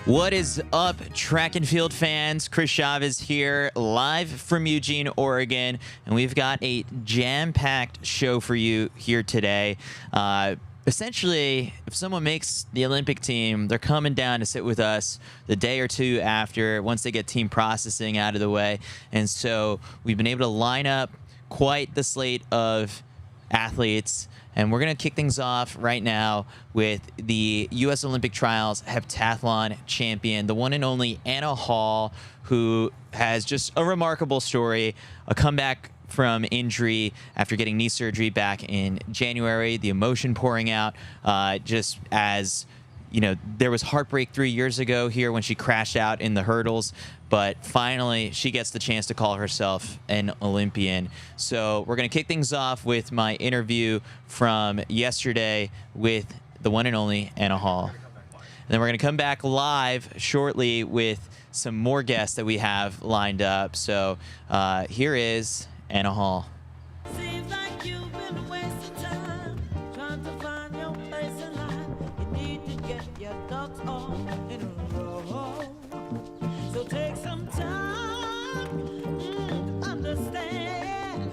What is up, track and field fans? Chris Chavez here, live from Eugene, Oregon, and we've got a jam-packed show for you here today. Essentially, if someone makes the Olympic team, they're coming down to sit with us the day or two after, once they get team processing out of the way. And so we've been able to line up quite the slate of athletes, and we're going to kick things off right now with the U.S. Olympic Trials heptathlon champion, the one and only Anna Hall, who has just a remarkable story, a comeback from injury after getting knee surgery back in January, the emotion pouring out just as, you know, there was heartbreak 3 years ago here when she crashed out in the hurdles, but finally she gets the chance to call herself an Olympian. So we're going to kick things off with my interview from yesterday with the one and only Anna Hall. And then we're going to come back live shortly with some more guests that we have lined up. So here is Anna Hall. Seems like you've been wasting time trying to find your place in life. You need to get your ducks all in a row. So take some time to understand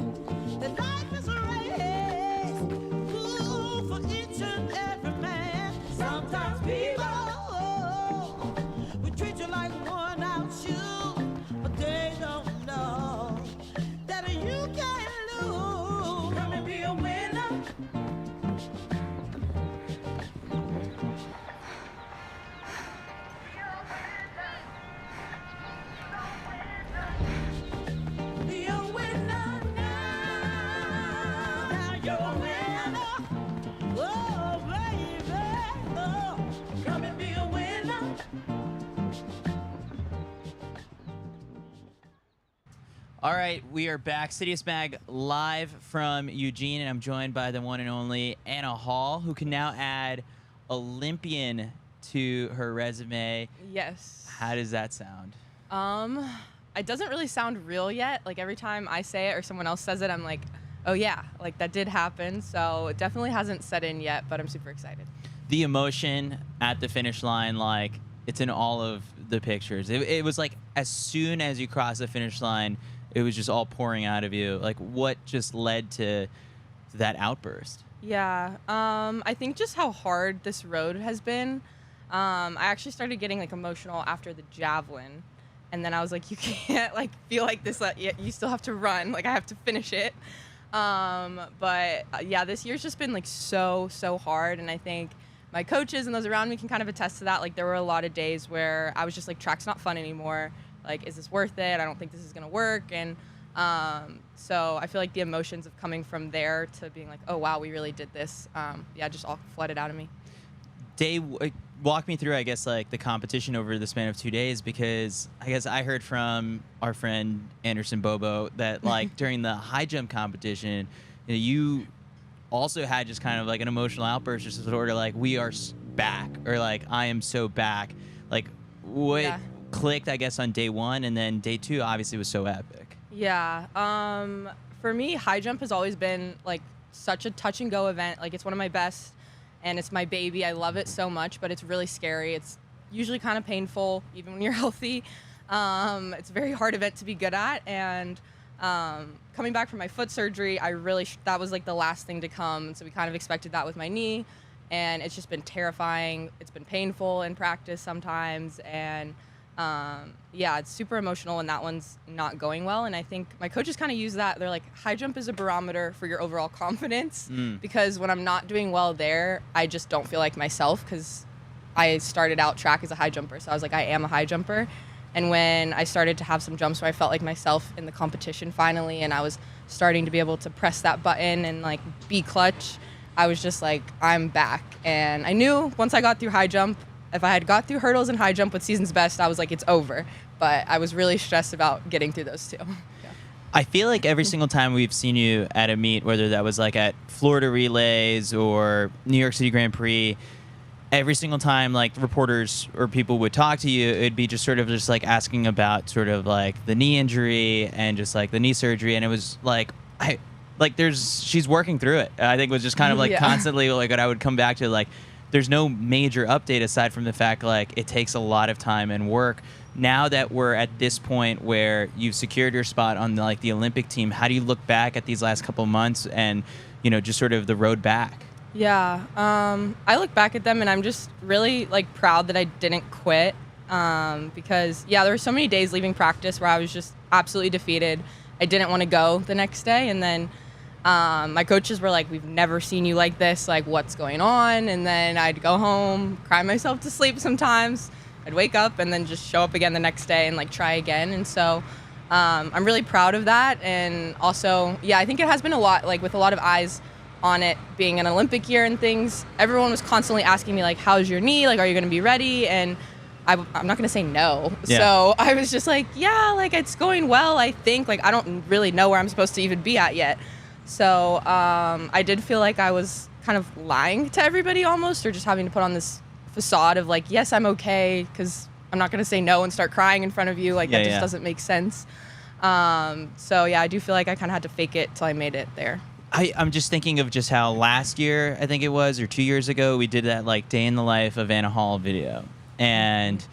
that life is a race. Ooh, for each and every man. Sometimes people we treat you like worn out shoes, but they don't know that you can't lose. Come and be a winner. Be a winner now. Now you're a winner. Oh, baby. Oh, come and be a winner. All right, we are back. CITIUS MAG live from Eugene, and I'm joined by the one and only Anna Hall, who can now add Olympian to her resume. Yes. How does that sound? It doesn't really sound real yet. Like every time I say it or someone else says it, I'm like, oh yeah, like that did happen. So it definitely hasn't set in yet, but I'm super excited. The emotion at the finish line, like, it's in all of the pictures. It was like as soon as you cross the finish line, it was just all pouring out of you. Like, what just led to that outburst? Yeah. I think just how hard this road has been. I actually started getting like emotional after the javelin. And then I was like, you can't like feel like this. You still have to run. Like I have to finish it. But yeah, this year's just been like so hard. And I think my coaches and those around me can kind of attest to that. Like there were a lot of days where I was just like, track's not fun anymore. Like, is this worth it? I don't think this is going to work. And so I feel like the emotions of coming from there to being like, oh, wow, we really did this. Yeah, just all flooded out of me. Walk me through, I guess, like the competition over the span of 2 days, because I guess I heard from our friend Anderson Bobo that like during the high jump competition, you also had just kind of like an emotional outburst, just sort of like, we are back, or like, I am so back. Like, what clicked, I guess, on day one, and then day two obviously was so epic? Yeah. For me, high jump has always been like such a touch and go event. Like it's one of my best, and it's my baby. I love it so much, but it's really scary. It's usually kind of painful, even when you're healthy. It's a very hard event to be good at, and coming back from my foot surgery, that was like the last thing to come. And so we kind of expected that with my knee, and it's just been terrifying. It's been painful in practice sometimes, and yeah, it's super emotional when that one's not going well. And I think my coaches kind of use that. They're like, high jump is a barometer for your overall confidence, because when I'm not doing well there, I just don't feel like myself, because I started out track as a high jumper. So I was like, I am a high jumper. And when I started to have some jumps where I felt like myself in the competition finally, and I was starting to be able to press that button and like be clutch, I was just like, I'm back. And I knew once I got through high jump, if I had got through hurdles and high jump with season's best, I was like, it's over. But I was really stressed about getting through those two. Yeah. I feel like every single time we've seen you at a meet, whether that was like at Florida Relays or New York City Grand Prix, every single time like reporters or people would talk to you, it'd be just sort of just like asking about sort of like the knee injury and just like the knee surgery. And it was like, she's working through it. I think it was just kind of like constantly like what I would come back to, like, there's no major update aside from the fact like it takes a lot of time and work. Now that we're at this point where you've secured your spot on like the Olympic team, how do you look back at these last couple months and, you know, just sort of the road back? Yeah, I look back at them and I'm just really like proud that I didn't quit, because yeah, there were so many days leaving practice where I was just absolutely defeated. I didn't want to go the next day, and then my coaches were like, "We've never seen you like this. Like, what's going on?" And then I'd go home, cry myself to sleep sometimes. I'd wake up and then just show up again the next day and like try again. And so I'm really proud of that. And also, yeah, I think it has been a lot, like with a lot of eyes on it being an Olympic year and things. Everyone was constantly asking me like, how's your knee? Like, are you going to be ready? And I'm not going to say no. Yeah. So I was just like, yeah, like it's going well, I think. Like, I don't really know where I'm supposed to even be at yet. So I did feel like I was kind of lying to everybody almost, or just having to put on this facade of like, yes, I'm okay, because I'm not going to say no and start crying in front of you. Like, that just doesn't make sense. So yeah, I do feel like I kind of had to fake it till I made it there. I'm just thinking of just how last year, I think it was, or 2 years ago, we did that like day in the life of Anna Hall video. And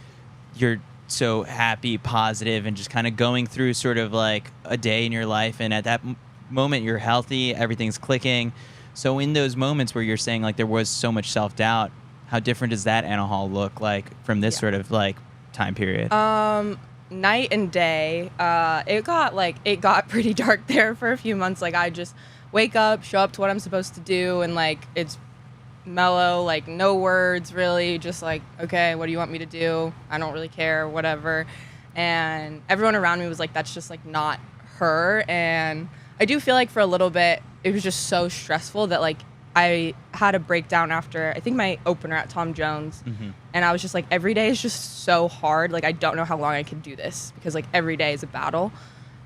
you're so happy, positive, and just kind of going through sort of like a day in your life. And at that moment, you're healthy, everything's clicking. So in those moments where you're saying like there was so much self-doubt, how different does that Anna Hall look like from this sort of like time period? Night and day. It got pretty dark there for a few months. Like, I just wake up, show up to what I'm supposed to do, and like it's mellow, like no words really, just like, okay, what do you want me to do? I don't really care, whatever. And everyone around me was like, that's just like not her. And I do feel like for a little bit it was just so stressful that like I had a breakdown after I think my opener at Tom Jones. And I was just like, every day is just so hard, like I don't know how long I can do this, because like every day is a battle.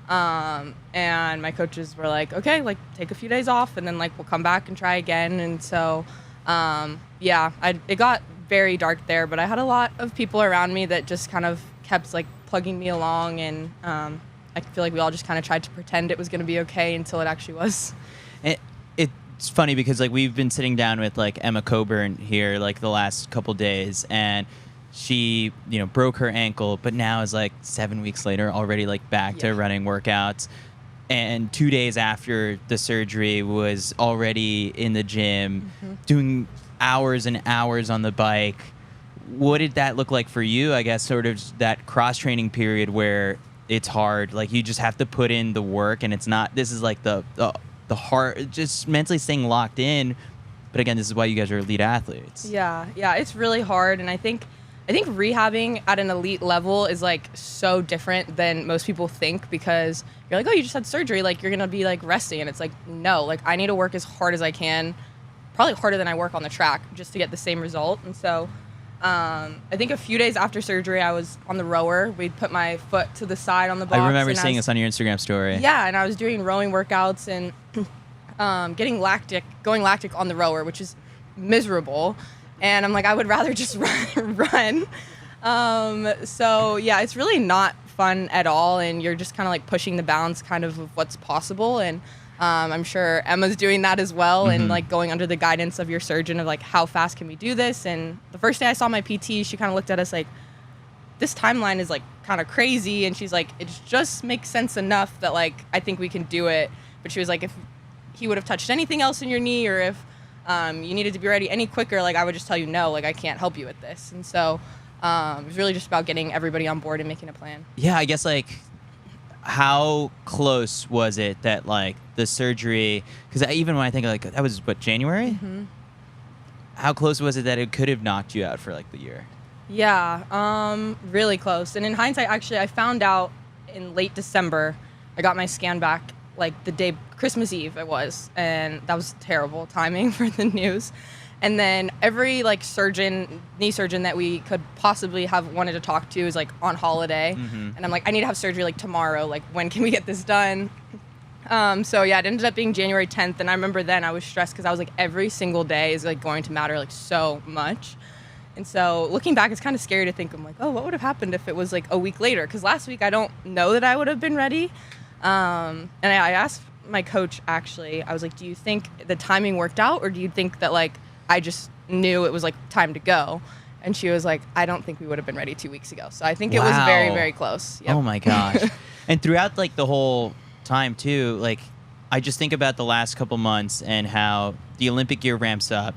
And my coaches were like, okay, like take a few days off and then like we'll come back and try again. And so it got very dark there, but I had a lot of people around me that just kind of kept like plugging me along, and I feel like we all just kind of tried to pretend it was going to be okay until it actually was. It's funny because like we've been sitting down with like Emma Coburn here like the last couple days, and she, you know, broke her ankle, but now is like 7 weeks later already like back to running workouts. And 2 days after the surgery was already in the gym doing hours and hours on the bike. What did that look like for you? I guess sort of that cross training period where it's hard, like you just have to put in the work, and it's not, this is like the heart, just mentally staying locked in. But again, this is why you guys are elite athletes. Yeah, it's really hard. And I think rehabbing at an elite level is like so different than most people think, because you're like, oh, you just had surgery, like you're gonna be like resting, and it's like, no, like I need to work as hard as I can, probably harder than I work on the track, just to get the same result. And so I think a few days after surgery, I was on the rower. We'd put my foot to the side on the box. I remember seeing this on your Instagram story. Yeah, and I was doing rowing workouts and going lactic on the rower, which is miserable. And I'm like, I would rather just run. So yeah, it's really not fun at all, and you're just kind of like pushing the bounds kind of what's possible. And I'm sure Emma's doing that as well, and like going under the guidance of your surgeon of like, how fast can we do this? And the first day I saw my PT, she kind of looked at us like, this timeline is like kind of crazy, and she's like, it just makes sense enough that like I think we can do it. But she was like, if he would have touched anything else in your knee, or if you needed to be ready any quicker, like I would just tell you no, like I can't help you with this. And so it was really just about getting everybody on board and making a plan. Yeah, I guess like how close was it that like the surgery, because even when I think like that was what, January? How close was it that it could have knocked you out for like the year? Yeah, really close. And in hindsight, actually, I found out in late December. I got my scan back like the day, Christmas Eve it was, and that was terrible timing for the news. And then every like knee surgeon that we could possibly have wanted to talk to is like on holiday. And I'm like, I need to have surgery like tomorrow. Like, when can we get this done? So yeah, it ended up being January 10th. And I remember then I was stressed because I was like, every single day is like going to matter like so much. And so looking back, it's kind of scary to think, I'm like, oh, what would have happened if it was like a week later? Because last week I don't know that I would have been ready. And I asked my coach, actually, I was like, do you think the timing worked out, or do you think that like I just knew it was like time to go. And she was like, I don't think we would have been ready 2 weeks ago. So I think it was very, very close. Yep. Oh my gosh. And throughout like the whole time too, like I just think about the last couple months and how the Olympic year ramps up.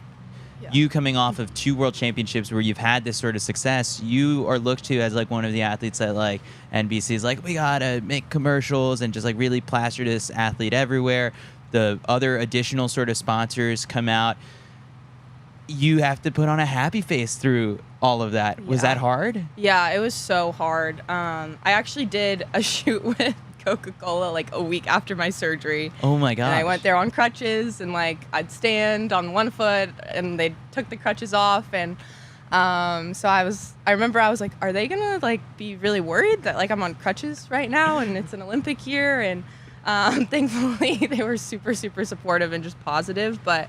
Yeah. You coming off of 2 world championships where you've had this sort of success, you are looked to as like one of the athletes that like NBC is like, we gotta make commercials and just like really plaster this athlete everywhere. The other additional sort of sponsors come out. You have to put on a happy face through all of that. Was that hard? Yeah, it was so hard. I actually did a shoot with Coca-Cola like a week after my surgery. Oh my gosh. And I went there on crutches and like I'd stand on one foot and they took the crutches off and so I remember I was like, are they gonna like be really worried that like I'm on crutches right now and it's an Olympic year? And thankfully they were super, super supportive and just positive. But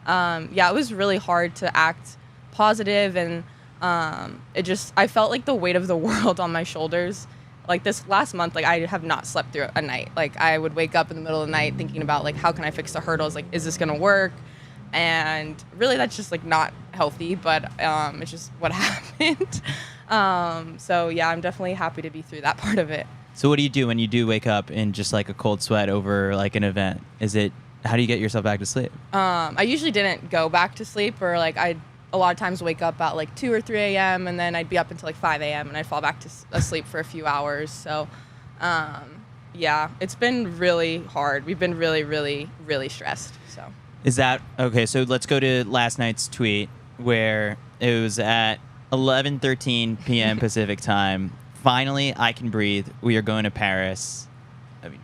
yeah, it was really hard to act positive and I felt like the weight of the world on my shoulders. Like this last month, like I have not slept through a night. Like I would wake up in the middle of the night thinking about like, how can I fix the hurdles? Like, is this gonna work? And really that's just like not healthy, but it's just what happened. So yeah, I'm definitely happy to be through that part of it. So what do you do when you do wake up in just like a cold sweat over like an event? How do you get yourself back to sleep? I usually didn't go back to sleep, or like I'd a lot of times wake up at like 2 or 3 a.m. and then I'd be up until like 5 a.m. and I'd fall back to asleep for a few hours. So yeah, it's been really hard. We've been really, really, really stressed. So is that okay? So let's go to last night's tweet where it was at 11:13 p.m. Pacific time. Finally, I can breathe. We are going to Paris. I mean,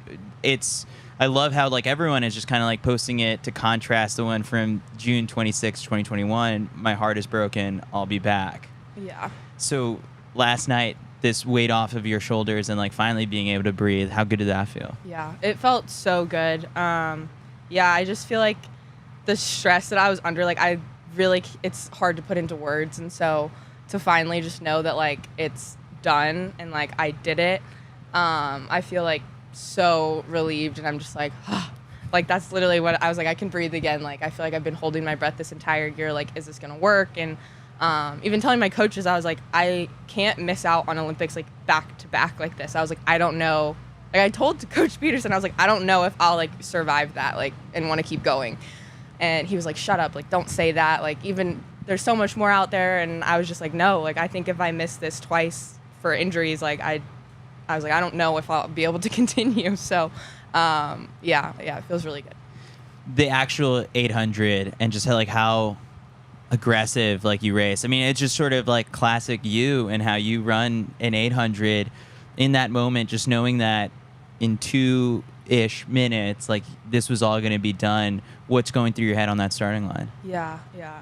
I love how like everyone is just kind of like posting it to contrast the one from June 26, 2021. My heart is broken. I'll be back. Yeah. So last night, this weight off of your shoulders and like finally being able to breathe. How good did that feel? Yeah, it felt so good. Yeah, I just feel like the stress that I was under, like it's hard to put into words. And so to finally just know that like it's done and like I did it, I feel like so relieved, and I'm just like, like that's literally what I was like, I can breathe again. Like I feel like I've been holding my breath this entire year. Like, is this gonna work? And even telling my coaches, I was like, I can't miss out on Olympics like back to back like this. I was like, I don't know. Like I told Coach Peterson, I was like, I don't know if I'll like survive that, like, and want to keep going. And he was like, shut up, like don't say that. Like even there's so much more out there. And I was just like, no, like I think if I miss this twice for injuries, like I was like, I don't know if I'll be able to continue. So, yeah, it feels really good. The actual 800 and just how aggressive like you race. I mean, it's just sort of like classic you and how you run an 800 in that moment, just knowing that in 2-ish minutes, like this was all going to be done. What's going through your head on that starting line? Yeah.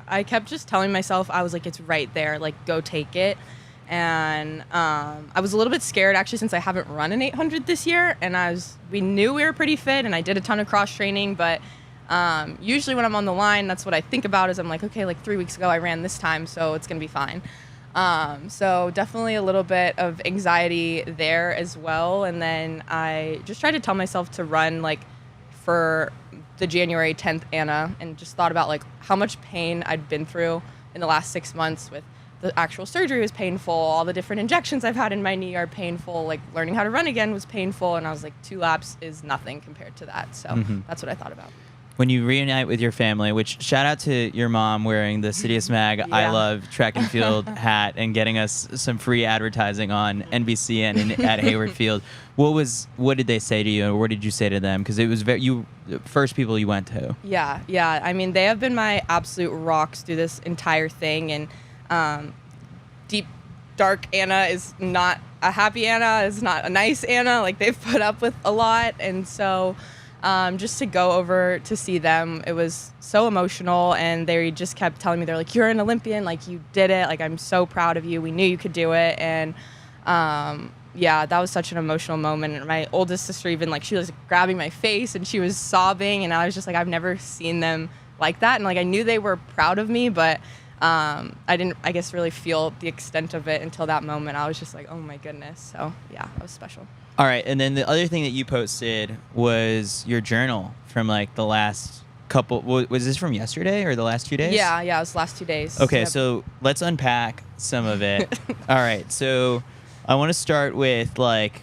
I kept just telling myself, I was like, it's right there, like go take it. And I was a little bit scared actually, since I haven't run an 800 this year, and we knew we were pretty fit, and I did a ton of cross training, but usually when I'm on the line, that's what I think about is I'm like, okay, like 3 weeks ago I ran this time, so it's gonna be fine. So definitely a little bit of anxiety there as well, and then I just tried to tell myself to run like for the January 10th Anna, and just thought about like how much pain I'd been through in the last 6 months. With the actual surgery was painful, all the different injections I've had in my knee are painful, like learning how to run again was painful, and I was like, 2 laps is nothing compared to that. So that's what I thought about. When you reunite with your family, which shout out to your mom wearing the CITIUS MAG I Love Track and Field hat and getting us some free advertising on NBC and at Hayward Field. What did they say to you, or what did you say to them? Because it was the first people you went to. Yeah. I mean, they have been my absolute rocks through this entire thing, and deep, dark Anna is not a happy Anna, is not a nice Anna. Like they've put up with a lot, and so just to go over to see them, it was so emotional, and they just kept telling me, they're like, you're an Olympian, like you did it, like I'm so proud of you, we knew you could do it. And yeah, that was such an emotional moment. And my oldest sister even, like, she was grabbing my face and she was sobbing, and I was just like, I've never seen them like that. And like I knew they were proud of me, but I didn't, I guess, really feel the extent of it until that moment. I was just like, oh my goodness. So yeah, that was special. All right, and then the other thing that you posted was your journal from like the last couple. Was this from yesterday or the last 2 days? Yeah, it was the last 2 days. Okay, Yep. so let's unpack some of it. All right, so I want to start with like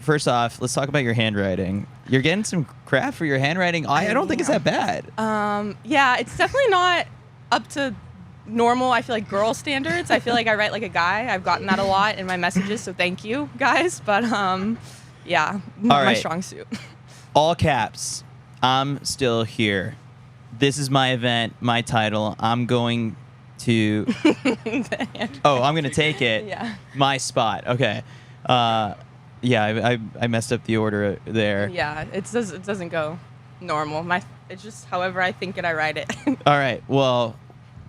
first off, let's talk about your handwriting. You're getting some crap for your handwriting. I don't think it's that bad. Yeah, it's definitely not up to normal, I feel like, girl standards. I feel like I write like a guy. I've gotten that a lot in my messages, so thank you, guys. But yeah, not All my right. strong suit. All caps. I'm still here. This is my event, my title. I'm going to. Oh, I'm going to take it. Yeah. My spot. Okay. Yeah, I messed up the order there. Yeah, it doesn't go normal. It's just however I think it, I write it. All right. Well,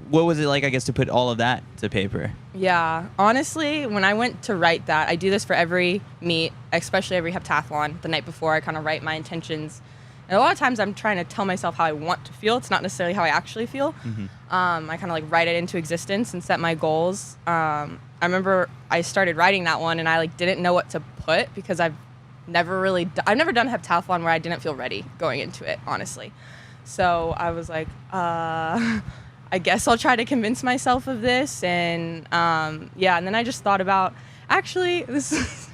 what was it like, I guess, to put all of that to paper? Yeah, honestly, when I went to write that, I do this for every meet, especially every heptathlon. The night before, I kind of write my intentions. And a lot of times I'm trying to tell myself how I want to feel. It's not necessarily how I actually feel. Mm-hmm. I kind of like write it into existence and set my goals. I remember I started writing that one and I like didn't know what to put because I've never done a heptathlon where I didn't feel ready going into it, honestly. So I was like, I guess I'll try to convince myself of this. And yeah, and then I just thought about, actually, this is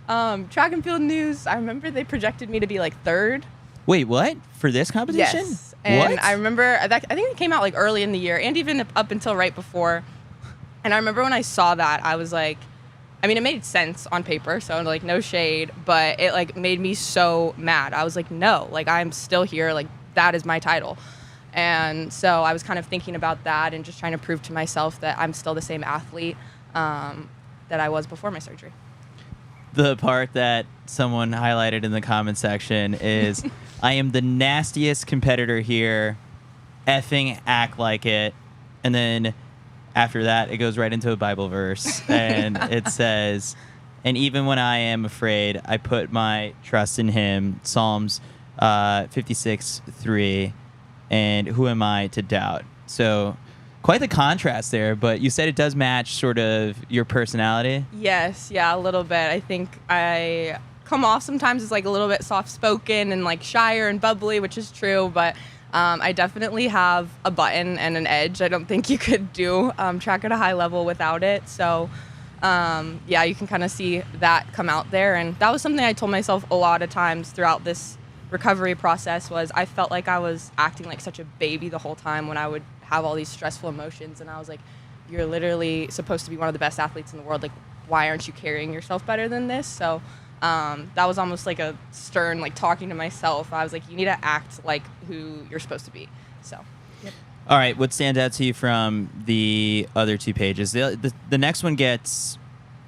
track and field news. I remember they projected me to be like third. Wait, what? For this competition? Yes. And what? I remember, I think it came out like early in the year and even up until right before. And I remember when I saw that, I was like, I mean, it made sense on paper, so like no shade, but it like made me so mad. I was like, no, like I'm still here, like that is my title. And so I was kind of thinking about that and just trying to prove to myself that I'm still the same athlete that I was before my surgery. The part that someone highlighted in the comment section is, I am the nastiest competitor here, effing act like it. And then after that, it goes right into a Bible verse. And it says, and even when I am afraid, I put my trust in him. Psalms 56:3. And who am I to doubt? So quite the contrast there, but you said it does match sort of your personality. Yes, yeah, a little bit. I think I come off sometimes as like a little bit soft-spoken and like shyer and bubbly, which is true, but I definitely have a button and an edge. I don't think you could do track at a high level without it. So yeah, you can kind of see that come out there. And that was something I told myself a lot of times throughout this recovery process was I felt like I was acting like such a baby the whole time when I would have all these stressful emotions. And I was like, you're literally supposed to be one of the best athletes in the world. Like, why aren't you carrying yourself better than this? So that was almost like a stern, like talking to myself. I was like, you need to act like who you're supposed to be. So, yep. All right, what stands out to you from the other two pages? The next one gets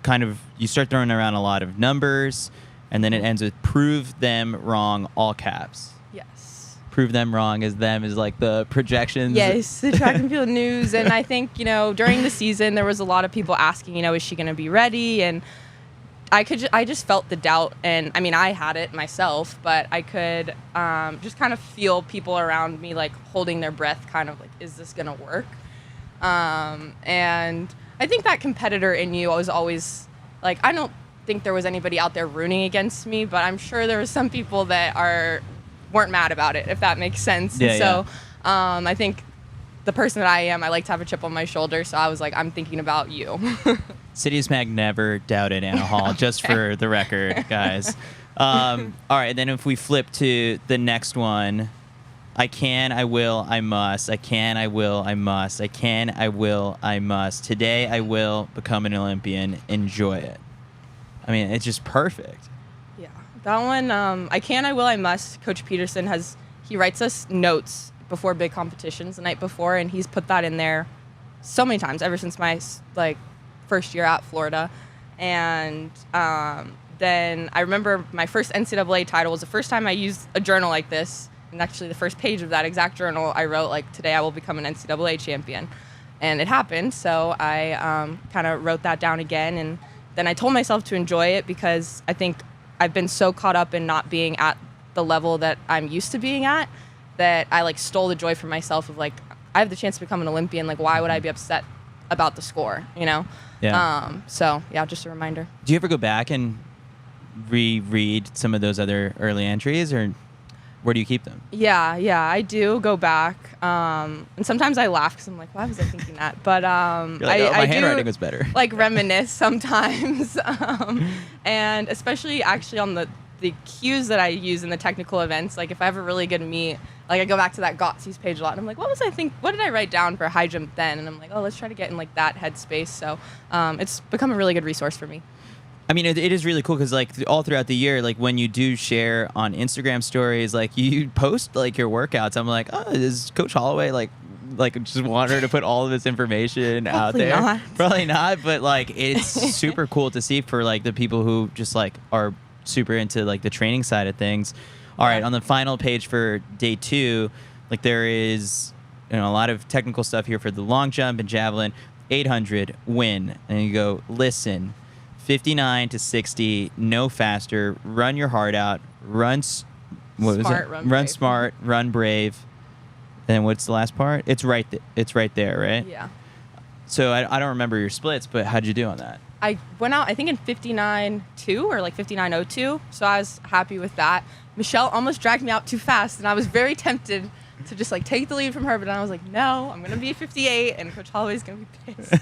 kind of, you start throwing around a lot of numbers, and then it ends with prove them wrong, all caps. Yes. Prove them wrong is like the projections. Yes, the track and field news. And I think, during the season, there was a lot of people asking, is she going to be ready? And I just felt the doubt. And I mean, I had it myself, but I could just kind of feel people around me like holding their breath, kind of like, is this going to work? And I think that competitor in you was always like, I don't think there was anybody out there rooting against me, but I'm sure there were some people that weren't mad about it, if that makes sense. Yeah, so I think the person that I am, I like to have a chip on my shoulder, so I was like, I'm thinking about you. CITIUS MAG never doubted Anna Hall, just for the record, guys. All right, then if we flip to the next one, I can, I will, I must. I can, I will, I must. I can, I will, I must. Today I will become an Olympian. Enjoy it. I mean, it's just perfect. Yeah, that one, I can, I will, I must. Coach Peterson he writes us notes before big competitions the night before, and he's put that in there so many times ever since my first year at Florida. And then I remember my first NCAA title was the first time I used a journal like this. And actually the first page of that exact journal, I wrote like, today I will become an NCAA champion. And it happened. So I kind of wrote that down again. And then I told myself to enjoy it because I think I've been so caught up in not being at the level that I'm used to being at that I like stole the joy from myself of like, I have the chance to become an Olympian. Like, why would I be upset about the score, Yeah. So yeah, just a reminder. Do you ever go back and reread some of those other early entries, or? where do you keep them? Yeah, I do go back. And sometimes I laugh because I'm like, why was I thinking that? But You're like, my handwriting was better. Like reminisce sometimes. And especially actually on the cues that I use in the technical events. Like if I have a really good meet, like I go back to that GOTS's page a lot. And I'm like, what did I write down for high jump then? And I'm like, let's try to get in like that headspace. So it's become a really good resource for me. I mean, it is really cool because, like, all throughout the year, like, when you do share on Instagram stories, like, you post, like, your workouts. I'm like, oh, is Coach Holloway, like just want her to put all of this information out there? Not. Probably not, but, like, it's super cool to see for, like, the people who just, like, are super into, like, the training side of things. All right, on the final page for day 2, like, there is, a lot of technical stuff here for the long jump and javelin. 800, win. And you go, listen. 59 to 60, no faster. Run your heart out. Run smart. Run brave. And what's the last part? It's right there, right? Yeah. So I don't remember your splits, but how'd you do on that? I went out, I think in 59.2 or like 59.02. So I was happy with that. Michelle almost dragged me out too fast, and I was very tempted to just like take the lead from her, but then I was like, no, I'm gonna be 58, and Coach Holloway's gonna be pissed.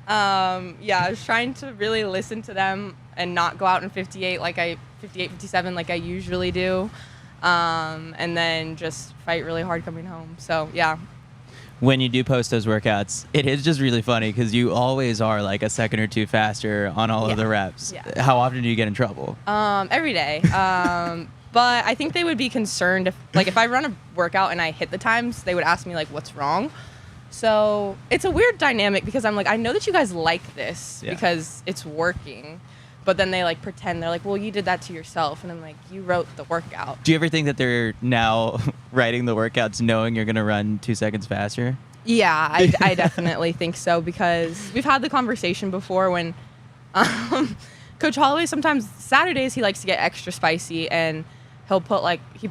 I was trying to really listen to them and not go out in 58, 57 like I usually do, and then just fight really hard coming home. So yeah. When you do post those workouts, it is just really funny because you always are like a second or two faster on all of the reps. Yeah. How often do you get in trouble? Every day. But I think they would be concerned if I run a workout and I hit the times, they would ask me like, what's wrong? So it's a weird dynamic because I'm like, I know that you guys like this because it's working, but then they like pretend they're like, well, you did that to yourself. And I'm like, you wrote the workout. Do you ever think that they're now writing the workouts knowing you're going to run 2 seconds faster? Yeah, I definitely think so because we've had the conversation before when Coach Holloway, sometimes Saturdays, he likes to get extra spicy and he'll put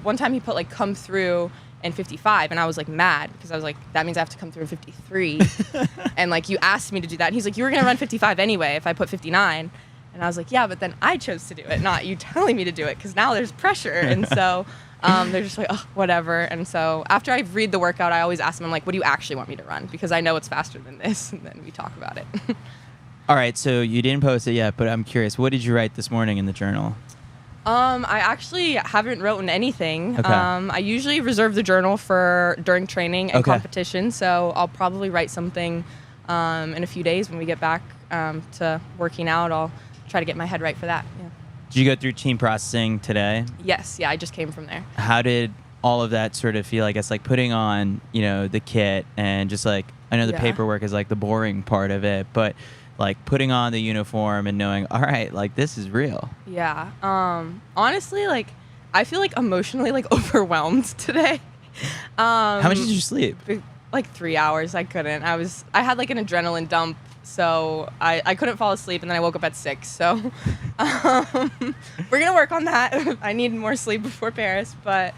one time he put come through in 55, and I was like mad because I was like, that means I have to come through in 53. And like, you asked me to do that. And he's like, you were going to run 55 anyway if I put 59. And I was like, yeah, but then I chose to do it, not you telling me to do it, because now there's pressure. And so they're just like, oh, whatever. And so after I read the workout, I always ask them, I'm like, what do you actually want me to run? Because I know it's faster than this. And then we talk about it. All right, so you didn't post it yet, but I'm curious, what did you write this morning in the journal? I actually haven't written anything. Okay. I usually reserve the journal for during training and competition, so I'll probably write something in a few days when we get back to working out. I'll try to get my head right for that. Yeah. Did you go through team processing today? Yes, yeah, I just came from there. How did all of that sort of feel? I guess like putting on, the kit and just like, I know the paperwork is like the boring part of it, but like putting on the uniform and knowing, all right, like this is real. Yeah. Honestly, like I feel like emotionally like overwhelmed today. How much did you sleep? Like 3 hours. I couldn't. I had like an adrenaline dump, so I couldn't fall asleep, and then I woke up at 6. So we're gonna work on that. I need more sleep before Paris, but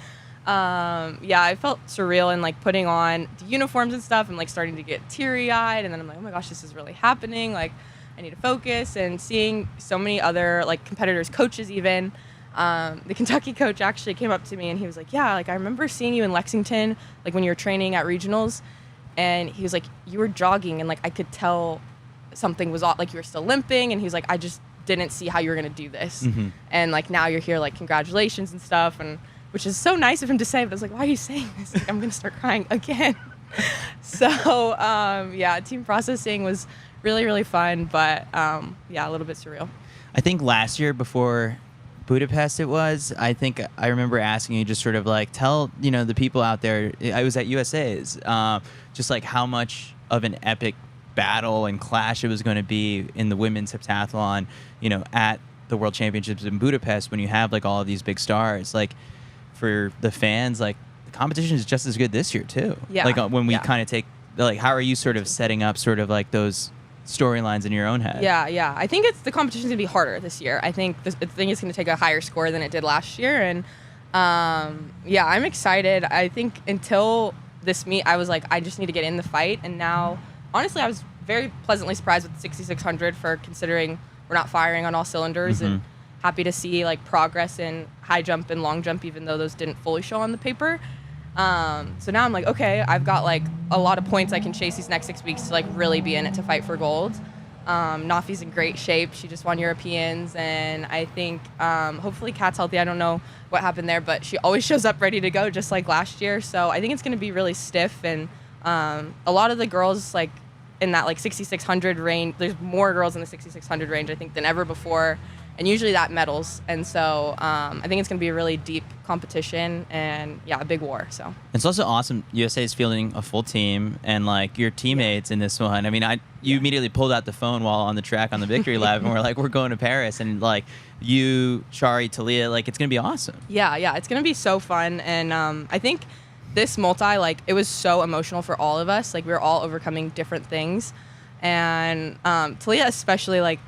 I felt surreal and like putting on the uniforms and stuff and like starting to get teary-eyed, and then I'm like, oh my gosh, this is really happening. Like I need to focus, and seeing so many other like competitors, coaches even. The Kentucky coach actually came up to me and he was like, yeah, like I remember seeing you in Lexington, like when you were training at regionals, and he was like, you were jogging and like I could tell something was off, like you were still limping, and he was like, I just didn't see how you were gonna do this. Mm-hmm. And like now you're here, like congratulations and stuff, and which is so nice of him to say, but I was like, why are you saying this? Like, I'm going to start crying again. So, team processing was really, really fun, but, a little bit surreal. I think last year before Budapest I think I remember asking you just sort of like, tell, the people out there, I was at USA's, just like how much of an epic battle and clash it was going to be in the women's heptathlon, at the World Championships in Budapest when you have like all of these big stars. Like, for the fans, like the competition is just as good this year too. Yeah. Like when we kind of take, like, how are you sort of setting up sort of like those storylines in your own head? Yeah. I think the competition's gonna be harder this year. I think the thing is gonna take a higher score than it did last year, and I'm excited. I think until this meet, I was like, I just need to get in the fight, and now, honestly, I was very pleasantly surprised with the 6,600 for considering we're not firing on all cylinders, and happy to see like progress in high jump and long jump, even though those didn't fully show on the paper. So now I'm like, okay, I've got like a lot of points I can chase these next 6 weeks to like really be in it to fight for gold. Nafi's in great shape. She just won Europeans, and I think hopefully Kat's healthy. I don't know what happened there, but she always shows up ready to go, just like last year. So I think it's going to be really stiff, and a lot of the girls like in that like 6,600 range. There's more girls in the 6,600 range I think than ever before, and usually that medals. And so I think it's going to be a really deep competition, and yeah, a big war. So it's also awesome. USA is fielding a full team, and like your teammates in this one. I mean, you immediately pulled out the phone while on the track on the victory lap, and we're like, we're going to Paris, and like you, Sha'Carri, Talia, like it's gonna be awesome. Yeah, it's gonna be so fun, and I think this multi, like, it was so emotional for all of us. Like, we were all overcoming different things, and Talia especially, like,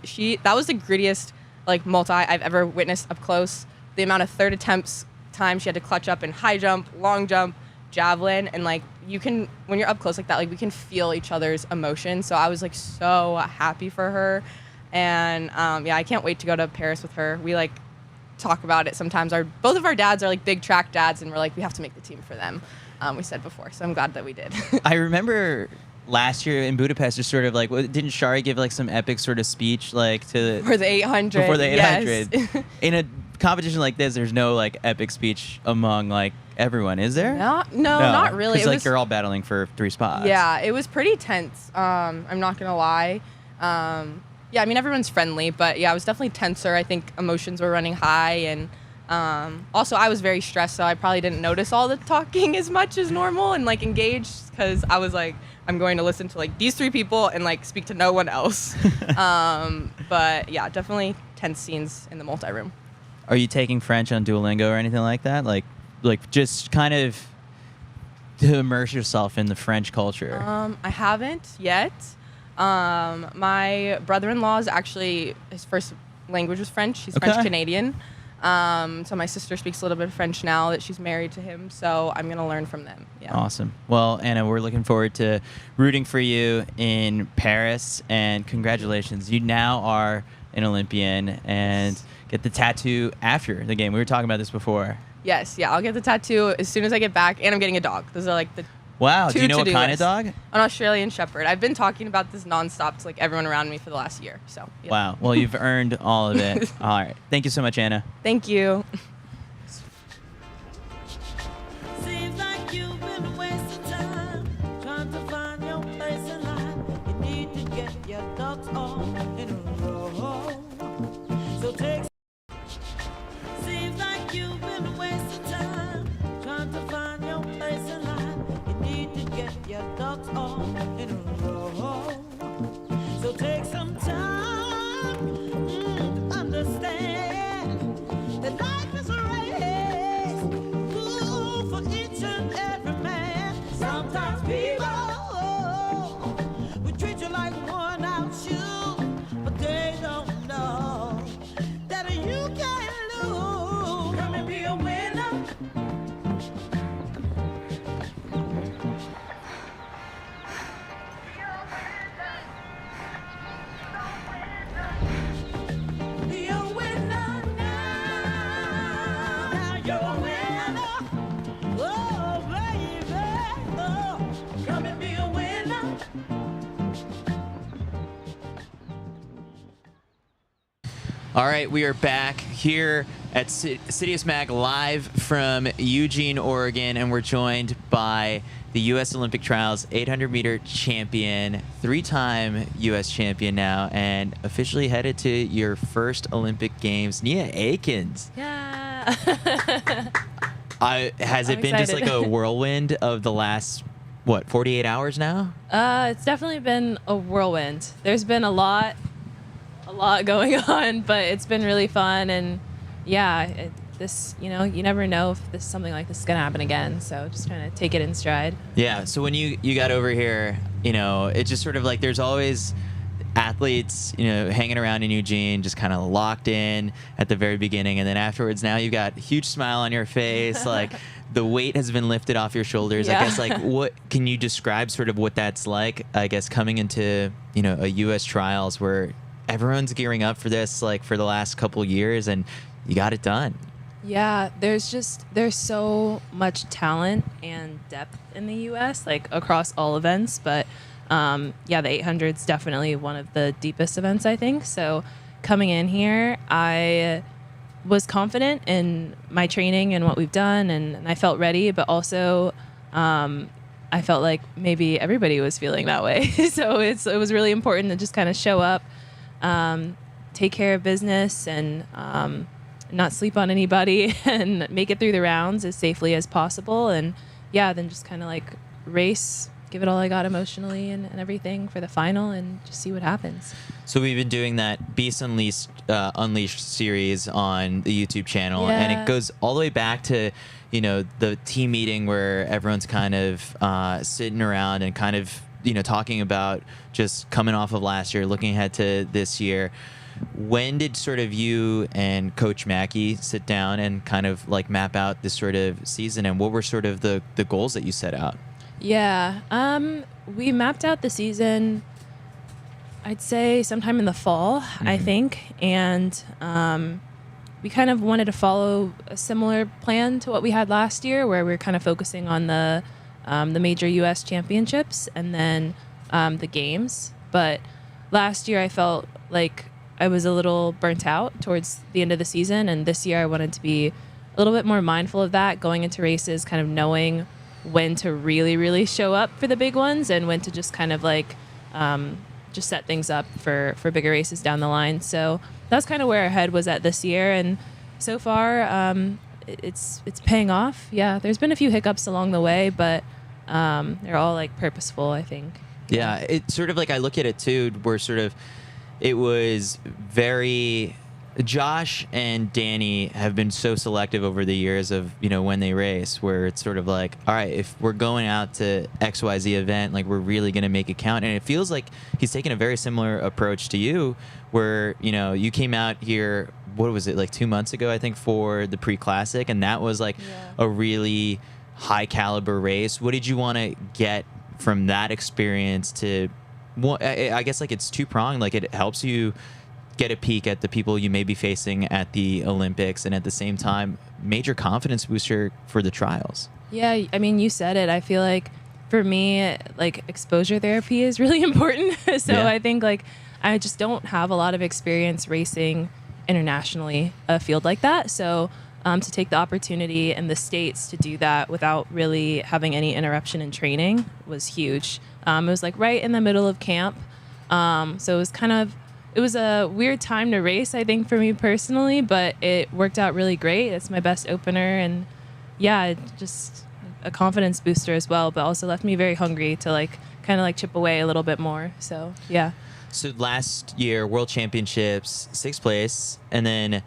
that was the grittiest like multi I've ever witnessed up close. The amount of third attempts time she had to clutch up in high jump, long jump, javelin, and like you can, when you're up close like that, like we can feel each other's emotion. So I was like so happy for her, and yeah, I can't wait to go to Paris with her. We like talk about it sometimes. Both of our dads are like big track dads, and we're like, we have to make the team for them. We said before, so I'm glad that we did. I remember last year in Budapest, just sort of like, didn't Sha'Carri give like some epic sort of speech like for the 800? Before the 800. Yes. In a competition like this, there's no like epic speech among like everyone, is there? No, not really. Because like you're all battling for 3 spots. Yeah, it was pretty tense. I'm not gonna lie. Yeah, I mean everyone's friendly, but yeah, it was definitely tenser. I think emotions were running high, and also I was very stressed, so I probably didn't notice all the talking as much as normal and like engaged, because I was like, I'm going to listen to like these 3 people and like speak to no one else. But yeah, definitely tense scenes in the multi-room. Are you taking French on Duolingo or anything like that? Like just kind of to immerse yourself in the French culture? I haven't yet. My brother-in-law is actually, his first language was French. He's Okay. French Canadian. So my sister speaks a little bit of French now that she's married to him. So I'm gonna learn from them. Yeah. Awesome. Well, Anna, we're looking forward to rooting for you in Paris, and congratulations. You now are an Olympian and get the tattoo after the game. We were talking about this before. Yes. Yeah. I'll get the tattoo as soon as I get back, and I'm getting a dog. Those are like the Wow. Do two you know what to-do kind lists. of dog? An Australian Shepherd. I've been talking about this nonstop to like everyone around me for the last year. So. Yeah. Wow. Well, you've earned all of it. All right. Thank you so much, Anna. Thank you. Seems like you've been wasting time trying to find your place in life. You need to get your ducks all in a row. So take. Seems like you've been wasting time trying to find your place in life. You need to get your ducks all in a row. So take some time to understand that life is a race. Ooh, for each and every man. Sometimes people will treat you like worn out shoes, but they don't know that you can't lose. Come and be a winner. Be a winner now. Now you're a winner. Oh, baby. Oh, come and be a winner. All right, we are back here at CITIUS MAG live from Eugene, Oregon, and we're joined by the U.S. Olympic Trials 800-meter champion, 3-time U.S. champion now, and officially headed to your first Olympic Games, Nia Akins. Yeah. Has it I'm been just like excited. a whirlwind of the last, 48 hours now? It's definitely been a whirlwind. There's been a lot going on, but it's been really fun. And yeah, you never know if something like this is gonna happen again. So just trying to take it in stride. Yeah, so when you got over here, it's just sort of like there's always athletes, hanging around in Eugene, just kind of locked in at the very beginning. And then afterwards, now you've got a huge smile on your face. Like the weight has been lifted off your shoulders. Yeah. I guess, like, what can you describe sort of what that's like, I guess, coming into, a U.S. trials where everyone's gearing up for this, like for the last couple years, and you got it done. Yeah, there's so much talent and depth in the U.S., like across all events. But yeah, the 800 is definitely one of the deepest events, I think. So coming in here, I was confident in my training and what we've done, and I felt ready, but also I felt like maybe everybody was feeling that way. So it was really important to just kind of show up, take care of business, and not sleep on anybody and make it through the rounds as safely as possible. And yeah, then just kind of like race, give it all I got emotionally and everything for the final, and just see what happens. So we've been doing that Beast Unleashed series on the YouTube channel, and it goes all the way back to, you know, the team meeting where everyone's kind of sitting around and kind of, you know, talking about just coming off of last year, looking ahead to this year. When did sort of you and Coach Mackey sit down and kind of like map out this sort of season, and what were sort of the goals that you set out? Yeah, we mapped out the season, I'd say sometime in the fall, I think, and we kind of wanted to follow a similar plan to what we had last year, where we were kind of focusing on the major U.S. championships and then the games. But last year I felt like I was a little burnt out towards the end of the season, and this year I wanted to be a little bit more mindful of that, going into races, kind of knowing when to really, really show up for the big ones and when to just kind of like just set things up for bigger races down the line. So that's kind of where our head was at this year, and so far it's paying off. Yeah, there's been a few hiccups along the way, but they're all like purposeful, I think. Yeah, it's sort of like I look at it too, where sort of it was very... Josh and Danny have been so selective over the years of, you know, when they race, where it's sort of like, all right, if we're going out to XYZ event, like we're really going to make it count. And it feels like he's taken a very similar approach to you, where, you know, you came out here, what was it, like 2 months ago, I think, for the pre-classic, and that was like a really high caliber race. What did you want to get from that experience to, well, I guess like it's two-pronged, like it helps you get a peek at the people you may be facing at the Olympics, and at the same time, major confidence booster for the trials. Yeah, I mean, you said it. I feel like for me, like exposure therapy is really important. So I think like I just don't have a lot of experience racing internationally a field like that. So to take the opportunity in the States to do that without really having any interruption in training was huge. It was like right in the middle of camp. So it was a weird time to race, I think, for me personally, but it worked out really great. It's my best opener, and yeah, just a confidence booster as well, but also left me very hungry to like kind of like chip away a little bit more. So yeah. So last year, World Championships, 6th place, and then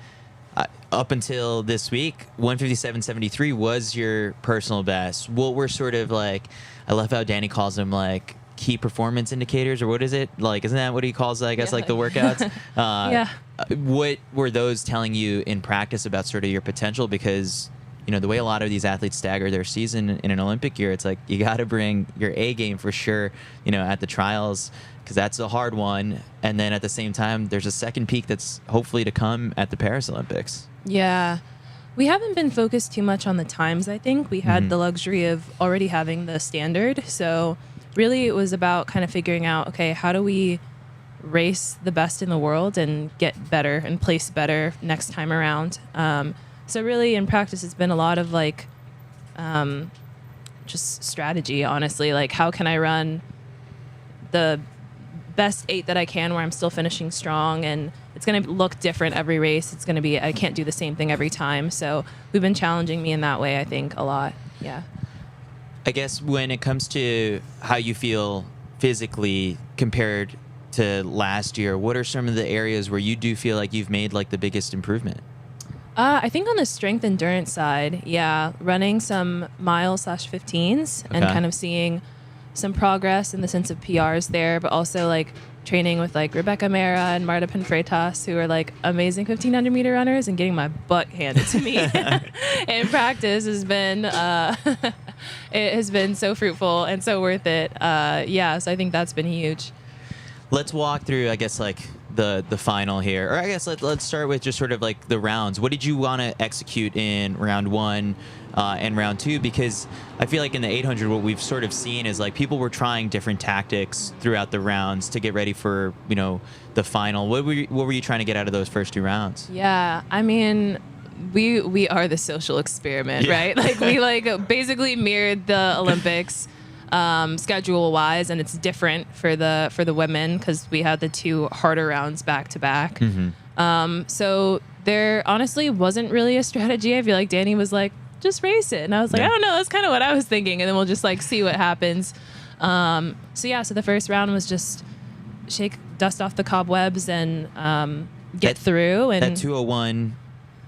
up until this week, 157.73 was your personal best. What were sort of like, I love how Danny calls them like key performance indicators, or what is it? Like, isn't that what he calls, I guess, like the workouts? What were those telling you in practice about sort of your potential? Because, you know, the way a lot of these athletes stagger their season in an Olympic year, it's like you got to bring your A game for sure, you know, at the trials, because that's a hard one. And then at the same time, there's a second peak that's hopefully to come at the Paris Olympics. Yeah. We haven't been focused too much on the times, I think. We had the luxury of already having the standard. So really it was about kind of figuring out, okay, how do we race the best in the world and get better and place better next time around? So really in practice, it's been a lot of like just strategy, honestly. Like, how can I run the best 8 that I can where I'm still finishing strong? And it's going to look different every race. It's going to be, I can't do the same thing every time. So we've been challenging me in that way, I think, a lot. Yeah. I guess when it comes to how you feel physically compared to last year, what are some of the areas where you do feel like you've made like the biggest improvement? I think on the strength endurance side, yeah, running some miles/15s and kind of seeing some progress in the sense of PRs there, but also like training with like Rebecca Mera and Marta Penfreitas, who are like amazing 1500 meter runners, and getting my butt handed to me in practice has been it has been so fruitful and so worth it. Yeah, so I think that's been huge. Let's walk through, I guess, like the final here, or I guess let's start with just sort of like the rounds. What did you want to execute in round 1 and round 2? Because I feel like in the 800, what we've sort of seen is like people were trying different tactics throughout the rounds to get ready for, you know, the final. What were you trying to get out of those first 2 rounds? Yeah, I mean, we are the social experiment, right? Like we like basically mirrored the Olympics schedule wise, and it's different for the women because we had the 2 harder rounds back to back. So there honestly wasn't really a strategy. I feel like Danny was like, just race it, and I was like, I don't know, that's kind of what I was thinking, and then we'll just like see what happens. So the first round was just shake dust off the cobwebs and get through, and that 201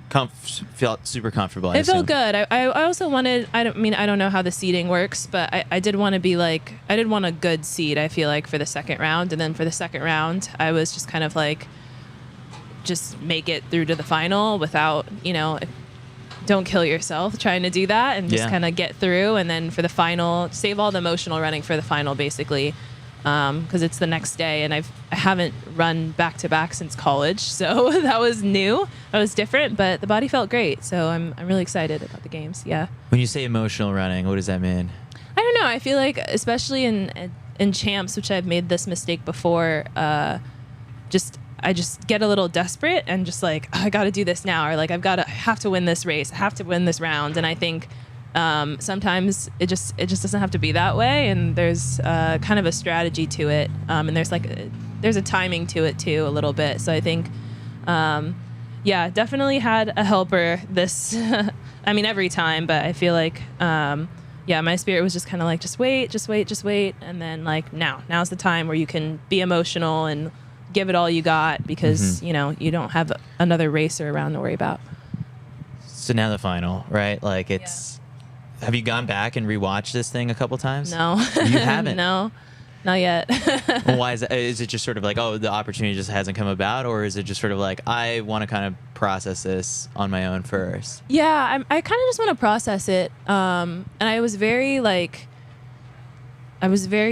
felt super comfortable. It felt good. I also wanted, I don't know how the seeding works, but I did want to be like, I did want a good seed, I feel like, for the second round. And then for the second round, I was just kind of like, just make it through to the final without, you know, don't kill yourself trying to do that, and just kind of get through. And then for the final, save all the emotional running for the final, basically. Because it's the next day, and I haven't run back to back since college, so that was new. That was different, but the body felt great, so I'm really excited about the games. Yeah. When you say emotional running, what does that mean? I don't know. I feel like, especially in champs, which I've made this mistake before, I just get a little desperate and just like, oh, I got to do this now, or like I have to win this race, I have to win this round, and I think. Sometimes it just doesn't have to be that way, and there's kind of a strategy to it, and there's a timing to it too, a little bit. So I think, definitely had a helper this. I mean, every time, but I feel like, my spirit was just kind of like, just wait, and then like now's the time where you can be emotional and give it all you got, because you know you don't have another racer around to worry about. So now the final, right? Like it's. Yeah. Have you gone back and rewatched this thing a couple times? No. You haven't? No, not yet. Well, why is that? Is it just sort of like, oh, the opportunity just hasn't come about? Or is it just sort of like, I want to kind of process this on my own first? Yeah, I kind of just want to process it. And I was very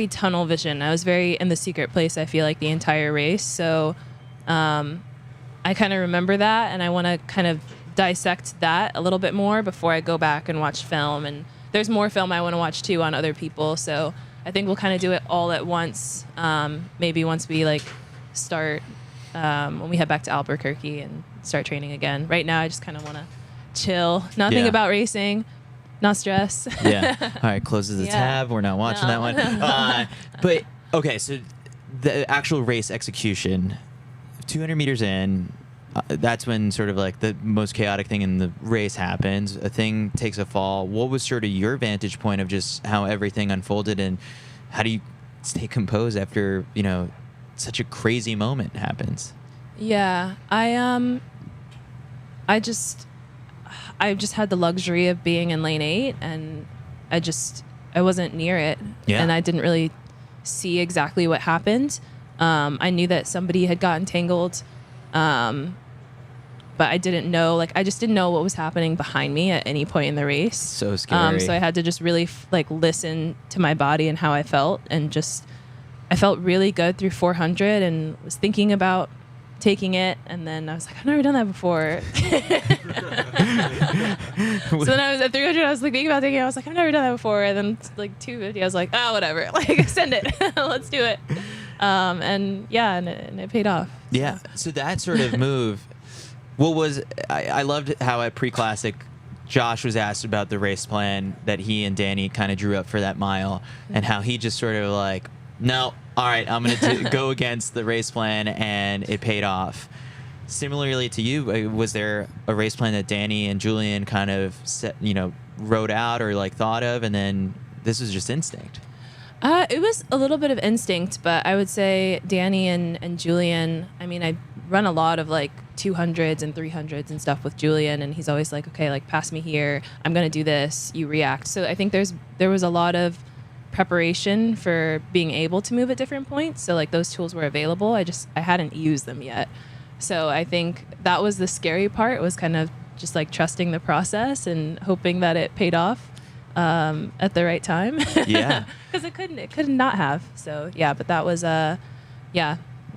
tunnel vision. I was very in the secret place, I feel like, the entire race. So I kind of remember that, and I want to kind of dissect that a little bit more before I go back and watch film. And there's more film I want to watch too on other people, so I think we'll kind of do it all at once, maybe once we like start when we head back to Albuquerque and start training again. Right now I just kind of want to chill, not think about racing, not stress. Yeah. All right, closes the tab, we're not watching that one. But okay, so the actual race execution, 200 meters in, that's when sort of like the most chaotic thing in the race happens. A thing takes a fall. What was sort of your vantage point of just how everything unfolded, and how do you stay composed after, you know, such a crazy moment happens? Yeah, I just had the luxury of being in lane 8, and I wasn't near it, and I didn't really see exactly what happened. I knew that somebody had gotten tangled, but I didn't know, like, I just didn't know what was happening behind me at any point in the race. So scary. So I had to just really listen to my body and how I felt, and I felt really good through 400 and was thinking about taking it, and then I was like, I've never done that before. So then I was at 300, I was like thinking about taking it, I was like, I've never done that before, and then like 250, I was like, oh, whatever, like send it, let's do it. And it paid off. Yeah, so that sort of move, I loved how at pre-classic Josh was asked about the race plan that he and Danny kind of drew up for that mile, and how he just sort of like, no, all right, I'm going to go against the race plan, and it paid off. Similarly to you, was there a race plan that Danny and Julian kind of wrote out or like thought of, and then this was just instinct? It was a little bit of instinct, but I would say Danny and Julian, I mean, I run a lot of like 200s and 300s and stuff with Julian, and he's always like, okay, like pass me here, I'm going to do this, you react. So I think there was a lot of preparation for being able to move at different points. So like those tools were available. I hadn't used them yet. So I think that was the scary part, was kind of just like trusting the process and hoping that it paid off at the right time. Yeah. Because it could not have. So yeah, but that was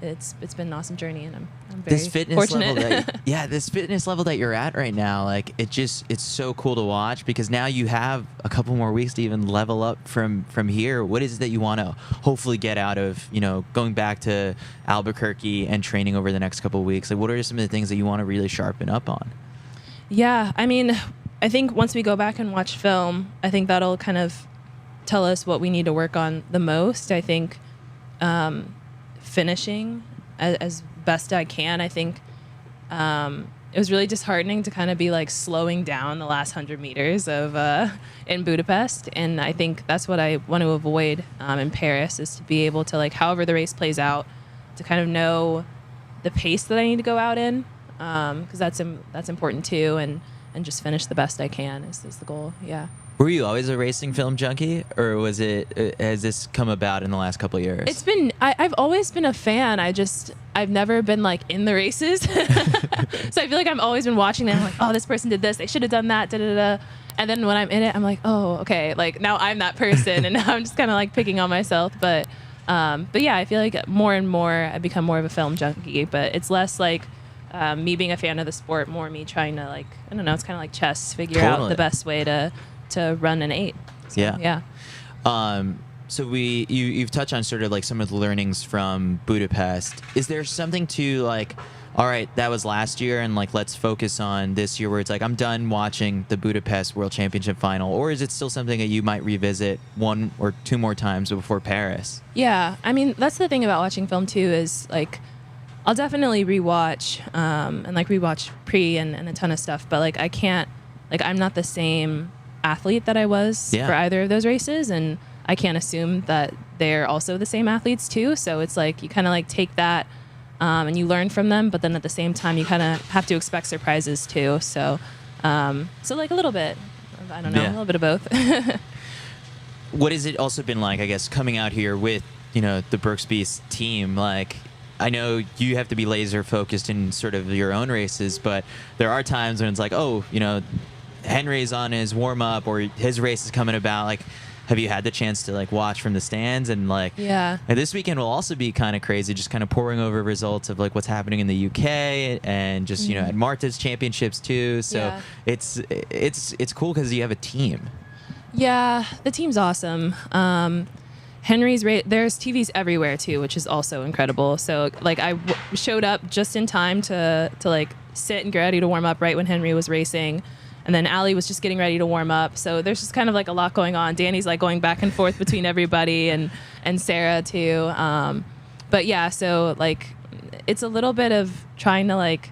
it's been an awesome journey, and I'm very This fitness fortunate. level this fitness level that you're at right now, like it's so cool to watch, because now you have a couple more weeks to even level up from here. What is it that you want to hopefully get out of, going back to Albuquerque and training over the next couple of weeks? Like, what are some of the things that you want to really sharpen up on? Yeah, I mean, I think once we go back and watch film, I think that'll kind of tell us what we need to work on the most. I think finishing as best I can. I think it was really disheartening to kind of be like slowing down the last 100 meters of in Budapest, and I think that's what I want to avoid in Paris, is to be able to, like, however the race plays out, to kind of know the pace that I need to go out in, because that's important too, and just finish the best I can is the goal. Yeah. Were you always a racing film junkie, or has this come about in the last couple of years? It's been, I've always been a fan. I've never been like in the races. So I feel like I've always been watching them, like, oh, this person did this, they should have done that, da da da. And then when I'm in it, I'm like, oh, okay, like now I'm that person, and now I'm just kind of like picking on myself. But yeah, I feel like more and more I become more of a film junkie, but it's less like me being a fan of the sport, more me trying to, like, I don't know, it's kind of like chess, figure out the best way to run an 8. So, yeah. So you've touched on sort of like some of the learnings from Budapest. Is there something to, like, all right, that was last year, and like let's focus on this year, where it's like I'm done watching the Budapest World Championship final, or is it still something that you might revisit 1 or 2 more times before Paris? Yeah, I mean, that's the thing about watching film too, is like I'll definitely rewatch and like rewatch pre and a ton of stuff, but like I can't, like, I'm not the same athlete that I was for either of those races, and I can't assume that they're also the same athletes too. So it's like you kind of like take that and you learn from them, but then at the same time you kind of have to expect surprises too. So so like a little bit, I don't know, a little bit of both. What has it also been like, I guess, coming out here with, the Brooksby's team? Like, I know you have to be laser focused in sort of your own races, but there are times when it's like, oh, Henry's on his warm up, or his race is coming about. Like, have you had the chance to like watch from the stands? And like, this weekend will also be kind of crazy, just kind of pouring over results of like what's happening in the UK, and just at Marta's championships too. So it's cool because you have a team. Yeah, the team's awesome. Henry's race, there's TVs everywhere too, which is also incredible. So like I showed up just in time to like sit and get ready to warm up right when Henry was racing. And then Allie was just getting ready to warm up. So there's just kind of like a lot going on. Danny's like going back and forth between everybody, and Sarah too. But yeah, so like it's a little bit of trying to, like,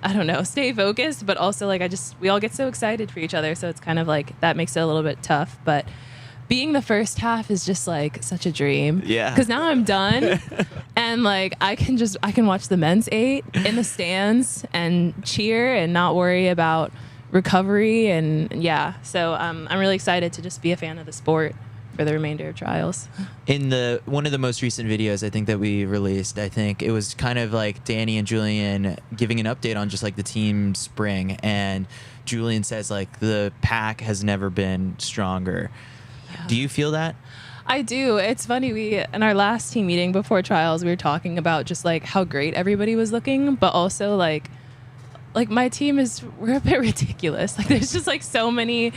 I don't know, stay focused, but also like we all get so excited for each other. So it's kind of like that makes it a little bit tough. But being the first half is just like such a dream. Yeah. Because now I'm done, and like I can watch the men's 8 in the stands and cheer and not worry about recovery, and so I'm really excited to just be a fan of the sport for the remainder of trials. In one of the most recent videos I think that we released, I think it was kind of like Danny and Julian giving an update on just like the team spring, and Julian says like the pack has never been stronger. Do you feel that? I do. It's funny. We, in our last team meeting before trials, we were talking about just like how great everybody was looking, but also like my team we're a bit ridiculous. Like there's just like so many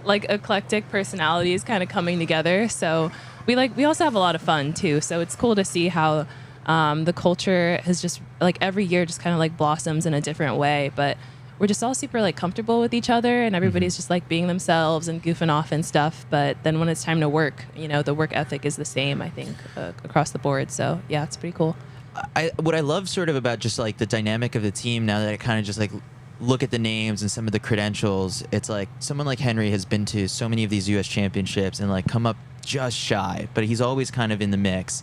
like eclectic personalities kind of coming together. So we also have a lot of fun too. So it's cool to see how the culture has just like every year just kind of like blossoms in a different way. But we're just all super like comfortable with each other, and everybody's just like being themselves and goofing off and stuff. But then when it's time to work, the work ethic is the same, I think, across the board. So yeah, it's pretty cool. What I love sort of about just like the dynamic of the team, now that I kind of just like look at the names and some of the credentials, it's like someone like Henry has been to so many of these U.S. championships and like come up just shy, but he's always kind of in the mix.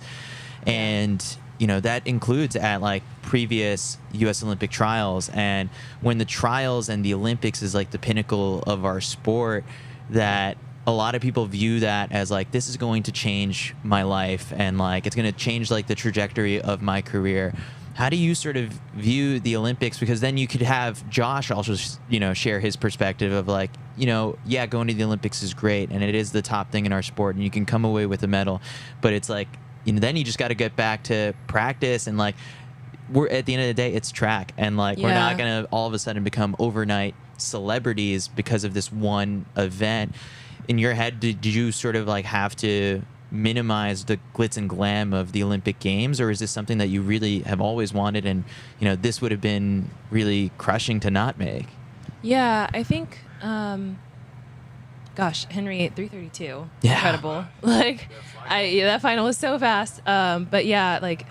And that includes at like previous U.S. Olympic trials. And when the trials and the Olympics is like the pinnacle of our sport, that a lot of people view that as like, this is going to change my life, and like it's going to change like the trajectory of my career. How do you sort of view the Olympics? Because then you could have Josh also, share his perspective of like, going to the Olympics is great, and it is the top thing in our sport, and you can come away with a medal, but it's like, then you just got to get back to practice, and like we're at the end of the day, it's track, and like we're not gonna all of a sudden become overnight celebrities because of this one event. In your head, did you sort of like have to minimize the glitz and glam of the Olympic Games, or is this something that you really have always wanted, and this would have been really crushing to not make? Yeah, I think gosh, Henry 3:32. Yeah. Incredible. Like that final was so fast. But yeah, like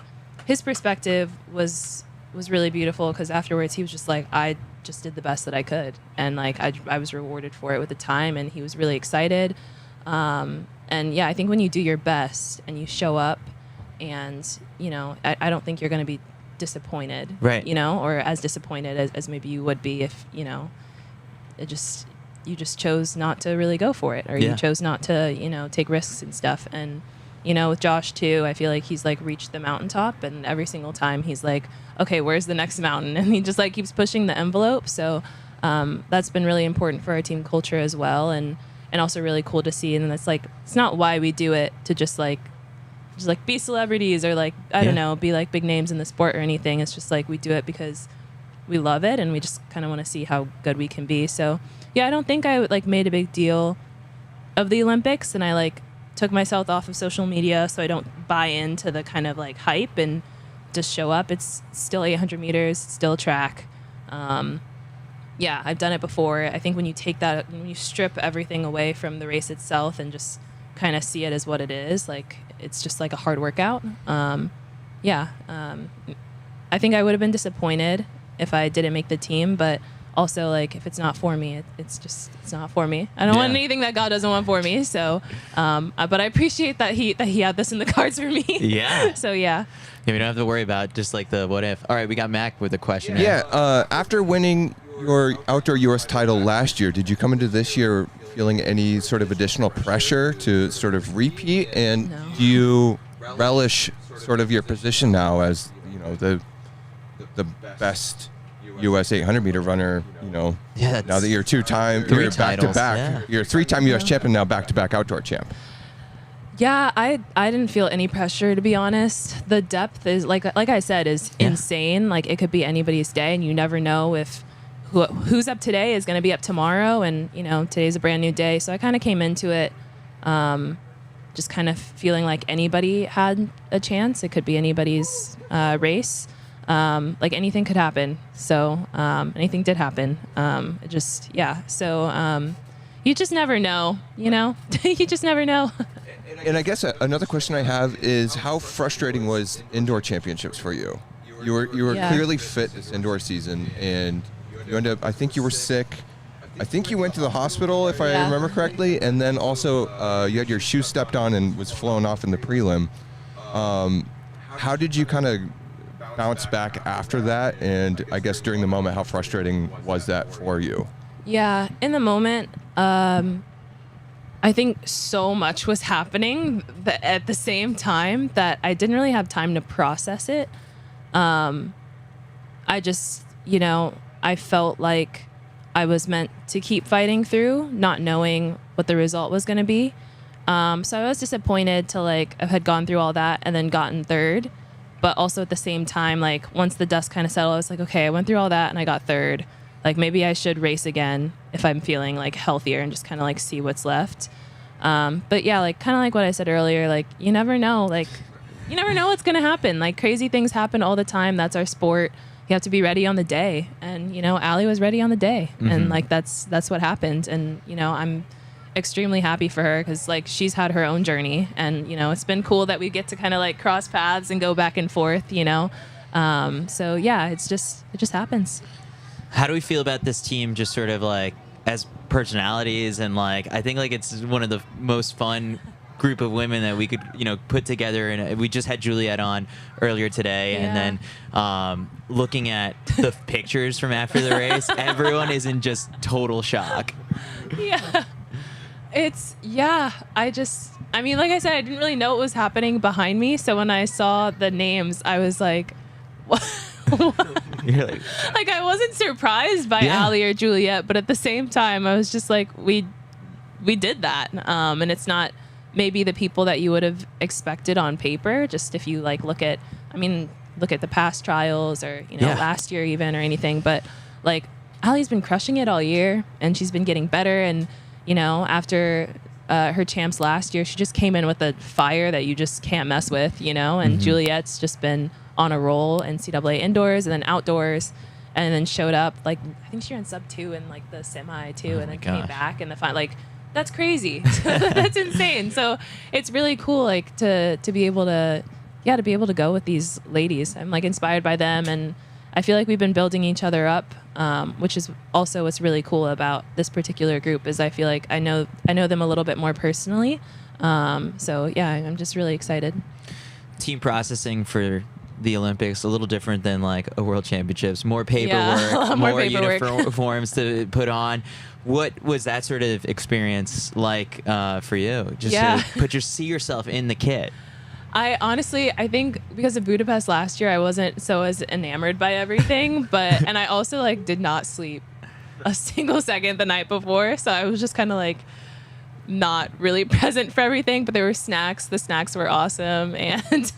his perspective was really beautiful, because afterwards he was just like, I just did the best that I could, and like I was rewarded for it with the time, and he was really excited. And yeah, I think when you do your best and you show up, and I don't think you're going to be disappointed, right? Or as disappointed as maybe you would be if you just chose not to really go for it, or you chose not to take risks and stuff. And with Josh too, I feel like he's like reached the mountaintop, and every single time he's like, okay, where's the next mountain? And he just like keeps pushing the envelope. So that's been really important for our team culture as well, and also really cool to see. And that's like, it's not why we do it to just like be celebrities, or like I don't know, be like big names in the sport or anything. It's just like we do it because we love it, and we just kind of want to see how good we can be. So yeah, I don't think I like made a big deal of the Olympics, and I like took myself off of social media so I don't buy into the kind of like hype and just show up. It's still 800 meters, still track. Yeah, I've done it before. I think when you take that, when you strip everything away from the race itself and just kind of see it as what it is, like it's just like a hard workout. I think I would have been disappointed if I didn't make the team, but also like if it's not for me, it's not for me. I don't want anything that God doesn't want for me. So, but I appreciate that he had this in the cards for me. Yeah. So yeah. We don't have to worry about just like the what if. All right, we got Mac with a question. Yeah. After winning your outdoor U.S. title last year, did you come into this year feeling any sort of additional pressure to sort of repeat? And do you relish sort of your position now as the best U.S. 800-meter runner? Now that you're you're back-to-back, you're a 3-time U.S. champion, now back-to-back outdoor champ. Yeah, I didn't feel any pressure, to be honest. The depth is like I said, is insane. Like it could be anybody's day, and you never know if who's up today is going to be up tomorrow, and today's a brand new day. So I kind of came into it just kind of feeling like anybody had a chance. It could be anybody's race. Like anything could happen. So anything did happen. So you just never know, you just never know. And I guess another question I have is, how frustrating was indoor championships for you? You were clearly fit this indoor season, and you ended up, I think you were sick. I think you went to the hospital, if I remember correctly, and then also you had your shoe stepped on and was flown off in the prelim. How did you kind of bounce back after that? And I guess during the moment, how frustrating was that for you? Yeah, in the moment, I think so much was happening at the same time that I didn't really have time to process it. I just, I felt like I was meant to keep fighting through, not knowing what the result was going to be. So I was disappointed to I had gone through all that and then gotten third. But also at the same time, once the dust kind of settled, I was like, okay, I went through all that and I got third. Maybe I should race again if I'm feeling healthier and just kind of see what's left. But yeah, kind of like what I said earlier, you never know, you never know what's going to happen. Crazy things happen all the time. That's our sport. You have to be ready on the day. And, Allie was ready on the day. Mm-hmm. And that's what happened. And, I'm extremely happy for her because she's had her own journey. And, it's been cool that we get to kind of cross paths and go back and forth, So yeah, it just happens. How do we feel about this team just sort of as personalities, and I think it's one of the most fun group of women that we could put together, and we just had Juliette on earlier today, and then looking at the pictures from after the race, everyone is in just total shock. Yeah. I mean, like I said, I didn't really know what was happening behind me, so when I saw the names, I was like, what? You're I wasn't surprised by Allie or Juliette, but at the same time, I was just we did that. And it's not maybe the people that you would have expected on paper, just if you like look at the past trials or, last year even or anything. But like Allie's been crushing it all year and she's been getting better. And, after her champs last year, she just came in with a fire that you just can't mess with, and Juliette's just been on a roll in CAA indoors and then outdoors, and then showed up, like, I think she ran sub 2 in like the semi too, and then came back in the final. Like, that's crazy. That's insane. So it's really cool, like to be able to go with these ladies. I'm like inspired by them, and I feel like we've been building each other up, which is also what's really cool about this particular group is I feel like I know them a little bit more personally. So yeah, I'm just really excited. Team processing for the Olympics a little different than like a World Championships. More paperwork, more uniforms to put on. What was that sort of experience like for you? Just to see yourself in the kit. I think because of Budapest last year, I wasn't so as enamored by everything, and I also like did not sleep a single second the night before. So I was just kind of like not really present for everything, but there were snacks. The snacks were awesome. And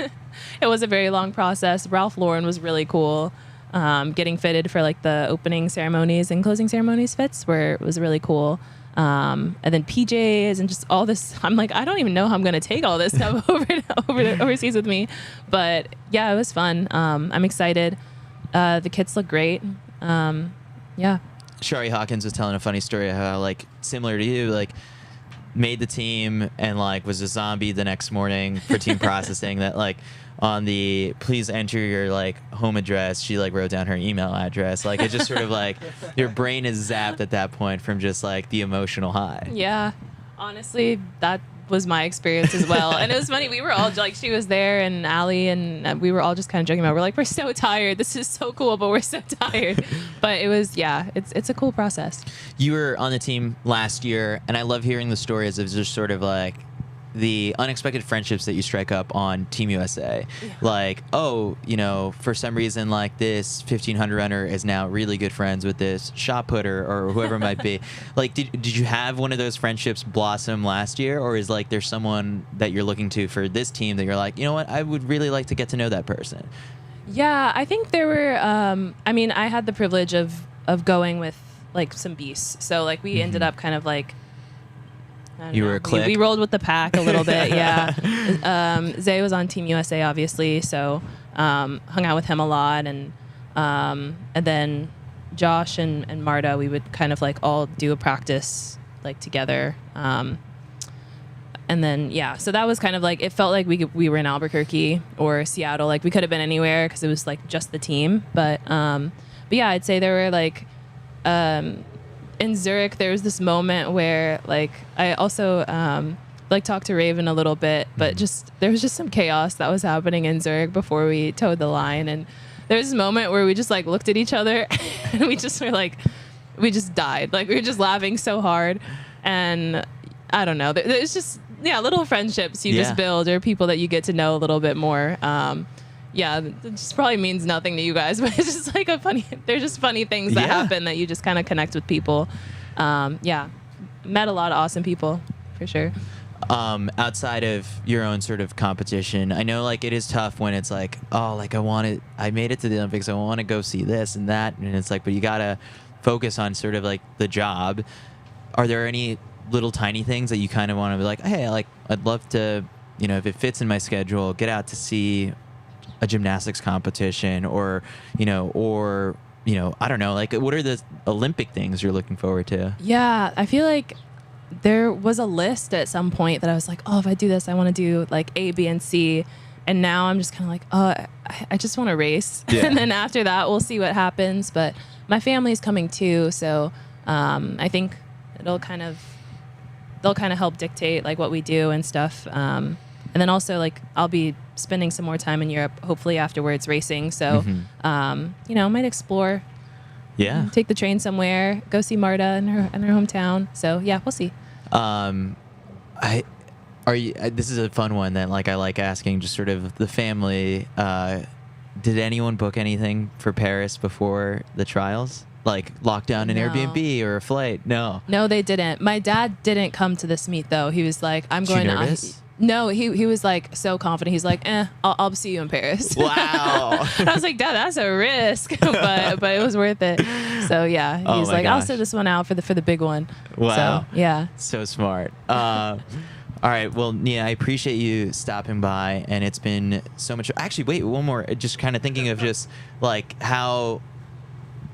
it was a very long process. Ralph Lauren was really cool. Getting fitted for like the opening ceremonies and closing ceremonies fits was really cool. And then PJs and just all this. I'm like, I don't even know how I'm going to take all this stuff overseas with me. But yeah, it was fun. I'm excited. The kits look great. Yeah. Sha'Carri Hawkins was telling a funny story how, like, similar to you, like, made the team and, like, was a zombie the next morning for team processing. That, like, on the please enter your, like, home address, she, like, wrote down her email address. Like, it just sort of, like, your brain is zapped at that point from just, like, the emotional high. Yeah. Honestly, that was my experience as well. And it was funny. We were all, like, she was there and Allie, and we were all just kind of joking about, we're like, we're so tired. This is so cool, but we're so tired. But it was, it's a cool process. You were on the team last year, and I love hearing the stories of just sort of, like, the unexpected friendships that you strike up on Team USA. Yeah. Like, for some reason, like, this 1500 runner is now really good friends with this shot putter or whoever it might be. Like, did you have one of those friendships blossom last year, or is, like, there's someone that you're looking to for this team that you're like, you know what, I would really like to get to know that person? Yeah, I think there were, I had the privilege of going with, like, some beasts. So, like, we ended up kind of, like, you were a clique. We rolled with the pack a little bit, yeah. Zay was on Team USA, obviously, so hung out with him a lot, and then Josh and Marta, we would kind of like all do a practice like together, and then so that was kind of like, it felt like we were in Albuquerque or Seattle, like we could have been anywhere because it was like just the team, but yeah, I'd say there were like. In Zurich, there was this moment where, like, I also, talked to Raven a little bit, but there was just some chaos that was happening in Zurich before we towed the line. And there was this moment where we just, like, looked at each other and we just died. Like, we were just laughing so hard. And I don't know. There's just, little friendships you just build, or people that you get to know a little bit more. It just probably means nothing to you guys, but it's just like they're just funny things that happen that you just kind of connect with people. Met a lot of awesome people for sure. Outside of your own sort of competition, I know, like, it is tough when it's like, oh, like, I made it to the Olympics, I want to go see this and that, and it's like, but you gotta focus on sort of like the job. Are there any little tiny things that you kind of want to be like, hey, like, I'd love to, if it fits in my schedule, get out to see a gymnastics competition, or I don't know, like, what are the Olympic things you're looking forward to? Yeah, I feel like there was a list at some point that I was like, oh, if I do this, I want to do like A, B, and C. And now I'm just kind of like, oh, I just want to race. Yeah. And then after that, we'll see what happens. But my family's coming too, so I think they'll kind of help dictate like what we do and stuff. And then also, like, I'll be spending some more time in Europe, hopefully afterwards, racing. So, might explore. Yeah. Take the train somewhere, go see Marta in her hometown. So, yeah, we'll see. This is a fun one that, like, I like asking, just sort of the family. Did anyone book anything for Paris before the trials? like lock down an No. Airbnb or a flight? No. No, they didn't. My dad didn't come to this meet though. He was like, "I'm Was you going nervous? No, he was like so confident. He's like, I'll see you in Paris. Wow. I was like, Dad, that's a risk, but it was worth it. So yeah, Oh he's my like, I'll gosh. sit this one out for the big one. Wow. So yeah. So smart. All right. Well, Nia, I appreciate you stopping by, and it's been so much. Actually, wait, one more. Just kind of thinking of just like how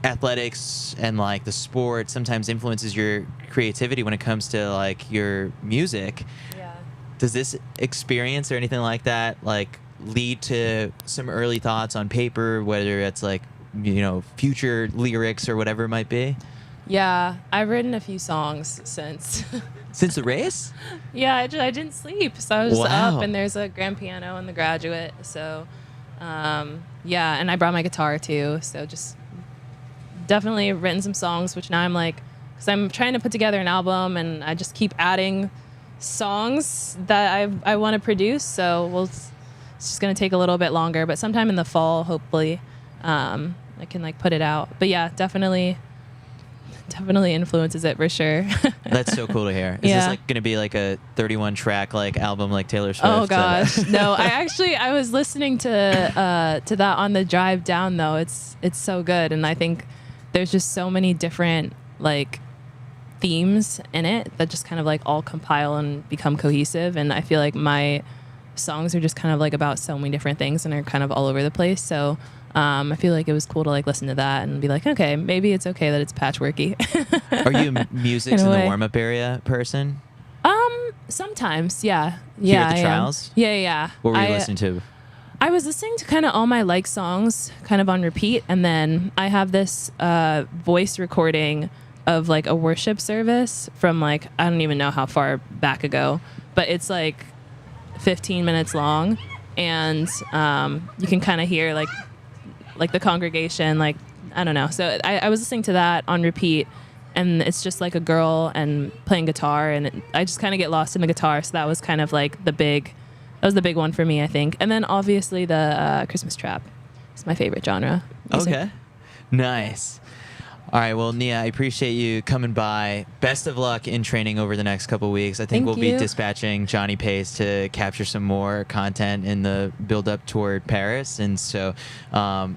athletics and like the sport sometimes influences your creativity when it comes to like your music. Yeah. Does this experience or anything like that like lead to some early thoughts on paper, whether it's like, you know, future lyrics or whatever it might be? Yeah, I've written a few songs since. Since the race? Yeah, I didn't sleep, so I was just Wow. up, and there's a grand piano in the graduate. So, yeah, and I brought my guitar too. So just definitely written some songs, which now I'm like, because I'm trying to put together an album, and I just keep adding songs that I want to produce. So it's just gonna take a little bit longer, but sometime in the fall, hopefully, I can like put it out. But yeah, definitely influences it for sure. That's so cool to hear. Is this Yeah. like going to be like a 31 track like album like Taylor Swift? Oh gosh, no! I was listening to that on the drive down though. It's so good, and I think there's just so many different like themes in it that just kind of like all compile and become cohesive. And I feel like my songs are just kind of like about so many different things and are kind of all over the place. So I feel like it was cool to like listen to that and be like, okay, maybe it's okay that it's patchworky. Are you a music In in a the way. warm up area person? Sometimes, yeah. Here Yeah, at the I am. trials? Yeah. What were you I- listening to? I was listening to kind of all my like songs kind of on repeat, and then I have this voice recording of like a worship service from like I don't even know how far back ago, but it's like 15 minutes long, and you can kind of hear like the congregation, like I don't know. So I was listening to that on repeat, and it's just like a girl and playing guitar, and I just kind of get lost in the guitar. So that was kind of like the big one for me, I think. And then obviously the Christmas trap is my favorite genre. music. Okay. Nice. All right. Well, Nia, I appreciate you coming by. Best of luck in training over the next couple weeks. I think Thank we'll be you. dispatching Johnny Pace to capture some more content in the build up toward Paris. And so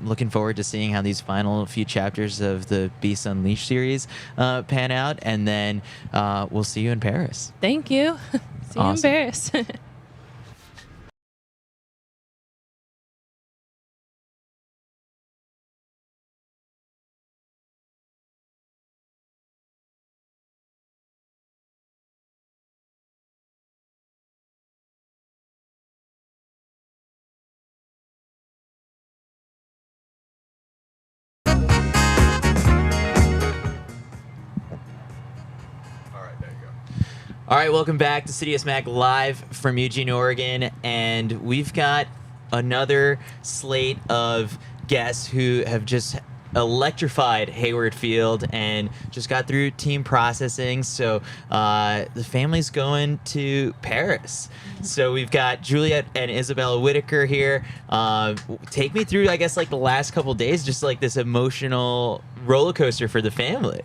looking forward to seeing how these final few chapters of the Beast Unleashed series pan out. And then we'll see you in Paris. Thank you. See you in Awesome. Paris. All right, welcome back to CITIUS MAG live from Eugene, Oregon, and we've got another slate of guests who have just electrified Hayward Field and just got through team processing. So the family's going to Paris. So we've got Juliette and Isabelle Whittaker here. Take me through, I guess, like the last couple days, just like this emotional roller coaster for the family.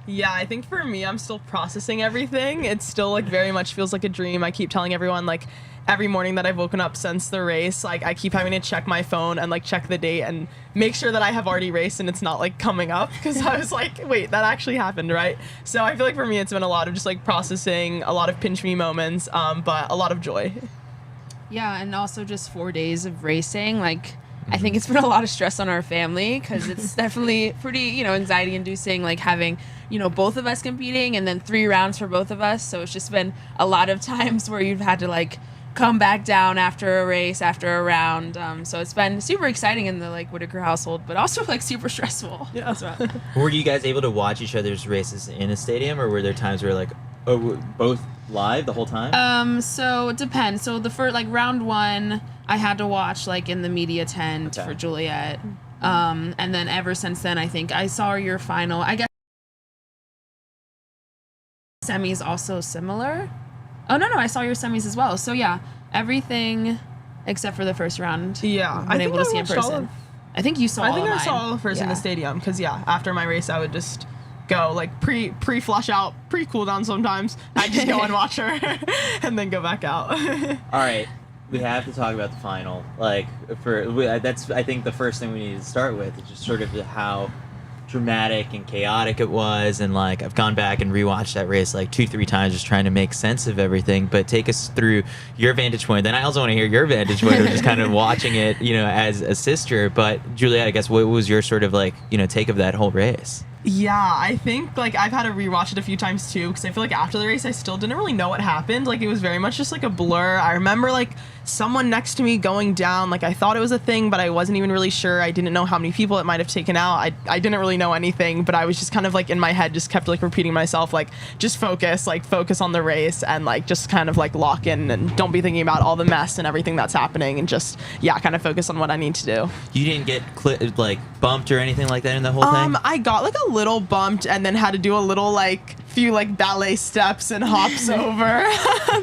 Yeah, I think for me, I'm still processing everything. It still like very much feels like a dream. I keep telling everyone like every morning that I've woken up since the race, like I keep having to check my phone and like check the date and make sure that I have already raced and it's not like coming up, because I was like, wait, that actually happened, right? So I feel like for me, it's been a lot of just like processing, a lot of pinch me moments, but a lot of joy. Yeah, and also just 4 days of racing. Like, I think it's been a lot of stress on our family because it's definitely pretty, anxiety inducing, like having, both of us competing and then 3 rounds for both of us. So it's just been a lot of times where you've had to like come back down after a race, after a round. So it's been super exciting in the like Whitaker household, but also like super stressful. Yeah. as well. Were you guys able to watch each other's races in a stadium, or were there times where like, both live the whole time? So it depends. So the first, like round 1, I had to watch like in the media tent Okay. for Juliette. And then ever since then, I think I saw your final. I guess semis also similar. Oh no, I saw your semis as well. So yeah, everything except for the first round. Yeah, I've I been think able to I see in watched all person. I think you saw. I think all I mine. saw all of hers in the stadium because after my race I would just go like pre flush out, pre cool down sometimes. I just go and watch her and then go back out. All right, we have to talk about the final. Like that's I think the first thing we need to start with is just sort of how dramatic and chaotic it was, and like I've gone back and rewatched that race like 2-3 times just trying to make sense of everything. But take us through your vantage point. Then I also want to hear your vantage point of just kind of watching it, as a sister. But Juliette, I guess what was your sort of like take of that whole race? Yeah, I think like I've had to rewatch it a few times too because I feel like after the race I still didn't really know what happened. Like it was very much just like a blur. I remember like someone next to me going down. Like I thought it was a thing, but I wasn't even really sure. I didn't know how many people it might have taken out. I didn't really know anything, but I was just kind of like in my head just kept like repeating myself like just focus on the race and like just kind of like lock in and don't be thinking about all the mess and everything that's happening and just kind of focus on what I need to do. You didn't get like bumped or anything like that in the whole thing? I got like a little bumped and then had to do a little like few like ballet steps and hops over,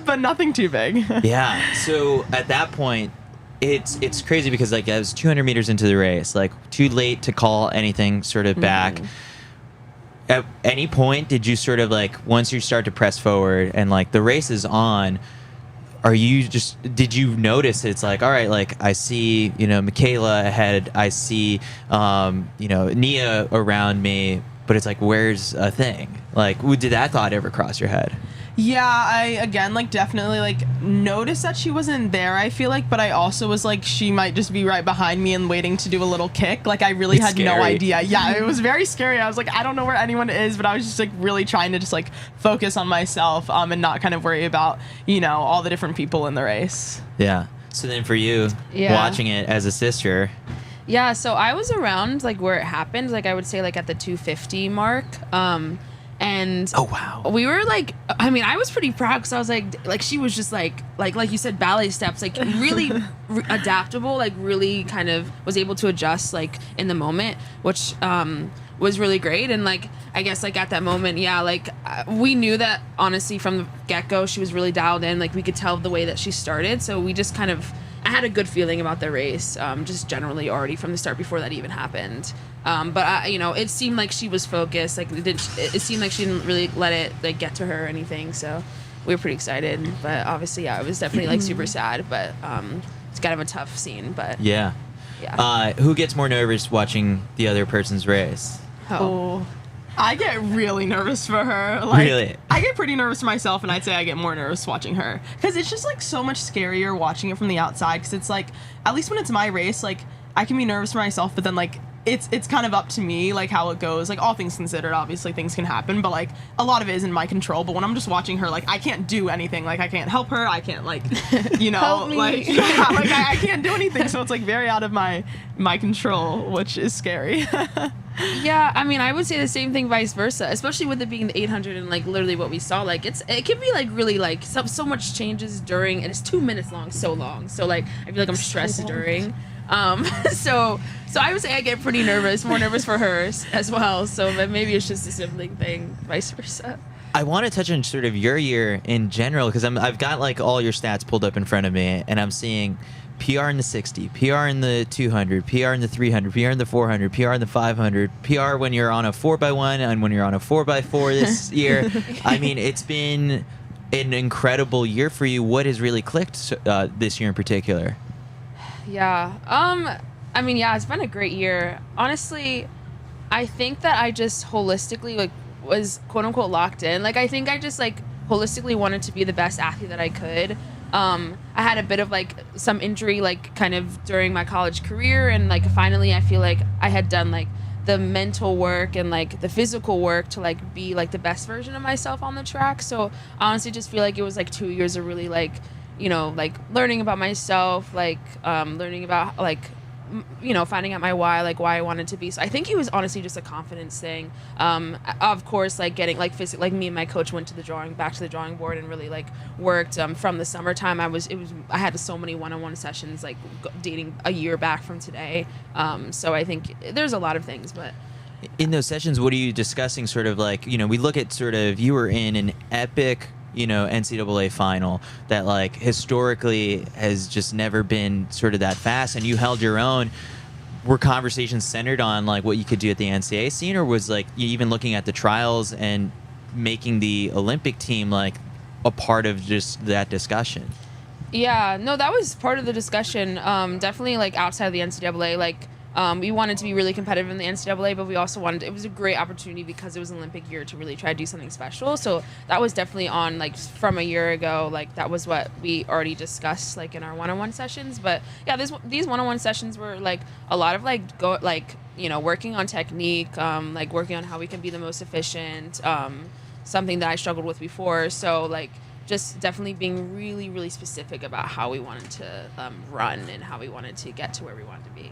but nothing too big. Yeah. So at that point, it's crazy because like I was 200 meters into the race, like too late to call anything sort of back. At any point, did you sort of like once you start to press forward and like the race is on? Did you notice it's like, all right, like I see, Michaela ahead, I see, Nia around me, but it's like, where's a thing? Like, did that thought ever cross your head? Yeah, I again like definitely like noticed that she wasn't there, I feel like, but I also was like she might just be right behind me and waiting to do a little kick. Like I really had no idea. Yeah, it was very scary. I was like, I don't know where anyone is, but I was just like really trying to just like focus on myself and not kind of worry about, all the different people in the race. Yeah. So then for you, watching it as a sister. Yeah, so I was around like where it happened, like I would say like at the 250 mark. And oh wow, we were like, I mean, I was pretty proud because I was like she was just like you said, ballet steps, like really adaptable, like really kind of was able to adjust like in the moment, which was really great. And like I guess like at that moment, we knew that honestly from the get-go she was really dialed in. Like we could tell the way that she started, so we just kind of I had a good feeling about the race, just generally already from the start before that even happened. But it seemed like she was focused. Like it seemed like she didn't really let it like get to her or anything. So we were pretty excited. But obviously, it was definitely like super sad. But it's kind of a tough scene. But yeah. Who gets more nervous watching the other person's race? Oh. I get really nervous for her. Like, really? I get pretty nervous myself, and I'd say I get more nervous watching her. Because it's just, like, so much scarier watching it from the outside. Because it's, like, at least when it's my race, like, I can be nervous for myself, but then, like, it's kind of up to me, like, how it goes. Like, all things considered, obviously, things can happen. But, like, a lot of it is in my control. But when I'm just watching her, like, I can't do anything. Like, I can't help her. I can't, like, like, I can't do anything. So it's, like, very out of my control, which is scary. Yeah, I mean, I would say the same thing vice versa, especially with it being the 800 and like literally what we saw. Like it can be like really like so much changes during, and it's 2 minutes long, so long. So like I feel like I'm stressed during. So I would say I get pretty nervous, more nervous for hers as well. So but maybe it's just a sibling thing, vice versa. I want to touch on sort of your year in general because I've got like all your stats pulled up in front of me, and I'm seeing PR in the 60, PR in the 200, PR in the 300, PR in the 400, PR in the 500, PR when you're on a 4x1 and when you're on a 4x4 this year. I mean, it's been an incredible year for you. What has really clicked this year in particular? Yeah. I mean, yeah, it's been a great year. Honestly, I think that I just holistically like was quote unquote locked in. Like I think I just like holistically wanted to be the best athlete that I could. I had a bit of like some injury like kind of during my college career, and like finally I feel like I had done like the mental work and like the physical work to like be like the best version of myself on the track. So I honestly just feel like it was like 2 years of really like like learning about myself, like learning about like finding out my why, like why I wanted to be. So I think it was honestly just a confidence thing. Of course, like getting like physical, like me and my coach went to back to the drawing board and really like worked from the summertime. I had so many one-on-one sessions like dating a year back from today. So I think there's a lot of things, but in those sessions, what are you discussing? Sort of like, we look at sort of, you were in an epic NCAA final that like historically has just never been sort of that fast, and you held your own. were conversations centered on like what you could do at the NCAA scene, or was like you even looking at the trials and making the Olympic team like a part of just that discussion? Yeah, no, that was part of the discussion. Definitely like outside of the NCAA, like we wanted to be really competitive in the NCAA, but we also wanted, it was a great opportunity because it was an Olympic year to really try to do something special. So that was definitely on like from a year ago, like that was what we already discussed like in our one-on-one sessions. But yeah, these one-on-one sessions were like a lot of like working on technique, like working on how we can be the most efficient, something that I struggled with before. So like just definitely being really, really specific about how we wanted to run and how we wanted to get to where we wanted to be.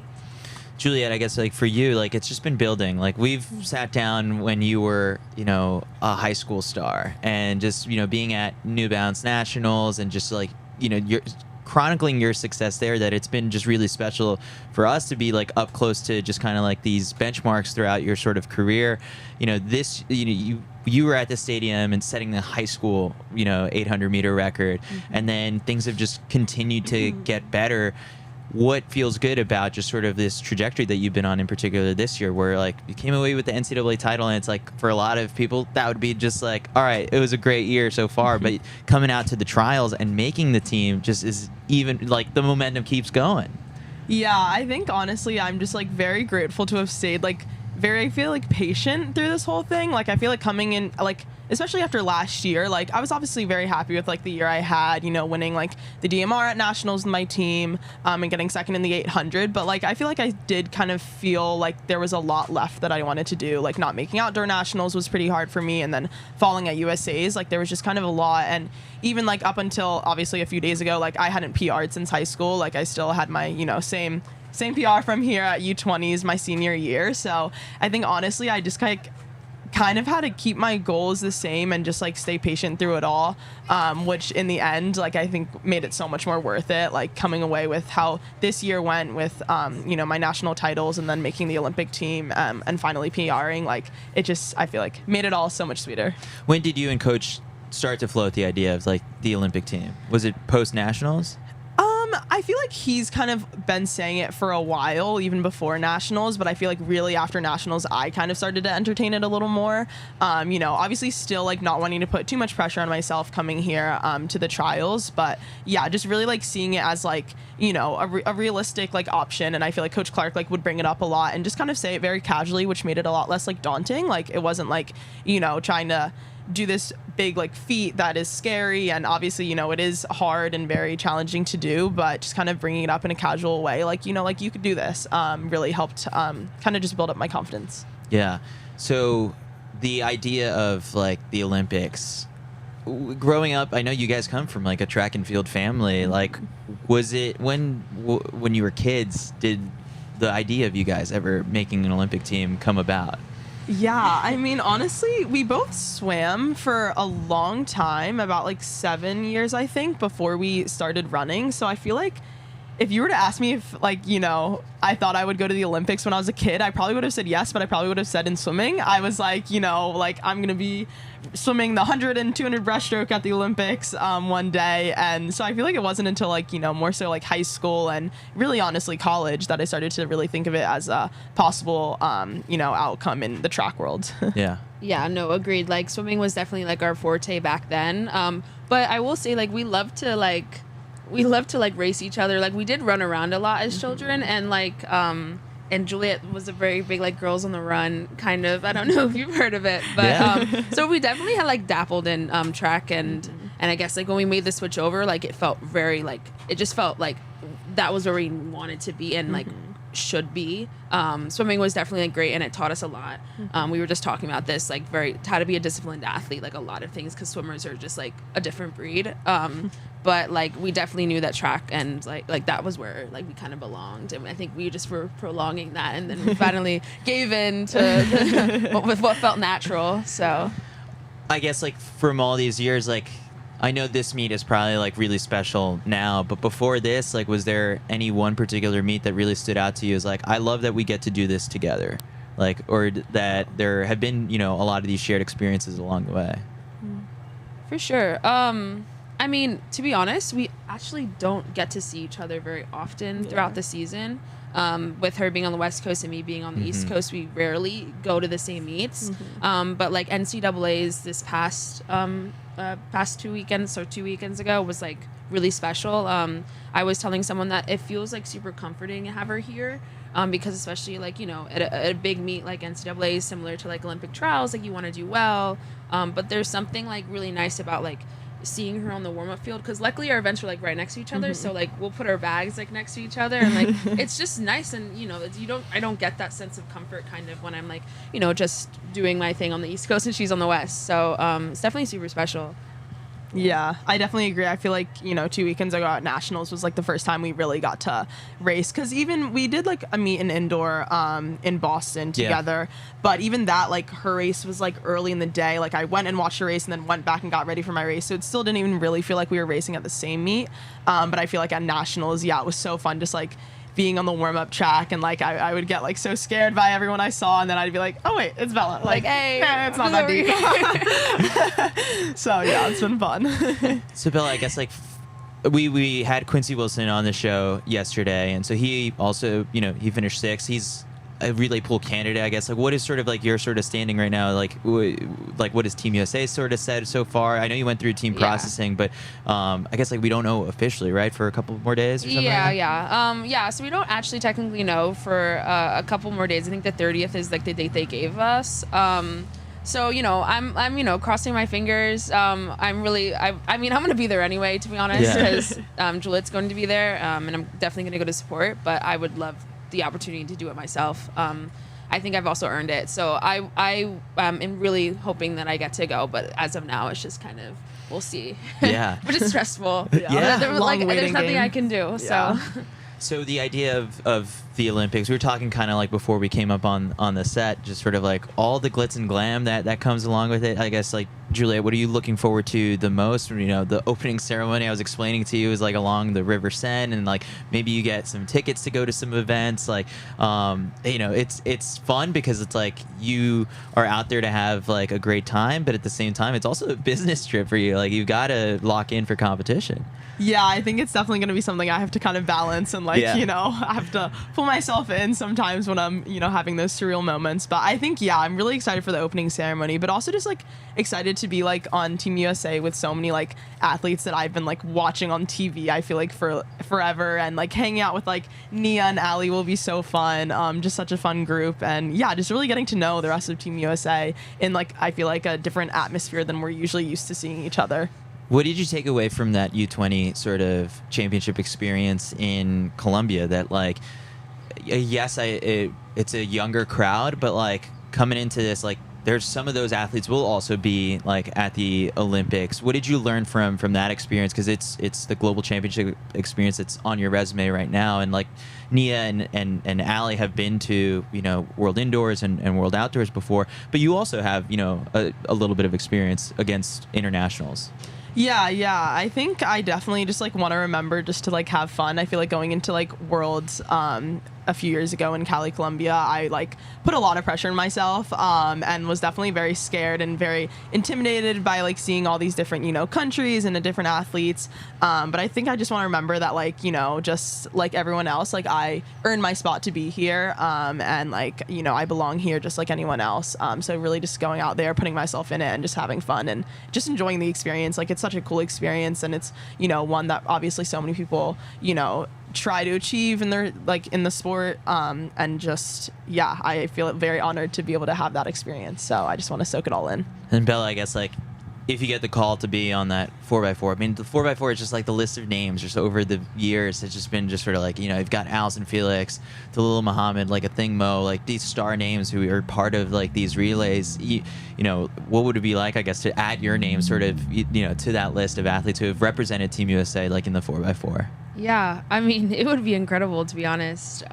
Juliette, I guess like for you, like it's just been building. Like we've sat down when you were, a high school star, and just, being at New Balance Nationals and just like, you're chronicling your success there, that it's been just really special for us to be like up close to just kind of like these benchmarks throughout your sort of career. You were at the stadium and setting the high school, 800-meter record, and then things have just continued to get better. What feels good about just sort of this trajectory that you've been on, in particular this year, where like you came away with the NCAA title, and it's like for a lot of people that would be just like, all right, it was a great year so far, but coming out to the trials and making the team just is even like the momentum keeps going. Yeah, I think honestly I'm just like very grateful to have stayed like I feel like patient through this whole thing. Like I feel like coming in, like especially after last year, like I was obviously very happy with like the year I had, winning like the DMR at nationals with my team, and getting second in the 800. But like I feel like I did kind of feel like there was a lot left that I wanted to do. Like not making outdoor nationals was pretty hard for me, and then falling at USA's, like there was just kind of a lot. And even like up until obviously a few days ago, like I hadn't PR'd since high school. Like I still had my same PR from here at U20s my senior year. So I think honestly I just kind of had to keep my goals the same and just like stay patient through it all, which in the end like I think made it so much more worth it, like coming away with how this year went with my national titles and then making the Olympic team, and finally PRing. Like it just, I feel like made it all so much sweeter. When did you and coach start to float the idea of like the Olympic team? Was it post nationals? I feel like he's kind of been saying it for a while, even before nationals, but I feel like really after nationals, I kind of started to entertain it a little more. Obviously still like not wanting to put too much pressure on myself coming here to the trials, but yeah, just really like seeing it as like, a realistic like option. And I feel like Coach Clark like would bring it up a lot and just kind of say it very casually, which made it a lot less like daunting. Like it wasn't like, trying to do this big like feat that is scary, and obviously it is hard and very challenging to do, but just kind of bringing it up in a casual way, like like you could do this, really helped kind of just build up my confidence. Yeah. So the idea of like the Olympics, growing up, I know you guys come from like a track and field family. Like was it when you were kids, did the idea of you guys ever making an Olympic team come about? Yeah, I mean, honestly, we both swam for a long time, about like 7 years, I think, before we started running. So I feel like if you were to ask me if like, I thought I would go to the Olympics when I was a kid, I probably would have said yes, but I probably would have said in swimming. I was like, like I'm going to be swimming the 100 and 200 breaststroke at the Olympics one day. And so I feel like it wasn't until like, more so like high school and really honestly college that I started to really think of it as a possible, outcome in the track world. Yeah. Yeah, no, agreed. Like swimming was definitely like our forte back then. But I will say like we love to race each other. Like we did run around a lot as children, and like and Juliette was a very big like Girls on the Run kind of. I don't know if you've heard of it, but yeah. So we definitely had like dabbled in track, and I guess like when we made the switch over, like it felt very like, it just felt like that was where we wanted to be and like should be. Swimming was definitely like great, and it taught us a lot. We were just talking about this, like how to be a disciplined athlete, like a lot of things, because swimmers are just like a different breed. But like we definitely knew that track and like that was where like we kind of belonged, and I think we just were prolonging that, and then we finally gave in to with what felt natural. So I guess like from all these years, like I know this meet is probably like really special now, but before this, like was there any one particular meet that really stood out to you as like, I love that we get to do this together, like, or that there have been a lot of these shared experiences along the way? For sure. I mean, to be honest, we actually don't get to see each other very often throughout the season. With her being on the West Coast and me being on the East Coast, we rarely go to the same meets. But like NCAA's this past 2 weekends or 2 weekends ago was like really special. I was telling someone that it feels like super comforting to have her here. Because especially like, you know, at a big meet like NCAA is similar to like Olympic trials, like you want to do well. But there's something like really nice about like seeing her on the warm-up field, because luckily our events are like right next to each other, so like we'll put our bags like next to each other, and like it's just nice. And you know, I don't get that sense of comfort kind of when I'm like, you know, just doing my thing on the East Coast and she's on the West. So it's definitely super special. Yeah, I definitely agree. I feel like, you know, 2 weekends ago at Nationals was like the first time we really got to race, because even we did like a meet in indoor in Boston together, but even that, like her race was like early in the day. Like I went and watched her race and then went back and got ready for my race, so it still didn't even really feel like we were racing at the same meet. But I feel like at Nationals, it was so fun just like being on the warm-up track, and like I would get like so scared by everyone I saw, and then I'd be like, oh wait, it's Bella, like hey, it's not that deep. So yeah, it's been fun. So Bella, I guess like we had Quincy Wilson on the show yesterday, and so he also, you know, he finished 6th. He's a relay pool candidate, I guess. Like, what is sort of like your sort of standing right now? Like what has Team USA sort of said so far? I know you went through team processing, but I guess like we don't know officially, right, for a couple more days or something. Yeah. So we don't actually technically know for a couple more days. I think the 30th is like the date they gave us. So, you know, I'm you know, crossing my fingers. I'm gonna be there anyway, to be honest, because Juliette's going to be there, and I'm definitely gonna go to support. But I would love the opportunity to do it myself. I think I've also earned it. So I am really hoping that I get to go. But as of now, it's just kind of, we'll see. Yeah. Which is stressful. Yeah. There's nothing I can do. Yeah. So the idea of the Olympics, we were talking kind of like before we came up on the set, just sort of like all the glitz and glam that comes along with it. I guess like Juliette, what are you looking forward to the most? You know, the opening ceremony I was explaining to you is like along the River Seine, and like maybe you get some tickets to go to some events. Like, you know, it's fun because it's like you are out there to have like a great time, but at the same time, it's also a business trip for you. Like you've got to lock in for competition. Yeah, I think it's definitely going to be something I have to kind of balance, and like, you know, I have to pull myself in sometimes when I'm, you know, having those surreal moments. But I think, I'm really excited for the opening ceremony, but also just like excited to be like on Team USA with so many like athletes that I've been like watching on TV, I feel like for forever, and like hanging out with like Nia and Allie will be so fun. Just such a fun group, and just really getting to know the rest of Team USA in like, I feel like a different atmosphere than we're usually used to seeing each other. What did you take away from that U20 sort of championship experience in Colombia? That like, yes, it's a younger crowd, but like coming into this, like there's some of those athletes will also be like at the Olympics. What did you learn from that experience? Because it's the global championship experience that's on your resume right now, and like Nia and Allie have been to, you know, World Indoors and World Outdoors before, but you also have, you know, a little bit of experience against internationals. Yeah. I think I definitely just like want to remember just to like have fun. I feel like going into like Worlds a few years ago in Cali, Colombia, I like put a lot of pressure on myself, and was definitely very scared and very intimidated by like seeing all these different, you know, countries and the different athletes. But I think I just want to remember that, like, you know, just like everyone else, like I earned my spot to be here, and like, you know, I belong here just like anyone else. So really just going out there, putting myself in it, and just having fun and just enjoying the experience. Like it's such a cool experience, and it's, you know, one that obviously so many people, you know, try to achieve in their like in the sport, and just I feel very honored to be able to have that experience, so I just want to soak it all in. And Bella, I guess like if you get the call to be on that 4x4, I mean the 4x4 is just like the list of names just over the years. It's just been just sort of like, you know, you've got Alison Felix, Tallulah Muhammad, like a Thing Mo, like these star names who are part of like these relays. You know, what would it be like, I guess, to add your name sort of, you know, to that list of athletes who have represented Team USA like in the 4x4? Yeah, I mean, it would be incredible, to be honest.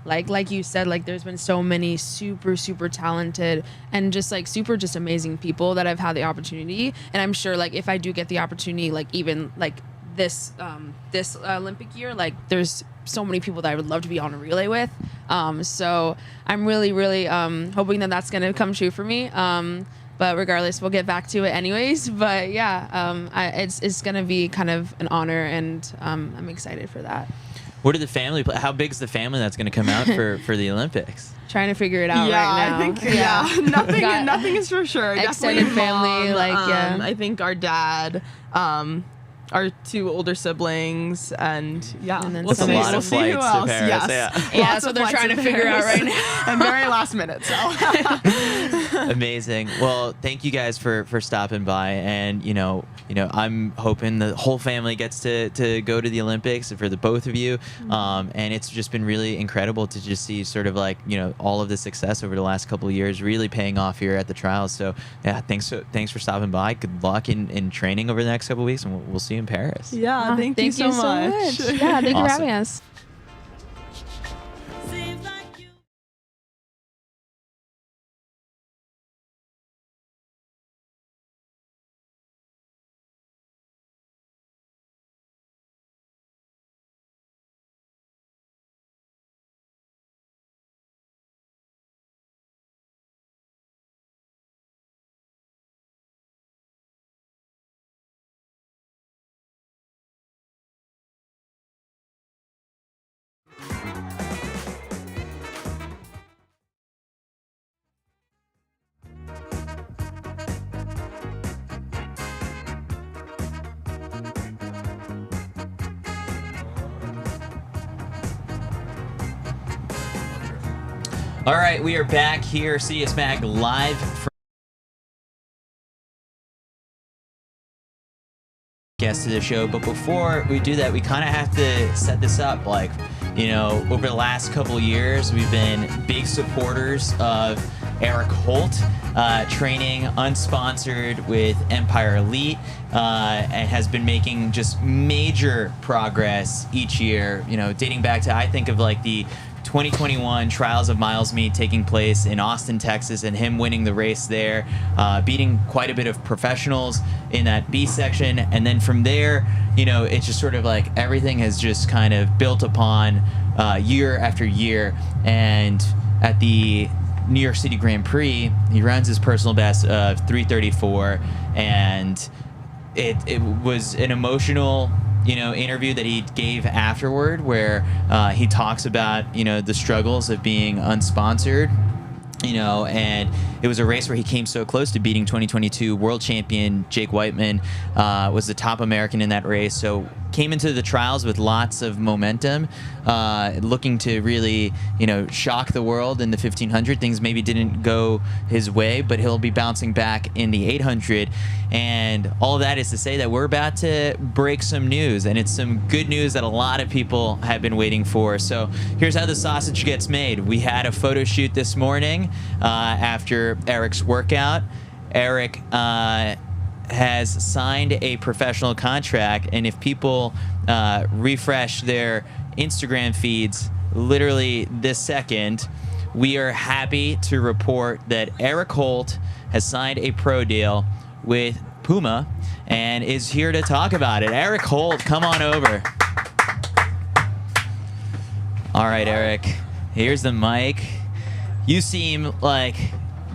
Like you said, like there's been so many super talented and just like super just amazing people that I've had the opportunity, and I'm sure like if I do get the opportunity, like even like this Olympic year, like there's so many people that I would love to be on a relay with. So I'm really hoping that that's gonna come true for me. But regardless, we'll get back to it anyways. But yeah, it's gonna be kind of an honor, and I'm excited for that. What are the family? How big is the family that's going to come out for the Olympics? Trying to figure it out Yeah, right now. I think nothing is for sure. Extended Definitely family, mom, like, yeah. I think our dad, our 2 older siblings, and yeah, And then That's a somebody- lot we'll of see who flights to else. Paris. Yes. Yeah. Yeah, Lots that's what of they're flights trying to to figure out Paris. right now. And very last minute, so. Amazing. Well, thank you guys for stopping by, and I'm hoping the whole family gets to go to the Olympics for the both of you. And it's just been really incredible to just see sort of like all of the success over the last couple of years really paying off here at the trials. So yeah, thanks for stopping by. Good luck in training over the next couple of weeks, and we'll see you in Paris. Yeah, thank you so much. Yeah, thank you for Awesome. having us. Seems like you. All right, we are back here, CITIUS MAG live from guest to the show. But before we do that, we kind of have to set this up. Like, over the last couple years, we've been big supporters of Eric Holt, training unsponsored with Empire Elite, and has been making just major progress each year, dating back to, I think of like the 2021 Trials of Miles meet taking place in Austin, Texas, and him winning the race there, beating quite a bit of professionals in that B section. And then from there, it's just sort of like everything has just kind of built upon year after year. And at the New York City Grand Prix, he runs his personal best of 3:34, and it was an emotional interview that he gave afterward, where he talks about the struggles of being unsponsored, and it was a race where he came so close to beating 2022 world champion Jake Whiteman, was the top American in that race. So came into the trials with lots of momentum, looking to really, shock the world in the 1500. Things maybe didn't go his way, but he'll be bouncing back in the 800. And all of that is to say that we're about to break some news, and it's some good news that a lot of people have been waiting for. So here's how the sausage gets made. We had a photo shoot this morning after Eric's workout. Eric has signed a professional contract, and if people refresh their Instagram feeds literally this second, we are happy to report that Eric Holt has signed a pro deal with Puma and is here to talk about it. Eric Holt, come on over. All right, Eric, here's the mic. You seem like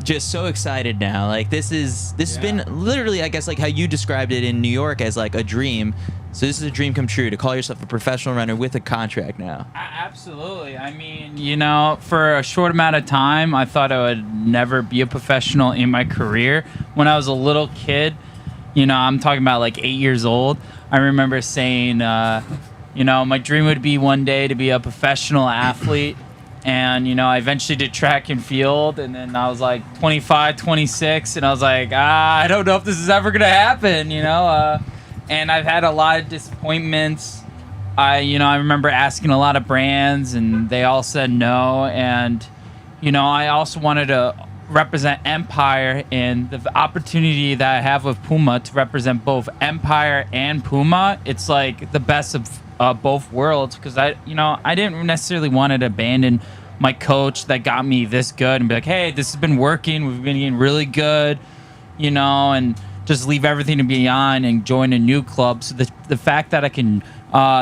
just so excited now. Like this has been literally, I guess, like how you described it in New York as like a dream. So this is a dream come true to call yourself a professional runner with a contract now. Absolutely. I mean, for a short amount of time, I thought I would never be a professional in my career. When I was a little kid, I'm talking about like 8 years old, I remember saying, my dream would be one day to be a professional athlete. And, I eventually did track and field, and then I was like 25, 26, and I was like, I don't know if this is ever going to happen, and I've had a lot of disappointments. I remember asking a lot of brands, and they all said no. And, I also wanted to represent Empire, and the opportunity that I have with Puma to represent both Empire and Puma, it's like the best of both worlds, because I didn't necessarily want to abandon my coach that got me this good and be like, hey, this has been working, we've been getting really good, and just leave everything beyond and join a new club. So the fact that I can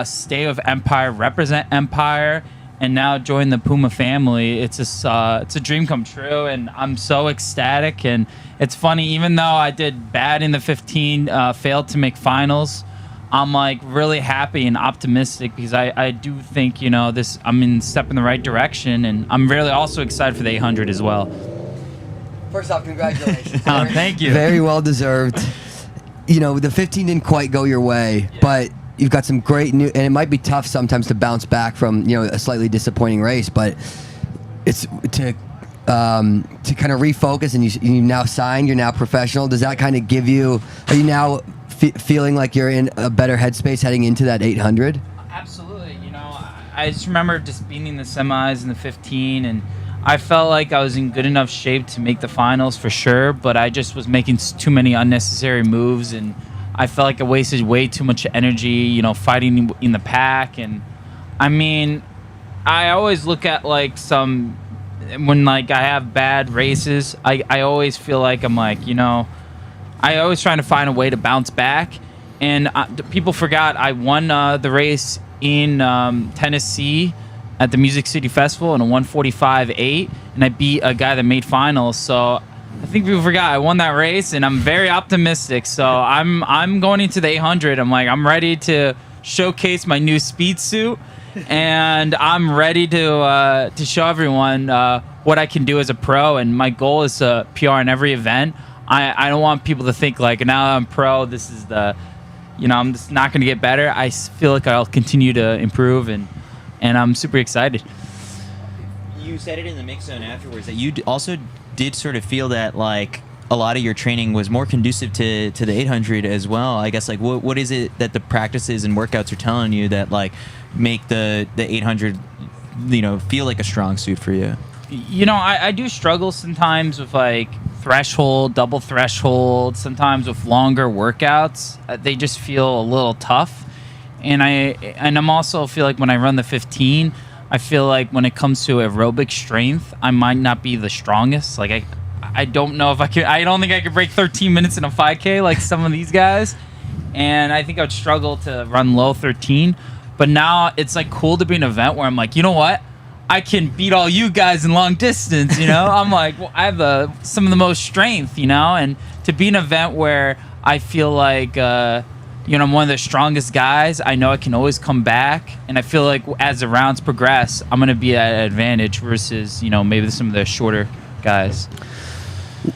stay with Empire, represent Empire, and now join the Puma family. It's a dream come true, and I'm so ecstatic. And it's funny, even though I did bad in the 15, failed to make finals, I'm like really happy and optimistic because I do think, you know, I'm in step in the right direction, and I'm really also excited for the 800 as well. First off, congratulations. Thank you. Very well deserved. You know, the 15 didn't quite go your way, but you've got some great new, and it might be tough sometimes to bounce back from, you know, a slightly disappointing race, but it's to kind of refocus, and you now signed, you're now professional. Does that kind of give you, are you now feeling like you're in a better headspace heading into that 800? Absolutely. You know, I just remember just being in the semis and the 15, and I felt like I was in good enough shape to make the finals for sure, but I just was making too many unnecessary moves, and I felt like I wasted way too much energy, you know, fighting in the pack. And I mean, I always look at like when like I have bad races, I always feel like I'm like, you know, I always trying to find a way to bounce back. And people forgot I won the race in Tennessee at the Music City Festival in a 1:45.8, and I beat a guy that made finals. So I think people forgot I won that race, and I'm very optimistic. So I'm going into the 800. I'm ready to showcase my new speed suit, and I'm ready to show everyone what I can do as a pro. And my goal is to PR in every event. I don't want people to think like, now I'm pro, this is I'm just not going to get better. I feel like I'll continue to improve, and I'm super excited. You said it in the mix zone afterwards that you also did sort of feel that like a lot of your training was more conducive to the 800 as well. I guess like what is it that the practices and workouts are telling you that like make the 800, you know, feel like a strong suit for you? You know, I do struggle sometimes with like threshold, double threshold, sometimes with longer workouts. They just feel a little tough. And I'm also feel like when I run the 15, I feel like when it comes to aerobic strength, I might not be the strongest. Like I don't know if I don't think I could break 13 minutes in a 5K like some of these guys. And I think I would struggle to run low 13. But now it's like cool to be in an event where I'm like, you know what? I can beat all you guys in long distance, you know? I'm like, well, I have some of the most strength, you know? And to be in an event where I feel like, you know, I'm one of the strongest guys, I know I can always come back. And I feel like as the rounds progress, I'm going to be at an advantage versus, you know, maybe some of the shorter guys.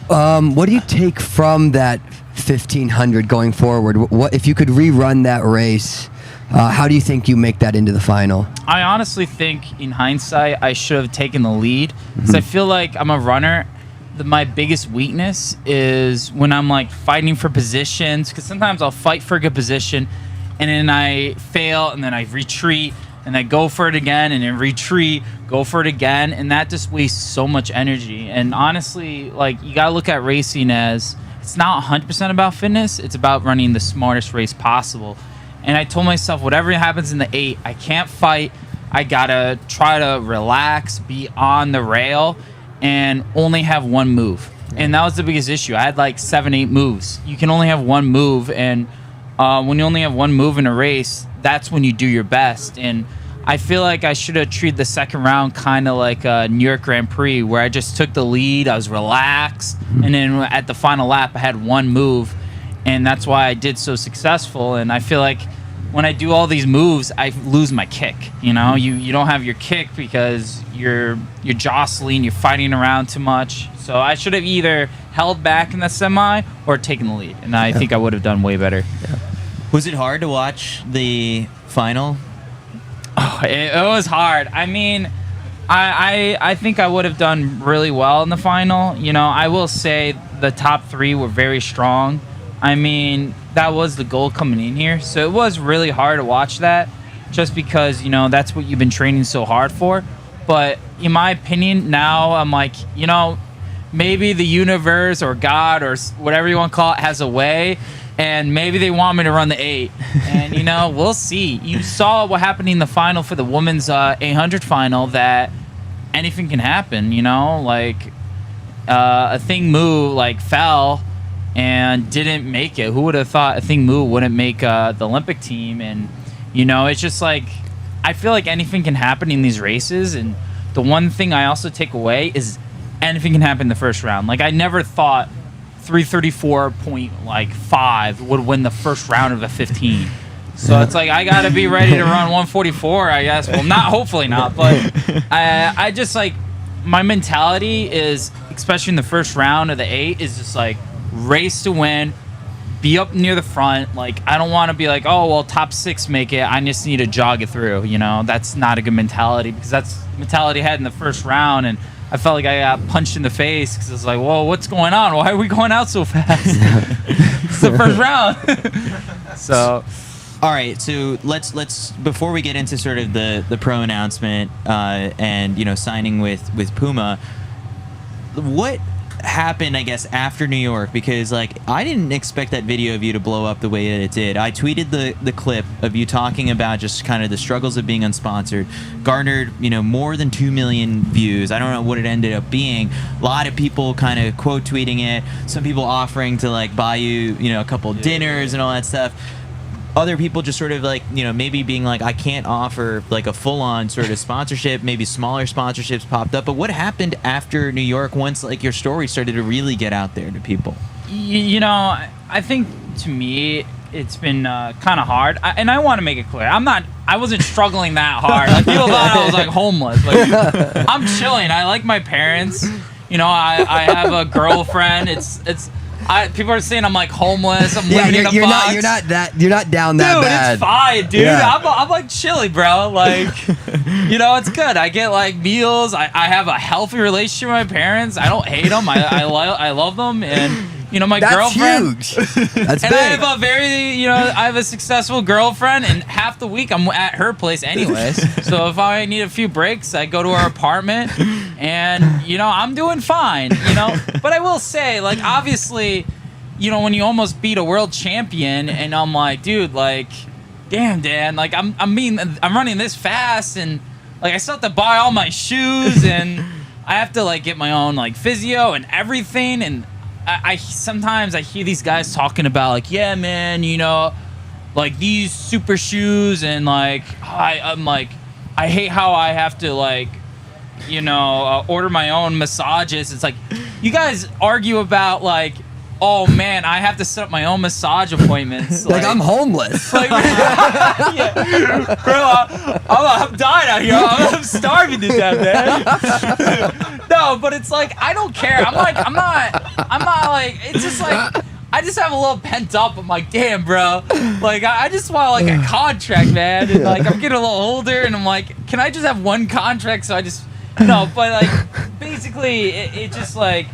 What do you take from that 1500 going forward? What if you could rerun that race? How do you think you make that into the final? I honestly think, in hindsight, I should have taken the lead because I feel like I'm a runner. My biggest weakness is when I'm like fighting for positions, because sometimes I'll fight for a good position and then I fail and then I retreat and I go for it again and then retreat, go for it again, and that just wastes so much energy. And honestly, like, you gotta look at racing as it's not 100% about fitness, it's about running the smartest race possible. And I told myself, whatever happens in the 8, I can't fight. I gotta try to relax, be on the rail, and only have one move. And that was the biggest issue. I had like 7, 8 moves. You can only have one move, and when you only have one move in a race, that's when you do your best. And I feel like I should have treated the second round kind of like a New York Grand Prix, where I just took the lead, I was relaxed, and then at the final lap, I had one move. And that's why I did so successful. And I feel like when I do all these moves, I lose my kick. You know, you don't have your kick because you're jostling, you're fighting around too much. So I should have either held back in the semi or taken the lead. And I think I would have done way better. Yeah. Was it hard to watch the final? Oh, it was hard. I mean, I think I would have done really well in the final. You know, I will say the top 3 were very strong. I mean, that was the goal coming in here. So it was really hard to watch that just because, you know, that's what you've been training so hard for. But in my opinion, now I'm like, you know, maybe the universe or God or whatever you want to call it has a way, and maybe they want me to run the 8. And, you know, we'll see. You saw what happened in the final for the women's 800 final, that anything can happen, you know? Like, a Thing Mu, like, fell and didn't make it. Who would have thought a Thing Mu wouldn't make the Olympic team? And, you know, it's just like, I feel like anything can happen in these races, and the one thing I also take away is anything can happen in the first round. Like, I never thought 334.5 would win the first round of a 15. So it's like I gotta be ready to run 144, I guess. Well, not hopefully not, but I just like my mentality is, especially in the first round of the 8, is just like race to win, be up near the front. Like, I don't want to be like, oh well, top 6 make it. I just need to jog it through. You know, that's not a good mentality, because that's the mentality I had in the first round, and I felt like I got punched in the face because it's like, whoa, what's going on? Why are we going out so fast? It's the first round. So. All right, so let's before we get into sort of the pro announcement and signing with Puma, what happened, I guess, after New York? Because like I didn't expect that video of you to blow up the way that it did. I tweeted the clip of you talking about just kind of the struggles of being unsponsored, garnered more than 2 million views. I don't know what it ended up being. A lot of people kind of quote tweeting it. Some people offering to like buy you a couple dinners and all that stuff. Other people just sort of like, maybe being like, I can't offer like a full-on sort of sponsorship. Maybe smaller sponsorships popped up. But what happened after New York once like your story started to really get out there to people? I think to me, it's been kind of hard. And I want to make it clear. I wasn't struggling that hard. Like, people thought I was like homeless. Like, I'm chilling. I like my parents. I have a girlfriend. People are saying I'm like homeless. I'm living in a box. You're not down that bad. Dude, it's fine, dude. Yeah. I'm like chilling, bro. Like, it's good. I get like meals. I have a healthy relationship with my parents. I don't hate them. I love them, and my girlfriend. That's huge. That's and big. I have a very I have a successful girlfriend, and half the week I'm at her place anyways. So if I need a few breaks, I go to her apartment, and I'm doing fine. But I will say, like, obviously, when you almost beat a world champion, and I'm like, dude, like, damn, Dan, like I'm running this fast, and like I still have to buy all my shoes, and I have to like get my own like physio and everything, and I sometimes I hear these guys talking about like, yeah, man, like these super shoes, and like I'm like, I hate how I have to like order my own massages. It's like, you guys argue about like, oh man, I have to set up my own massage appointments. Like I'm homeless. Like, yeah. Bro, I'm dying out here. I'm starving to death, man. No, but it's like, I don't care. I'm not like, it's just like, I just have a little pent up. I'm like, damn, bro. Like, I just want like a contract, man. And like, I'm getting a little older, and I'm like, can I just have one contract? So I just, but like, basically, it just like,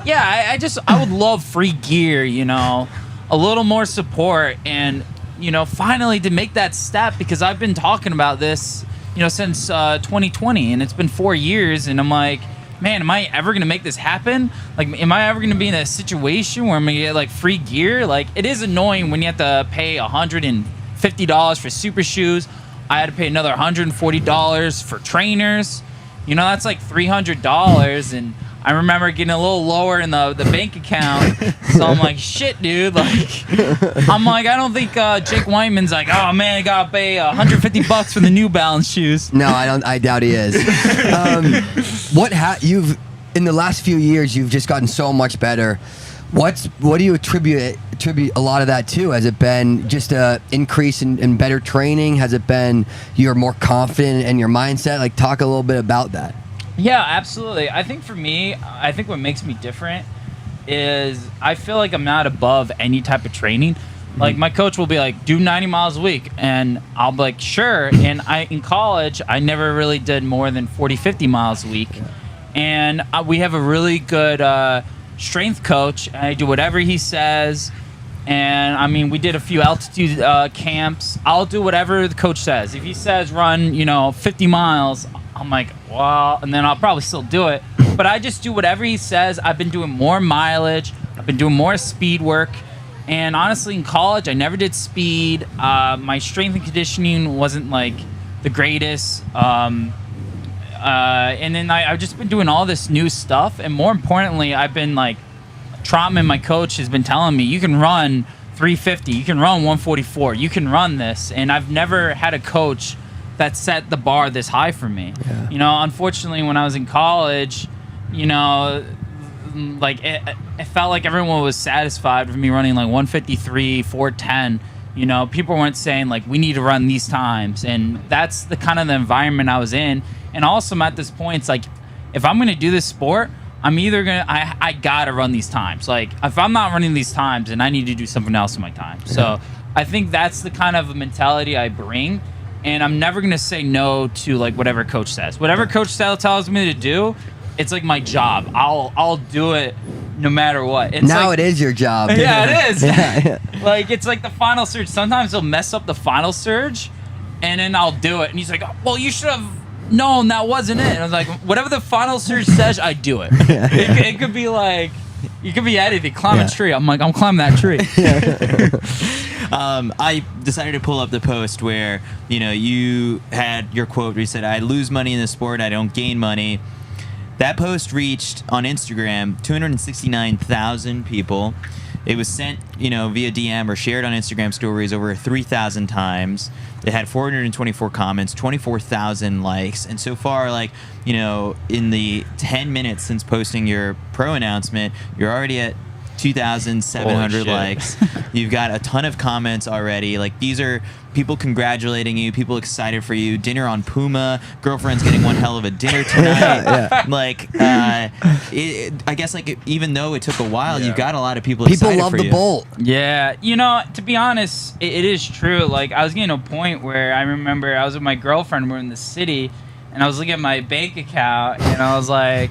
yeah, I would love free gear, a little more support, and, finally to make that step, because I've been talking about this, since 2020, and it's been 4 years, and I'm like, man, am I ever going to make this happen? Like, am I ever going to be in a situation where I'm going to get, like, free gear? Like, it is annoying when you have to pay $150 for super shoes. I had to pay another $140 for trainers. That's like $300, and I remember getting a little lower in the bank account, so I'm like, shit, dude. Like, I'm like, I don't think Jake Wyman's like, oh man, I gotta pay $150 for the New Balance shoes. No, I don't. I doubt he is. You've in the last few years, you've just gotten so much better. What do you attribute a lot of that to? Has it been just a increase in better training? Has it been you're more confident in your mindset? Like, talk a little bit about that. Yeah, absolutely. I think for me, what makes me different is I feel like I'm not above any type of training. Like, my coach will be like, do 90 miles a week, and I'll be like, sure. And in college, I never really did more than 40, 50 miles a week. And we have a really good strength coach. I do whatever he says. And I mean, we did a few altitude camps. I'll do whatever the coach says. If he says run, 50 miles, I'm like, well, and then I'll probably still do it. But I just do whatever he says. I've been doing more mileage. I've been doing more speed work. And honestly, in college, I never did speed. My strength and conditioning wasn't like the greatest. And then I've just been doing all this new stuff. And more importantly, I've been like, Trotman, my coach, has been telling me, you can run 350, you can run 144, you can run this. And I've never had a coach that set the bar this high for me. Yeah. You know, unfortunately, when I was in college, you know, like it felt like everyone was satisfied with me running like 153, 410. You know, people weren't saying like, we need to run these times. And that's the kind of the environment I was in. And also I'm at this point, it's like, if I'm going to do this sport, I'm either going to, I got to run these times. Like, if I'm not running these times, then I need to do something else in my time. So I think that's the kind of mentality I bring. And I'm never going to say no to like whatever coach says. Whatever coach tells me to do, it's like my job. I'll do it no matter what. It's now like, it is your job. Yeah, it is. Yeah. Like, it's like the final surge. Sometimes they'll mess up the final surge, and then I'll do it. And he's like, oh, well, you should have known that wasn't it. And I was like, whatever the final surge says, I do it. It could be like, you could be anything. Climb a tree. I'm like, I'm climbing that tree. I decided to pull up the post where, you know, you had your quote where you said, I lose money in the sport, I don't gain money. That post reached on Instagram 269,000 people. It was sent, you know, via DM or shared on Instagram stories over 3,000 times. It had 424 comments, 24,000 likes. And so far, like, you know, in the 10 minutes since posting your pro announcement, you're already at 2,700 likes. You've got a ton of comments already. Like, these are people congratulating you, people excited for you. Dinner on Puma. Girlfriend's getting one hell of a dinner tonight. Like, I guess, like, even though it took a while, you got a lot of people excited love for the you. Bolt. Yeah, you know, to be honest, it is true. Like, I was getting to a point where I remember I was with my girlfriend, we're in the city, and I was looking at my bank account, and I was like,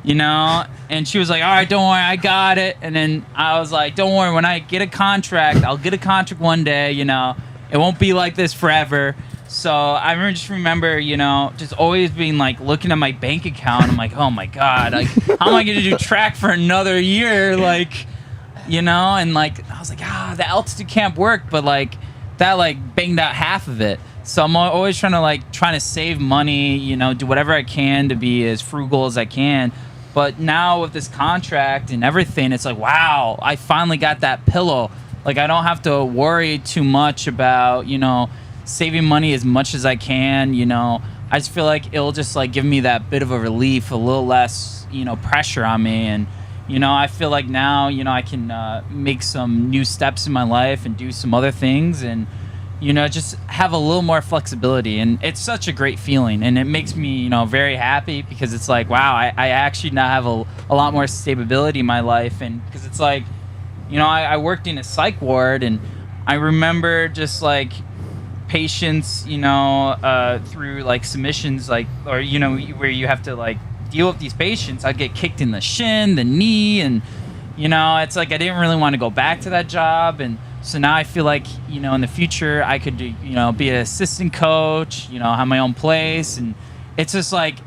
you know, and she was like, all right, don't worry, I got it. And then I was like, don't worry, when I get a contract, I'll get a contract one day, you know, it won't be like this forever. So I remember, you know, just always being like looking at my bank account. I'm like, oh my God, like, how am I going to do track for another year? Like, you know, and like, I was like, the altitude camp worked, but like that like banged out half of it. So I'm always trying to save money, you know, do whatever I can to be as frugal as I can. But now with this contract and everything, it's like, wow, I finally got that pillow. Like, I don't have to worry too much about, you know, saving money as much as I can. You know, I just feel like it'll just like give me that bit of a relief, a little less, you know, pressure on me. And, you know, I feel like now, you know, I can make some new steps in my life and do some other things and, you know, just have a little more flexibility. And it's such a great feeling. And it makes me, you know, very happy because it's like, wow, I actually now have a lot more stability in my life. And because it's like, you know, I worked in a psych ward and I remember just like patients, you know, through like submissions, like, or, you know, where you have to like deal with these patients. I'd get kicked in the shin, the knee, and, you know, it's like I didn't really want to go back to that job. And so now I feel like, you know, in the future I could do, you know, be an assistant coach, you know, have my own place. And it's just like,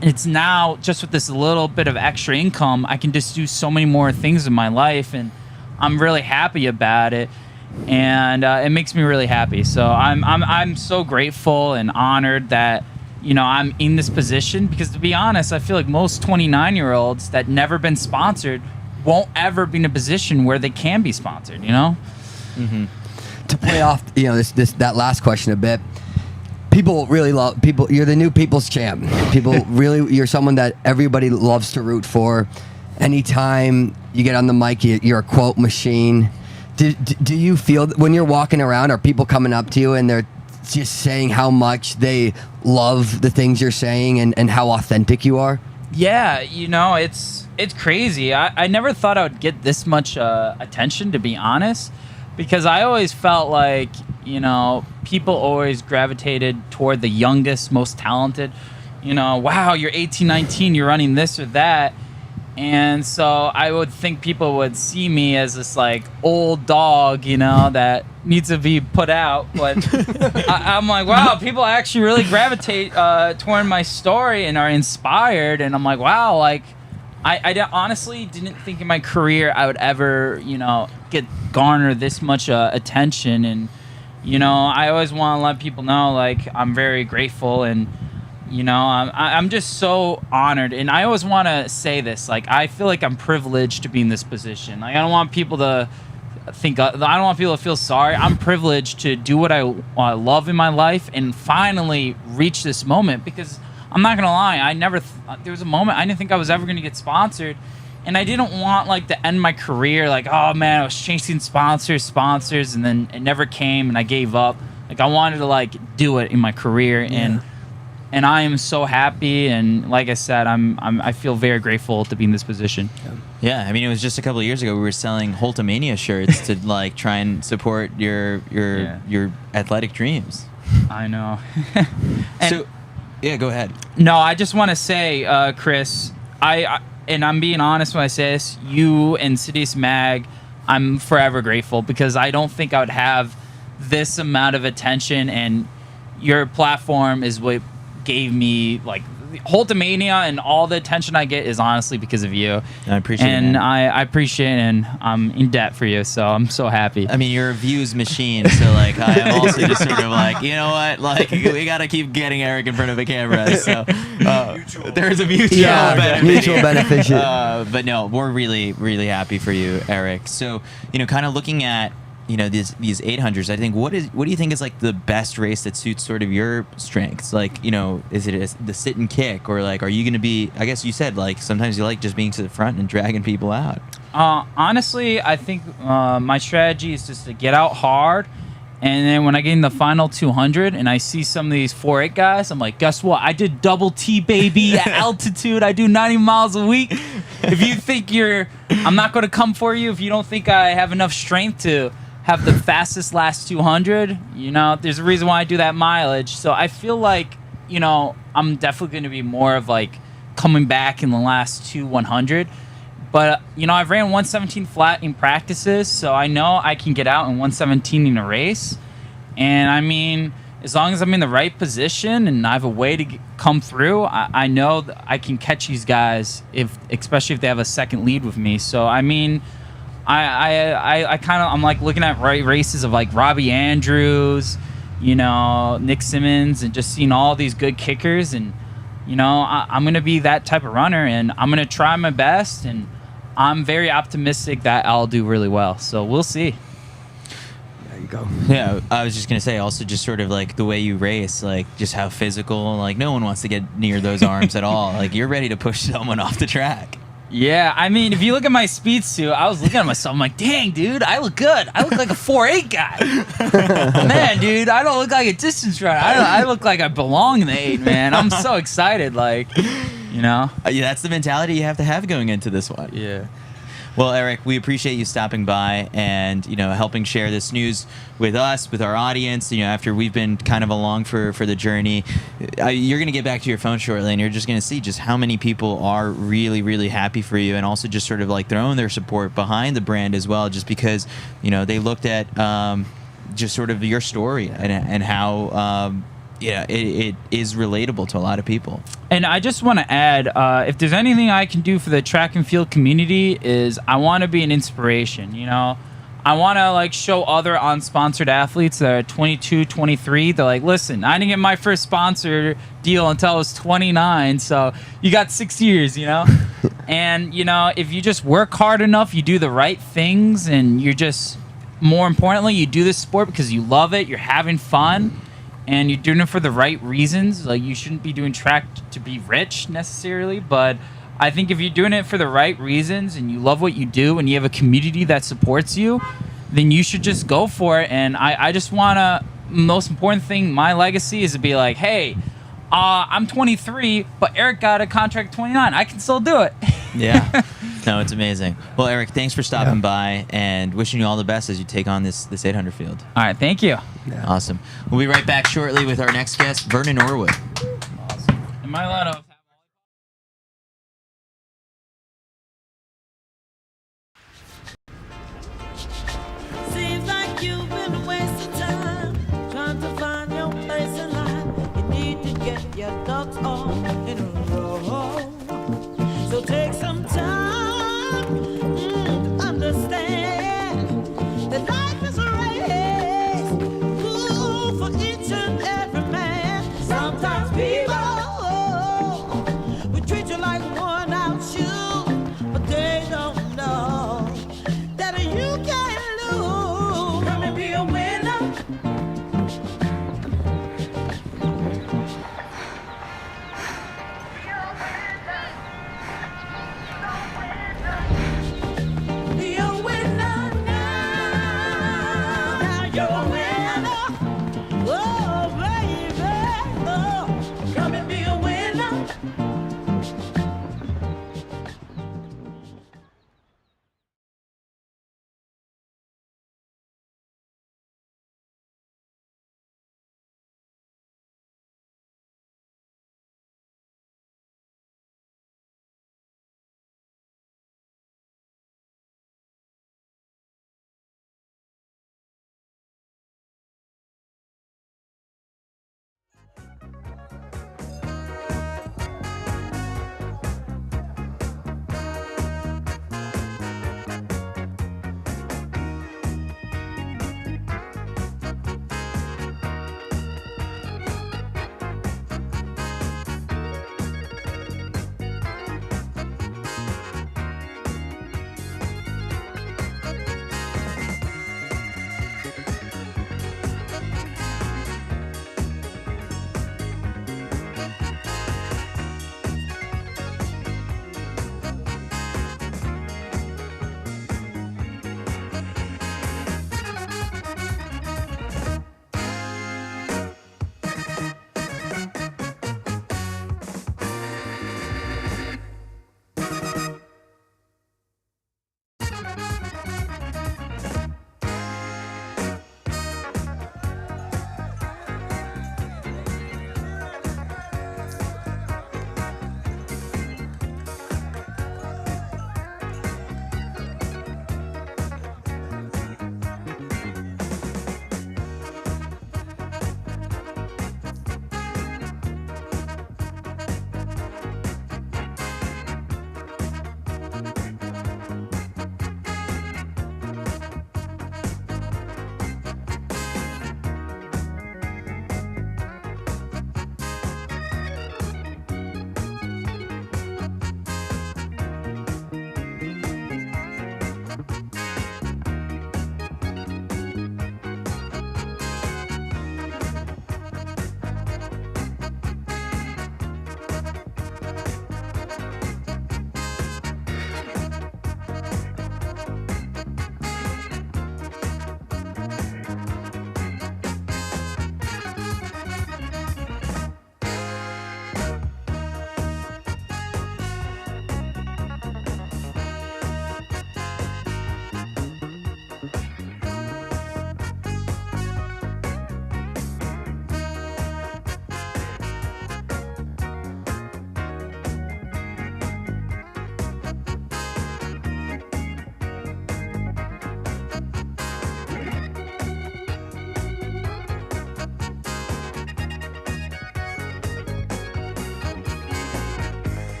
it's now just with this little bit of extra income, I can just do so many more things in my life. And I'm really happy about it. And it makes me really happy. So I'm so grateful and honored that, you know, I'm in this position because, to be honest, I feel like most 29-year-olds that never been sponsored won't ever be in a position where they can be sponsored, you know? Mm-hmm. To play off, you know, that last question a bit, people really love people. You're the new people's champ. People really, you're someone that everybody loves to root for. Anytime you get on the mic, you're a quote machine. Do you feel when you're walking around, are people coming up to you and they're just saying how much they love the things you're saying and how authentic you are? Yeah, you know, it's crazy. I never thought I would get this much attention, to be honest, because I always felt like, you know, people always gravitated toward the youngest, most talented. You know, wow, you're 18, 19, you're running this or that. And so I would think people would see me as this like old dog, you know, that needs to be put out. But I'm like, wow, people actually really gravitate toward my story and are inspired. And I'm like, wow, like I honestly didn't think in my career I would ever, you know, garner this much attention. And, you know, I always want to let people know, like, I'm very grateful and, you know, I'm just so honored. And I always want to say this, like, I feel like I'm privileged to be in this position. Like, I don't want people to think I don't want people to feel sorry. I'm privileged to do what I love in my life and finally reach this moment, because I'm not gonna lie, there was a moment I didn't think I was ever gonna get sponsored, and I didn't want like to end my career like, oh man, I was chasing sponsors, and then it never came and I gave up. Like I wanted to like do it in my career, and I am so happy, and like I said, I feel very grateful to be in this position. Yeah, I mean, it was just a couple of years ago we were selling Holtamania shirts to like try and support your athletic dreams. I know. So, yeah, go ahead. No, I just want to say, Chris, and I'm being honest when I say this, you and CITIUS MAG, I'm forever grateful, because I don't think I would have this amount of attention, and your platform is what gave me like Holtamania, and all the attention I get is honestly because of you. I appreciate it. And I appreciate it, and I'm in debt for you, so I'm so happy. I mean, you're a views machine, so like I am also just sort of like, you know what, like we gotta keep getting Eric in front of a camera. So there's a mutual benefit. Mutual benefit. But no, we're really, really happy for you, Eric. So kind of looking at these 800s, I think what do you think is like the best race that suits sort of your strengths? Like is it the sit and kick, or like are you going to be? I guess you said like sometimes you like just being to the front and dragging people out. Honestly, I think my strategy is just to get out hard, and then when I get in the final 200 and I see some of these 4.8 guys, I'm like, guess what? I did double T, baby, at altitude. I do 90 miles a week. If you think I'm not going to come for you if you don't think I have enough strength to have the fastest last 200, there's a reason why I do that mileage. So I feel like, I'm definitely going to be more of like coming back in the last 100. But, I've ran 117 flat in practices, so I know I can get out in 117 in a race. And I mean, as long as I'm in the right position and I have a way to come through, I know that I can catch these guys, especially if they have a second lead with me. So, I mean, I'm like looking at races of like Robbie Andrews, Nick Simmons, and just seeing all these good kickers, and I'm gonna be that type of runner, and I'm gonna try my best, and I'm very optimistic that I'll do really well. So we'll see. There you go. Yeah, I was just gonna say also just sort of like the way you race, like just how physical, like no one wants to get near those arms at all. Like you're ready to push someone off the track. Yeah, I mean, if you look at my speed suit, I was looking at myself, I'm like, dang, dude, I look good. I look like a 4.8 guy. Man, dude, I don't look like a distance runner. I look like I belong in the 8, man. I'm so excited, like, Yeah, that's the mentality you have to have going into this one. Yeah. Well, Eric, we appreciate you stopping by and, helping share this news with us, with our audience, after we've been kind of along for the journey. You're going to get back to your phone shortly, and you're just going to see just how many people are really, really happy for you, and also just sort of like throwing their support behind the brand as well, just because, they looked at just sort of your story and how it is relatable to a lot of people. And I just want to add, if there's anything I can do for the track and field community, is I want to be an inspiration. I want to like show other unsponsored athletes that are 22, 23. They're like, listen, I didn't get my first sponsor deal until I was 29, so you got 6 years, And if you just work hard enough, you do the right things, and you're just, more importantly, you do this sport because you love it, you're having fun, and you're doing it for the right reasons. Like, you shouldn't be doing track to be rich necessarily, but I think if you're doing it for the right reasons and you love what you do and you have a community that supports you, then you should just go for it. And I just want to, most important thing, my legacy is to be like, hey, I'm 23, but Eric got a contract at 29. I can still do it. Yeah. No, it's amazing. Well, Eric, thanks for stopping by, and wishing you all the best as you take on this 800 field. All right, thank you. Yeah. Awesome. We'll be right back shortly with our next guest, Vernon Norwood. Awesome. Am I allowed to? Seems like you've been wasting time trying to find your place in life. You need to get your ducks all in a row. So take some time to understand that life is a race. Ooh, for each and every man. Sometimes people will treat you like worn out shoes, but they don't know that you can't lose.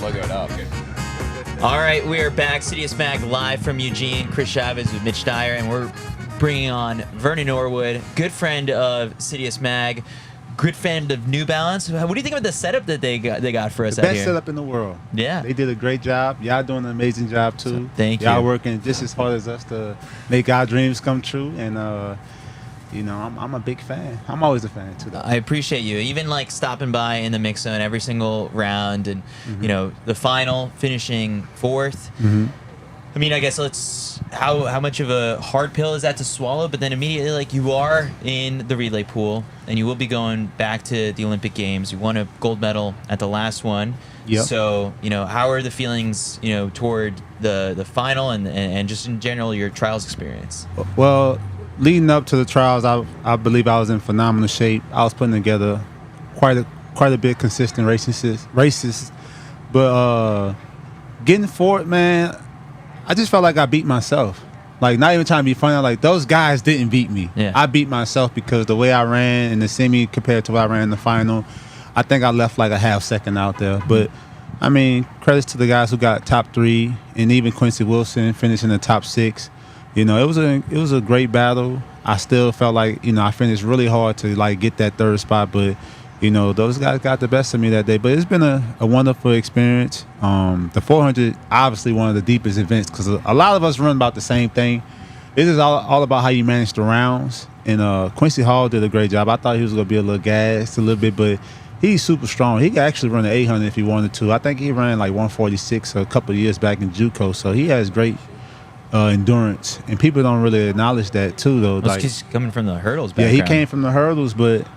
logo it up. All right, we are back. CITIUS MAG live from Eugene. Chris Chavez with Mitch Dyer, and we're bringing on Vernon Norwood, good friend of CITIUS MAG, good friend of New Balance. What do you think about the setup that they got for us out here? Best setup in the world. Yeah. They did a great job. Y'all doing an amazing job, too. Thank you. Y'all working just as hard as us to make our dreams come true. And, you know, I'm a big fan. I'm always a fan, too. I appreciate you. Even like stopping by in the mix zone every single round and, you know, the final, finishing 4th. I mean, I guess how much of a hard pill is that to swallow? But then immediately, like, you are in the relay pool and you will be going back to the Olympic Games. You won a gold medal at the last one. Yep. So, you know, how are the feelings, you know, toward the final and just in general your trials experience? Well, leading up to the trials, I believe I was in phenomenal shape. I was putting together quite a bit consistent races. But getting forward, man, I just felt like I beat myself. Like, not even trying to be funny, like, those guys didn't beat me. Yeah. I beat myself because the way I ran in the semi compared to what I ran in the final, I think I left like a half second out there. But, I mean, credits to the guys who got top 3 and even Quincy Wilson finishing in the top 6. You know, it was a great battle. I still felt like, you know, I finished really hard to, like, get that 3rd spot. But, you know, those guys got the best of me that day. But it's been a wonderful experience. The 400, obviously one of the deepest events because a lot of us run about the same thing. This is all about how you manage the rounds. And Quincy Hall did a great job. I thought he was going to be a little gassed a little bit, but he's super strong. He could actually run an 800 if he wanted to. I think he ran like 146 a couple of years back in JUCO. So he has great endurance. And people don't really acknowledge that too, though. Well, like, he's coming from the hurdles background. yeah, he came from the hurdles, but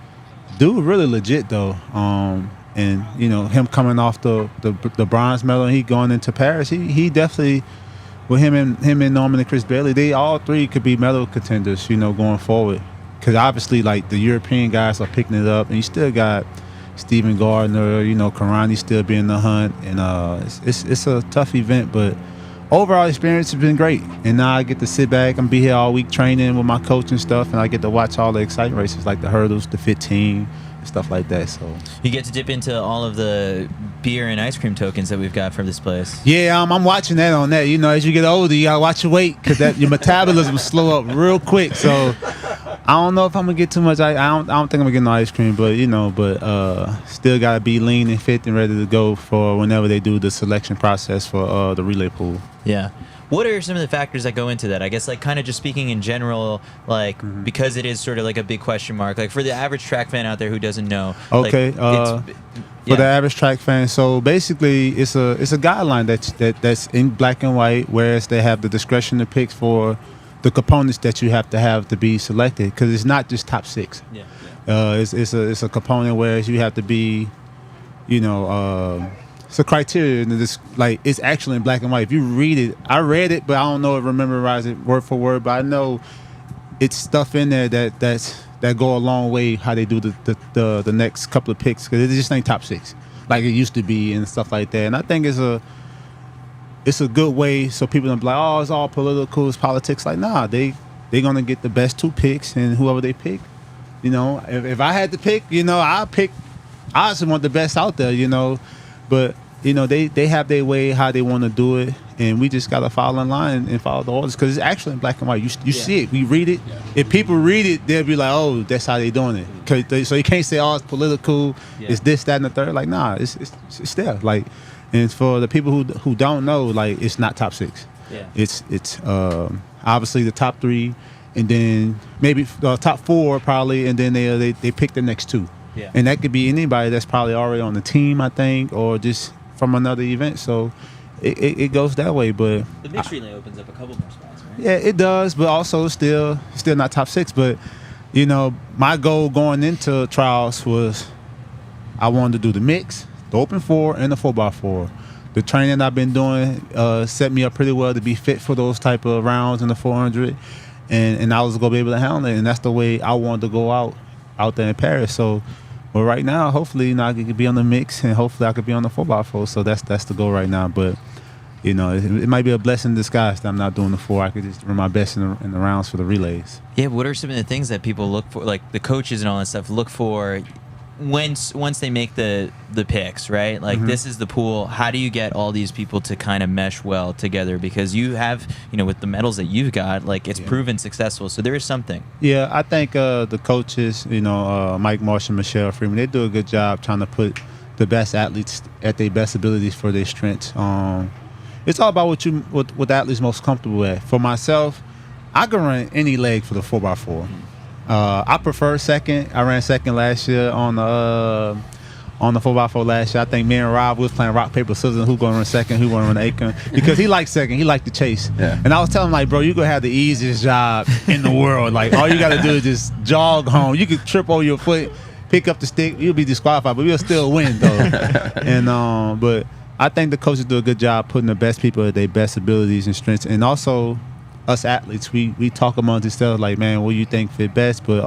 dude really legit, though. And, you know, him coming off the bronze medal and he going into Paris, he definitely, with him and Norman and Chris Bailey, they all 3 could be medal contenders, you know, going forward. Because obviously, like, the European guys are picking it up, and you still got Stephen Gardner, you know, Karani still being in the hunt. And it's a tough event, but overall experience has been great. And now I get to sit back and be here all week training with my coach and stuff, and I get to watch all the exciting races like the hurdles, the 15, and stuff like that. So you get to dip into all of the beer and ice cream tokens that we've got from this place. Yeah, I'm watching that on that. You know, as you get older, you gotta watch your weight because your metabolism slow up real quick. So I don't know if I'm gonna get too much. I don't think I'm gonna get no ice cream, but you know, still gotta be lean and fit and ready to go for whenever they do the selection process for the relay pool. Yeah. What are some of the factors that go into that? I guess, like, kind of just speaking in general, like, because it is sort of like a big question mark, like for the average track fan out there who doesn't know. Okay. Like, for the average track fan, so basically it's a guideline that's in black and white, whereas they have the discretion to pick for the components that you have to be selected, because it's not just top 6. Yeah. It's a component whereas you have to be, you know, it's a criteria, and this, like, it's actually in black and white. If you read it, I read it, but I don't know if memorize it word for word. But I know it's stuff in there that go a long way how they do the next couple of picks, because it just ain't top 6 like it used to be and stuff like that. And I think it's a good way so people don't be like, oh, it's all political, it's politics. Like, nah, they gonna get the best 2 picks, and whoever they pick, you know, if I had to pick, you know, I just want the best out there, you know, but you know, they have their way how they want to do it, and we just gotta follow in line and follow the orders, because it's actually in black and white. You see it, we read it. Yeah. If people read it, they'll be like, oh, that's how they doing it. So you can't say, oh, it's political, it's this, that, and the third. Like, nah, it's there. Like, and for the people who don't know, like, it's not top 6. Yeah. It's obviously the top 3, and then maybe top 4 probably, and then they pick the next 2. Yeah. And that could be anybody that's probably already on the team, I think, or just from another event. So it goes that way. But the mixed relay opens up a couple more spots, right? Yeah, it does, but also still not top 6. But, you know, my goal going into trials was I wanted to do the mix, the open 4, and the 4x4. The training I've been doing set me up pretty well to be fit for those type of rounds in the 400, and I was going to be able to handle it. And that's the way I wanted to go out there in Paris. So, but right now, hopefully, you know, I could be on the mix, and hopefully I could be on the 4x4. So that's the goal right now. But, you know, it might be a blessing in disguise that I'm not doing the 4. I could just run my best in the rounds for the relays. Yeah, what are some of the things that people look for, like the coaches and all that stuff, look for once they make the picks, right? Like this is the pool. How do you get all these people to kind of mesh well together? Because you have, with the medals that you've got, like it's proven successful. So there is something. Yeah, I think the coaches, Mike Marsh and Michelle Freeman, they do a good job trying to put the best athletes at their best abilities for their strengths. It's all about what the athlete's most comfortable at. For myself, I can run any leg for the 4x4. I prefer second. I ran second last year on the 4x4 last year. I think me and Rob was playing rock, paper, scissors. Who gonna run second? Who gonna run Akins? Because he likes second. He liked to chase. Yeah. And I was telling him, like, bro, you gonna have the easiest job in the world. Like, all you gotta do is just jog home. You could trip over your foot, pick up the stick. You'll be disqualified, but we'll still win though. And but I think the coaches do a good job putting the best people at their best abilities and strengths, and also us athletes, we talk amongst ourselves like, man, what do you think fit best? But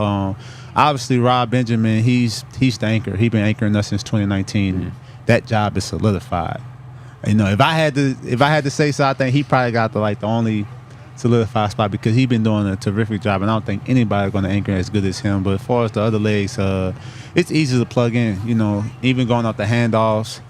obviously Rob Benjamin, he's the anchor. He's been anchoring us since 2019. That job is solidified. If I had to say so, I think he probably got the only solidified spot because he's been doing a terrific job, and I don't think anybody's going to anchor as good as him. But as far as the other legs, it's easy to plug in. Even going off the handoffs,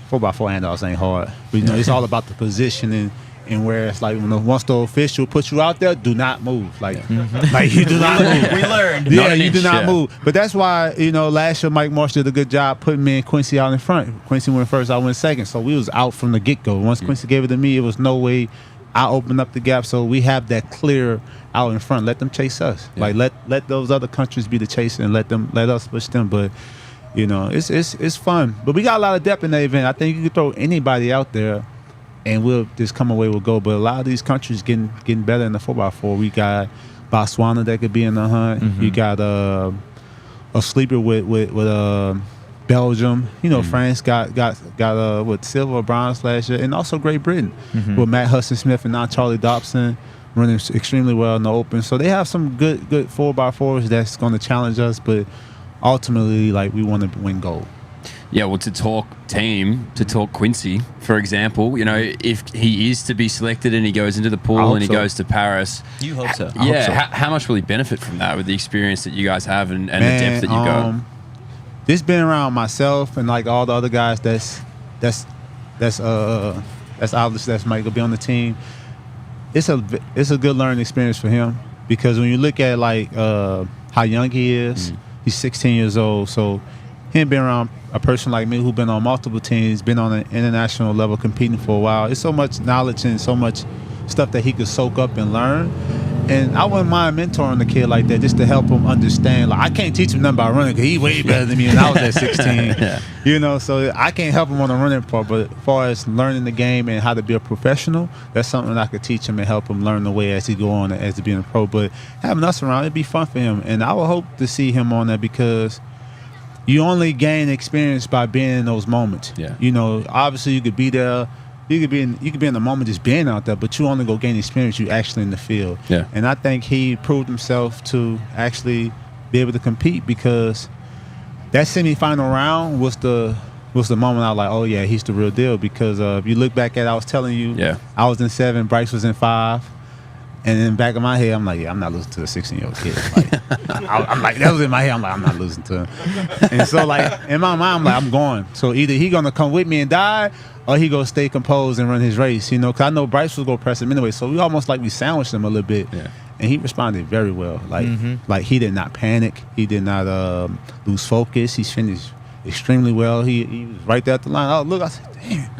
4x4 handoffs ain't hard. But it's all about the positioning. And where it's like once the official puts you out there, do not move. Like you do not move. We learned. Yeah, you do not move. But that's why, last year Mike Marsh did a good job putting me and Quincy out in front. Quincy went first, I went second. So we was out from the get-go. Once Quincy gave it to me, it was no way I opened up the gap. So we have that clear out in front. Let them chase us. Yeah. Like let those other countries be the chaser and let us push them. But it's fun. But we got a lot of depth in that event. I think you could throw anybody out there and we'll just come away with gold. But a lot of these countries getting better in the 4x4. We got Botswana that could be in the hunt. You got a sleeper with Belgium. France got with silver or bronze last year, and also Great Britain with Matt Hudson-Smith and now Charlie Dobson running extremely well in the open. So they have some good 4x4s that's going to challenge us, but ultimately, we want to win gold. Yeah, well, to talk Quincy, for example, if he is to be selected and he goes into the pool and he goes to Paris. You hope so. Yeah, how much will he benefit from that with the experience that you guys have and the depth that you got? This been around myself and all the other guys that's obviously that's might be on the team. It's a good learning experience for him because when you look at how young he is, he's 16 years old, so him being around a person like me who's been on multiple teams, been on an international level competing for a while, it's so much knowledge and so much stuff that he could soak up and learn. And I wouldn't mind mentoring the kid like that just to help him understand. I can't teach him nothing about running because he's way better than me when I was at 16. So I can't help him on the running part. But as far as learning the game and how to be a professional, that's something I could teach him and help him learn the way as he go on as to being a pro. But having us around, it'd be fun for him. And I would hope to see him on that because you only gain experience by being in those moments. Yeah. Obviously you could be there. You could be in the moment just being out there, but you only go gain experience you actually in the field. Yeah. And I think he proved himself to actually be able to compete because that semifinal round was the moment I was like, oh yeah, he's the real deal. Because if you look back at it, I was telling you, I was in 7, Bryce was in 5. And in the back of my head, I'm like, yeah, I'm not losing to a 16-year-old kid. I'm like, that was in my head. I'm like, I'm not losing to him. And so, in my mind, I'm like, I'm going. So either he going to come with me and die, or he going to stay composed and run his race, because I know Bryce was going to press him anyway. So we almost we sandwiched him a little bit. Yeah. And he responded very well. He did not panic. He did not lose focus. He finished extremely well. He was right there at the line. Oh, look, I said, damn.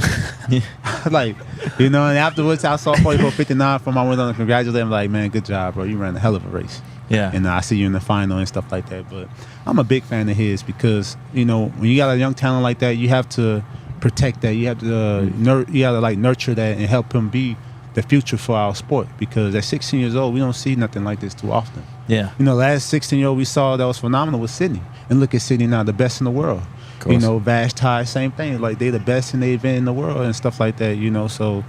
And afterwards I saw 44:59 from my window and congratulated him. Like, man, good job, bro. You ran a hell of a race. Yeah. And I see you in the final and stuff like that. But I'm a big fan of his because, when you got a young talent like that, you have to protect that. You have to nurture that and help him be the future for our sport because at 16 years old, we don't see nothing like this too often. Yeah. Last 16-year-old we saw that was phenomenal was Sydney. And look at Sydney now, the best in the world. Vashti, same thing. They the best in the event in the world and stuff like that, So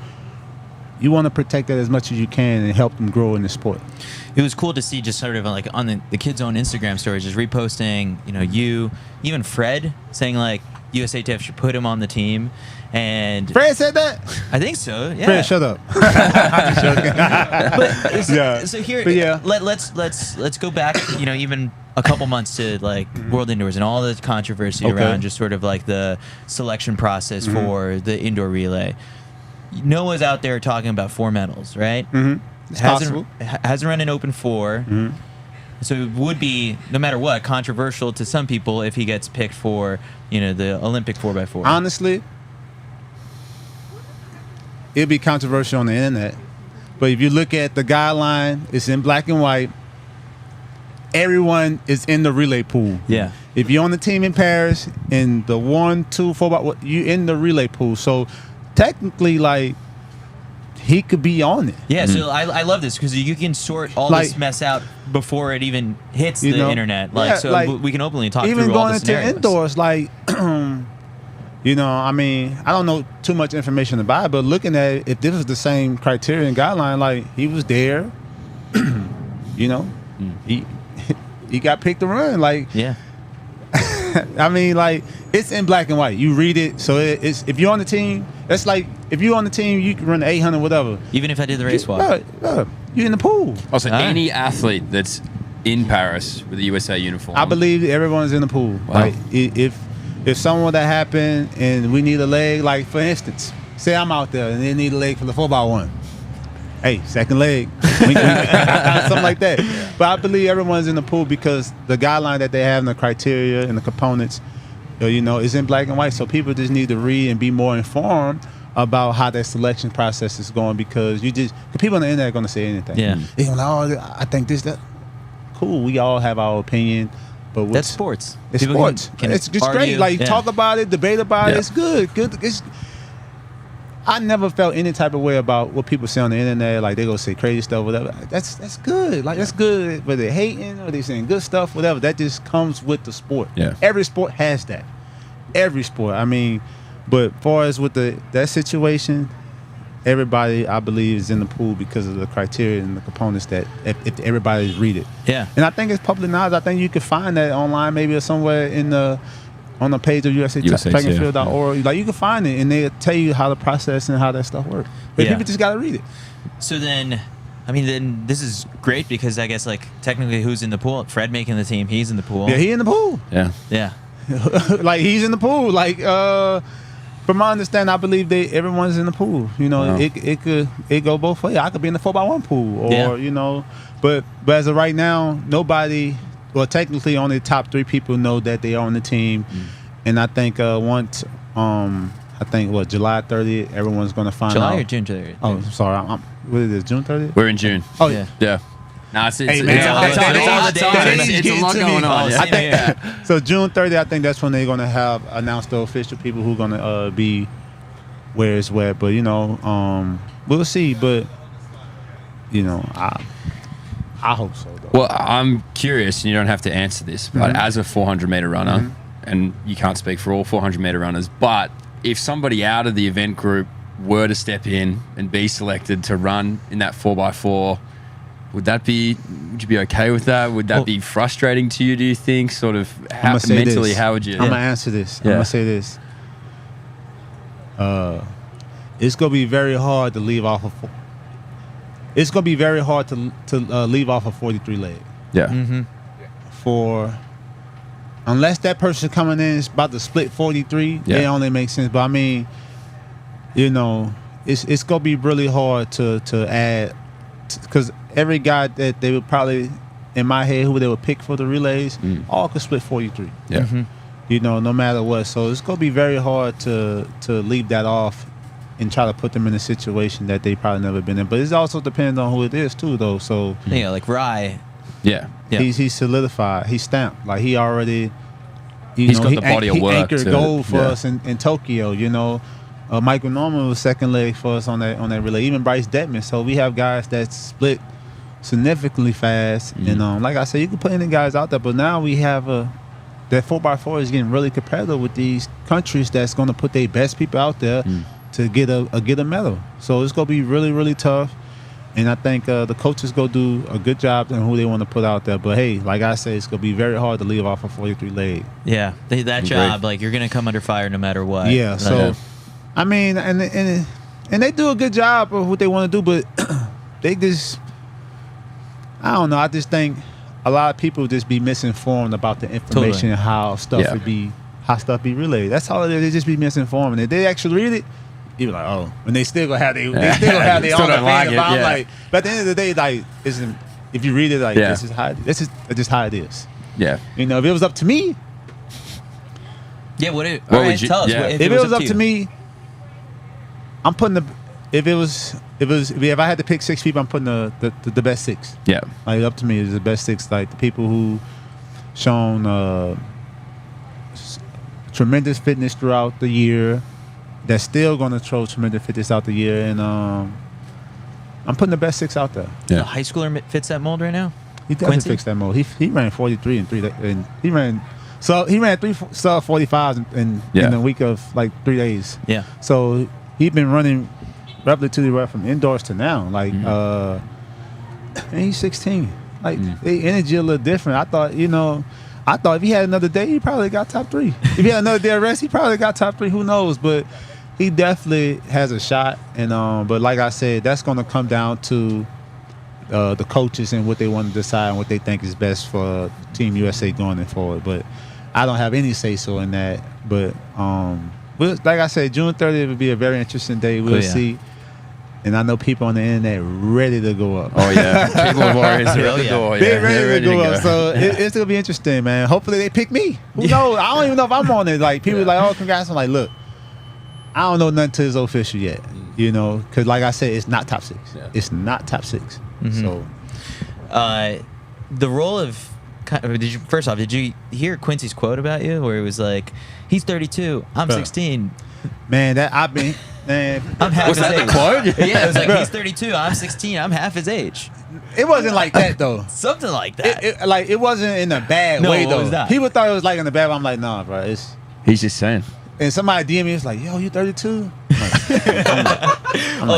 you want to protect that as much as you can and help them grow in the sport. It was cool to see just sort of on the kids' own Instagram stories, just reposting, you, even Fred saying USATF should put him on the team. And Fred said that? I think so. Yeah. Fred, shut up. I'm just joking. But, so here, But yeah. let's go back. Even a couple months to like World Indoors and all the controversy around just sort of like the selection process for the indoor relay. Noah's out there talking about 4 medals, right? It's possible. Hasn't run an open 4. So it would be, no matter what, controversial to some people if he gets picked for, the Olympic 4x4. Honestly, it'd be controversial on the internet. But if you look at the guideline, it's in black and white. Everyone is in the relay pool. Yeah. If you're on the team in Paris, in the 1, 2, 4, you're in the relay pool. So technically, like, he could be on it. Yeah, so I love this because you can sort all this mess out before it even hits the internet. We can openly talk even through all the going into indoors, like, I mean, I don't know too much information about it, but looking at it, if this was the same criteria and guideline, like, he was there, he got picked to run. Like, yeah. I mean, like, it's in black and white. You read it, so it's if you're on the team, that's like if you're on the team, you can run the 800, whatever. Even if I did the race walk. You're in the pool. Also, any athlete that's in Paris with the USA uniform. I believe everyone's in the pool. Wow. Like, if someone that happened and we need a leg, like for instance, say I'm out there and they need a leg for the 4x1. Hey, second leg. Something like that. But I believe everyone's in the pool because the guideline that they have and the criteria and the components, is in black and white. So people just need to read and be more informed about how that selection process is going because people on the internet are going to say anything. Yeah. They're going to, I think this, that. Cool. We all have our opinion. But that's sports. It's people sports. It's great. Like, talk about it, debate about it. It's good. I never felt any type of way about what people say on the internet. Like, they go say crazy stuff, whatever. That's good. Like, that's good. Whether they're hating or they're saying good stuff, whatever. That just comes with the sport. Yeah. Every sport has that. Every sport. I mean, but far as with that situation, everybody, I believe, is in the pool because of the criteria and the components that if everybody read it. Yeah. And I think it's public knowledge. I think you can find that online, maybe or somewhere on the page of USATrackandfield.org. Like, you can find it, and they'll tell you how the process and how that stuff works. But people just got to read it. So then this is great because I guess, like, technically who's in the pool? Fred making the team. He's in the pool. Yeah, he in the pool. Yeah. Yeah. Like, he's in the pool. Like, from my understanding, I believe everyone's in the pool. It could go both ways. I could be in the 4x1 pool, or but as of right now, nobody. Well, technically, only the top 3 people know that they are on the team, and I think once July 30th, everyone's going to find out. July or June 30th? Oh, sorry, what is it? June 30th? We're in June. Oh yeah. No, it's a lot going on. So June 30th, I think that's when they're going to have announced the official people who are going to be where it's wet. But we'll see. But I hope so, though. Well, I'm curious, and you don't have to answer this, but as a 400-meter runner, and you can't speak for all 400-meter runners, but if somebody out of the event group were to step in and be selected to run in that 4x4, would you be okay with that? Would that be frustrating to you, do you think? Sort of mentally, how would you? I'm going to answer this. I'm going to say this. It's going to be very hard to leave off of It's going to be very hard to leave off a 43 leg. Yeah. Unless that person coming in is about to split 43, it only makes sense. But I mean, it's going to be really hard to add, because every guy that they would probably, in my head, who they would pick for the relays, all could split 43. Yeah. No matter what. So it's going to be very hard to leave that off and try to put them in a situation that they probably never been in. But it also depends on who it is too, though. So like Rye. Yeah. He's solidified. He's stamped. Like, he already, he's got the body of work. He anchored gold for us in Tokyo. Michael Norman was second leg for us on that relay. Even Bryce Detman. So we have guys that split significantly fast. And like I said, you can put any guys out there. But now we have that 4x4 is getting really competitive with these countries that's going to put their best people out there to get a medal. So it's going to be really, really tough. And I think the coaches go do a good job on who they want to put out there. But hey, like I said, it's gonna be very hard to leave off a 43 leg. Yeah, that job, like you're gonna come under fire no matter what. Yeah. So, I mean, and they do a good job of what they want to do, but they just, I don't know. I just think a lot of people just be misinformed about the information and how stuff would be, how stuff be relayed. That's all it is. They just be misinformed. And if they actually read it, you be like, oh, and they still gonna have their own opinion about it. Like, but at the end of the day, like, if you read it, like, this is just how it is. Yeah. You know, if it was up to me. Yeah. What would you tell us? Yeah. If it was up to me, I'm putting if I had to pick 6 people, I'm putting the best 6. Yeah. Like, up to me is the best 6. Like, the people who shown tremendous fitness throughout the year. That's still going to show tremendous fitness out the year, and I'm putting the best 6 out there. Yeah. The high schooler fits that mold right now. He definitely fits that mold. He ran 43 in 3 days, and he ran 3 sub 45s in the week of like 3 days. Yeah. So he's been running relatively well from indoors to now. Like, and he's 16. Like, the energy a little different. I thought if he had another day, he probably got top 3. If he had another day of rest, he probably got top 3. Who knows? But he definitely has a shot. And but like I said, that's going to come down to the coaches and what they want to decide and what they think is best for Team USA going forward. But I don't have any say so in that. But like I said, June 30th will be a very interesting day. We'll see. And I know people on the internet ready to go up. Oh, yeah. Keyboard Warriors are at the door. They're ready to go up. So it's going to be interesting, man. Hopefully they pick me. Who knows? I don't even know if I'm on it. Like, people are like, oh, congrats. I'm like, look, I don't know nothing till it's official yet. You know, because like I said, it's not top 6. Yeah. It's not top 6. So. The role of, first off, did you hear Quincy's quote about you where it was like, he's 32, I'm 16. Man, I'm half his age. The quote? Yeah, it was like, he's 32, I'm 16, I'm half his age. It wasn't like that, though. Something like that. It wasn't in a bad way, though. It was not. People thought it was like in a bad way. I'm like, nah, bro. He's just saying. And somebody DM me, was like, yo, you 32?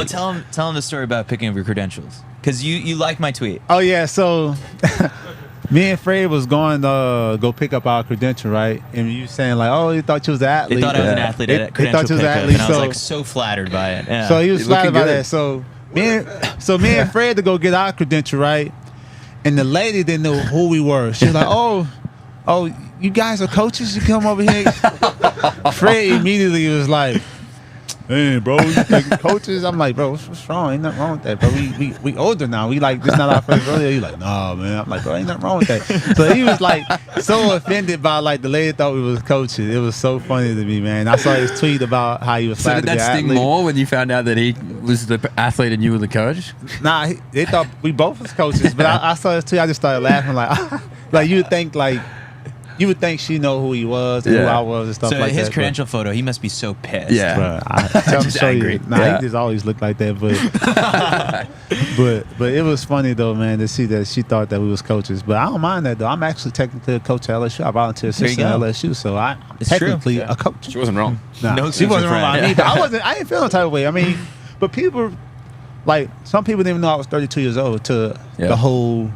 Tell him the story about picking up your credentials. Because you liked my tweet. Oh, yeah, so me and Fred was going to go pick up our credential, right? And you saying like, oh, you thought you was an athlete. They thought I was an athlete at credential thought you was pickup, an athlete, and I was like so flattered by it. Yeah. So he was flattered by that. So me and Fred to go get our credential, right? And the lady didn't know who we were. She was like, oh, you guys are coaches? You come over here? Fred immediately was like, man, bro, you taking coaches? I'm like, bro, what's wrong? Ain't nothing wrong with that, bro. We older now. We like, this not our first rodeo. He's like, nah, man. I'm like, bro, ain't nothing wrong with that. So he was like so offended by like the lady thought we was coaches. It was so funny to me, man. I saw his tweet about how he was So did that sting more when you found out that he was the athlete and you were the coach? Nah, they thought we both was coaches. But I saw his tweet. I just started laughing like you would think she know who he was and who I was and stuff like that. So his credential photo, he must be so pissed. Yeah. Bro, I'm just angry. He just always looked like that. But it was funny, though, man, to see that she thought that we was coaches. But I don't mind that, though. I'm actually technically a coach at LSU. I volunteer assistant at LSU, so I'm technically a coach. She wasn't wrong. No, she wasn't wrong about me. But I didn't feel no type of way. I mean, but people, like, some people didn't even know I was 32 years old to the whole,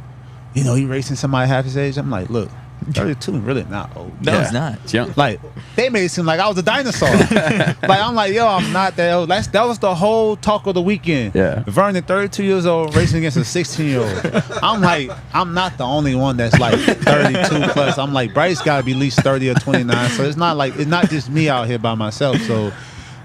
he racing somebody half his age. I'm like, look. 32 really not old. No, it's not. It's young. Like, they made it seem like I was a dinosaur. Like, I'm like, yo, I'm not that old. That was the whole talk of the weekend. Yeah. Vernon, 32 years old, racing against a 16-year-old. I'm like, I'm not the only one that's like 32 plus. I'm like, Bryce got to be at least 30 or 29. So it's not just me out here by myself. So,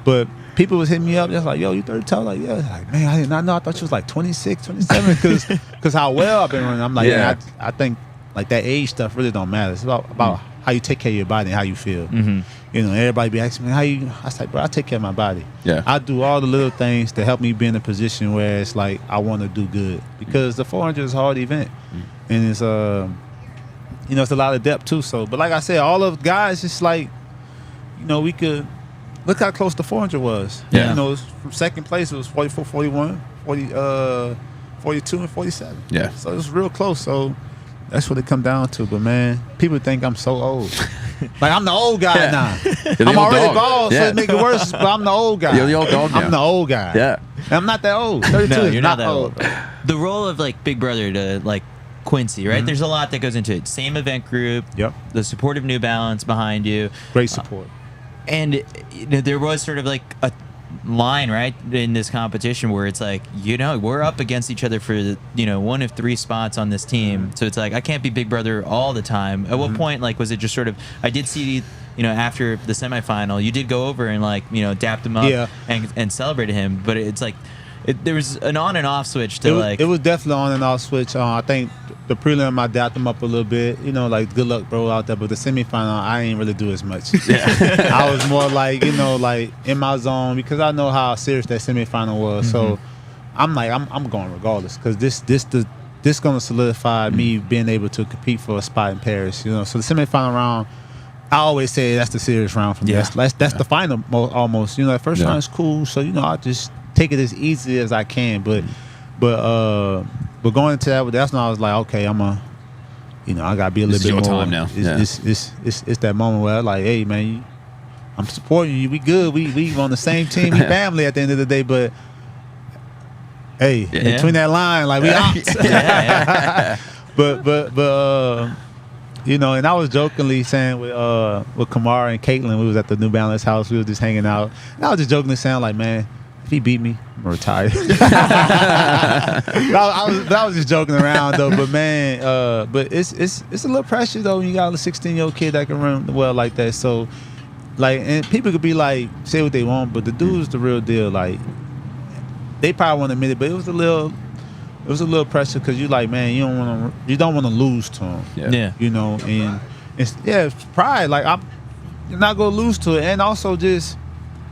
but people was hitting me up just like, yo, you 32? I'm like, yeah. Like, man, I did not know. I thought you was like 26, 27 because how well I've been running. I'm like, yeah, I think like that age stuff really don't matter. It's about how you take care of your body and how you feel. Mm-hmm. Everybody be asking me how you. I was like, bro, I take care of my body. Yeah. I do all the little things to help me be in a position where it's like I want to do good because the 400 is a hard event, and it's it's a lot of depth too. So, but like I said, all of guys, it's like, we could look how close the 400 was. Yeah. From second place it was 44, 41, 42, and 47. Yeah. So it was real close. So. That's what it come down to. But man, people think I'm so old. Like I'm the old guy now. I'm old already dog. bald, so it make it worse. But I'm the old guy. You're the old dog now. I'm the old guy. Yeah. And I'm not that old. 32 No, is you're not not that old. The role of like big brother to like Quincy, right? There's a lot that goes into it. Same event group. Yep. The support of New Balance behind you. Great support. And you know, there was sort of like a line, right, in this competition where it's like, you know, we're up against each other for, you know, one of 3 spots on this team. So it's like, I can't be big brother all the time. At what point, like, was it just sort of, I did see, you know, after the semifinal, you did go over and like, you know, dapped him up and celebrated him. But it's like, there was an on and off switch to It was definitely on and off switch. I think the prelim I dapped him up a little bit. You know, like good luck, bro, out there. But the semifinal, I ain't really do as much. I was more like, you know, like in my zone because I know how serious that semifinal was. So I'm like, I'm going regardless because this gonna solidify me being able to compete for a spot in Paris. You know, so the semifinal round, I always say that's the serious round for me. That's the final almost. You know, the first round is cool. So you know, I just take it as easy as I can, but going into that's when I was like, okay, you know, I gotta be a little bit more. This is your time now. It's that moment where I'm like, hey man, I'm supporting you. We good. We on the same team. We family at the end of the day. But hey, between that line, like we out. But you know, and I was jokingly saying with Kamara and Caitlin, we was at the New Balance house. We was just hanging out, and I was just jokingly saying like, man, if he beat me, I'm gonna retire. I was just joking around though, but man, but it's a little pressure though when you got a 16-year-old kid that can run well like that. So, like, and people could be like, say what they want, but the dude's the real deal. Like, they probably won't admit it, but it was a little pressure because you like, man, you don't want to lose to him. Yeah. You know, and it's pride. Like you're not gonna lose to it, and also just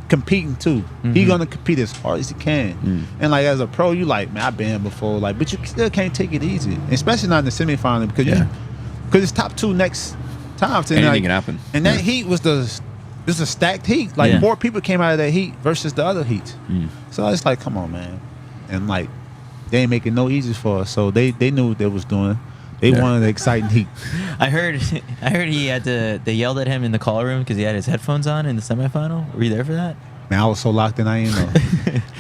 competing too. He gonna compete as hard as he can. And like as a pro, you like, man, I've been here before, like, but you still can't take it easy, especially not in the semifinal because because it's top 2 next time. Anything can happen. And that heat was this is a stacked heat. Like 4 people came out of that heat versus the other heat. So I was like, come on, man, and like they ain't making no easy for us. So they knew what they was doing. They wanted the exciting heat. I heard he had they yelled at him in the call room because he had his headphones on in the semifinal. Were you there for that? Man, I was so locked in, I didn't know.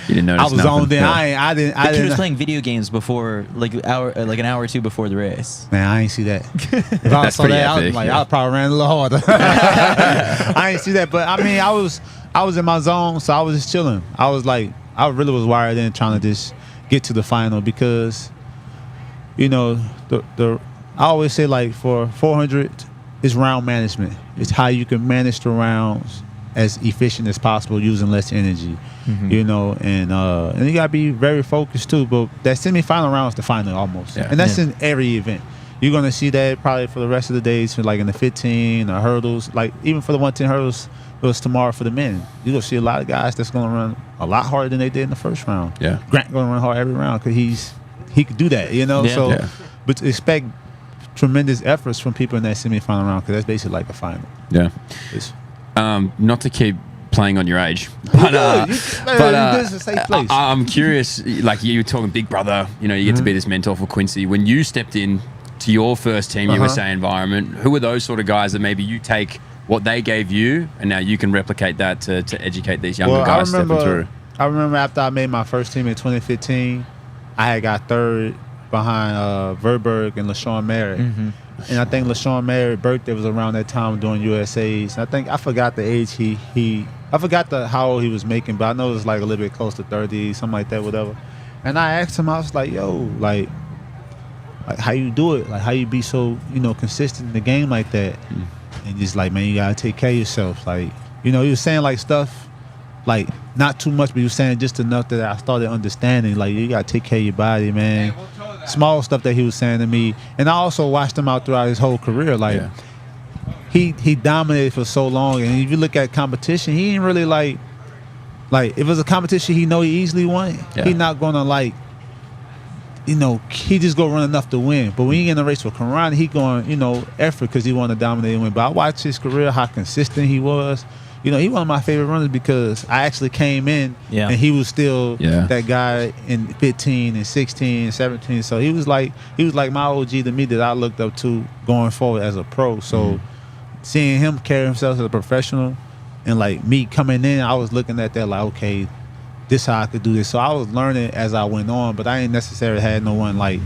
You didn't notice. I was on there. I didn't. The kid was playing video games before, like an hour or 2 before the race. Man, I ain't see that. If I saw that, I was like, I probably ran a little harder. I ain't see that, but I mean, I was in my zone, so I was just chilling. I was like, I really was wired in trying to just get to the final because, you know, I always say like for 400, it's round management. It's how you can manage the rounds as efficient as possible using less energy, you know, and you gotta be very focused too. But that semifinal round is the final almost, and that's in every event. You're gonna see that probably for the rest of the days, for like in the 15 or hurdles, like even for the 110 hurdles. It was tomorrow for the men. You're going to see a lot of guys that's going to run a lot harder than they did in the first round. Yeah. Grant going to run hard every round because he could do that, you know? But expect tremendous efforts from people in that semifinal round because that's basically like a final. Yeah. Not to keep playing on your age, but this is a safe place. I'm curious, like you were talking big brother, you know, you get to be this mentor for Quincy. When you stepped in to your first team USA environment, who were those sort of guys that maybe you take what they gave you, and now you can replicate that to educate these younger guys stepping through? I remember after I made my first team in 2015, I had got 3rd behind Verberg and LaShawn Merritt. And I think LaShawn Merritt's birthday was around that time doing USAs. I forgot the age I forgot how old he was making, but I know it was like a little bit close to 30, something like that, whatever. And I asked him, I was like, yo, like how you do it? Like how you be so, you know, consistent in the game like that? And just like, man, you gotta take care of yourself. Like, you know, he was saying like stuff, like not too much, but he was saying just enough that I started understanding. Like, you gotta take care of your body, man. Small stuff that he was saying to me, and I also watched him out throughout his whole career. Like, he dominated for so long, and if you look at competition, he ain't really like if it was a competition he know he easily won, he not gonna like. You know, he just go run enough to win. But when he in a race with Karan, he going, you know, effort because he want to dominate and win. But I watched his career, how consistent he was. you know, he one of my favorite runners because I actually came in and he was still that guy in 15 and 16 and 17. So he was like my OG to me that I looked up to going forward as a pro. So seeing him carry himself as a professional and like me coming in, I was looking at that like, okay, this how I could do this. So I was learning as I went on, but I ain't necessarily had no one like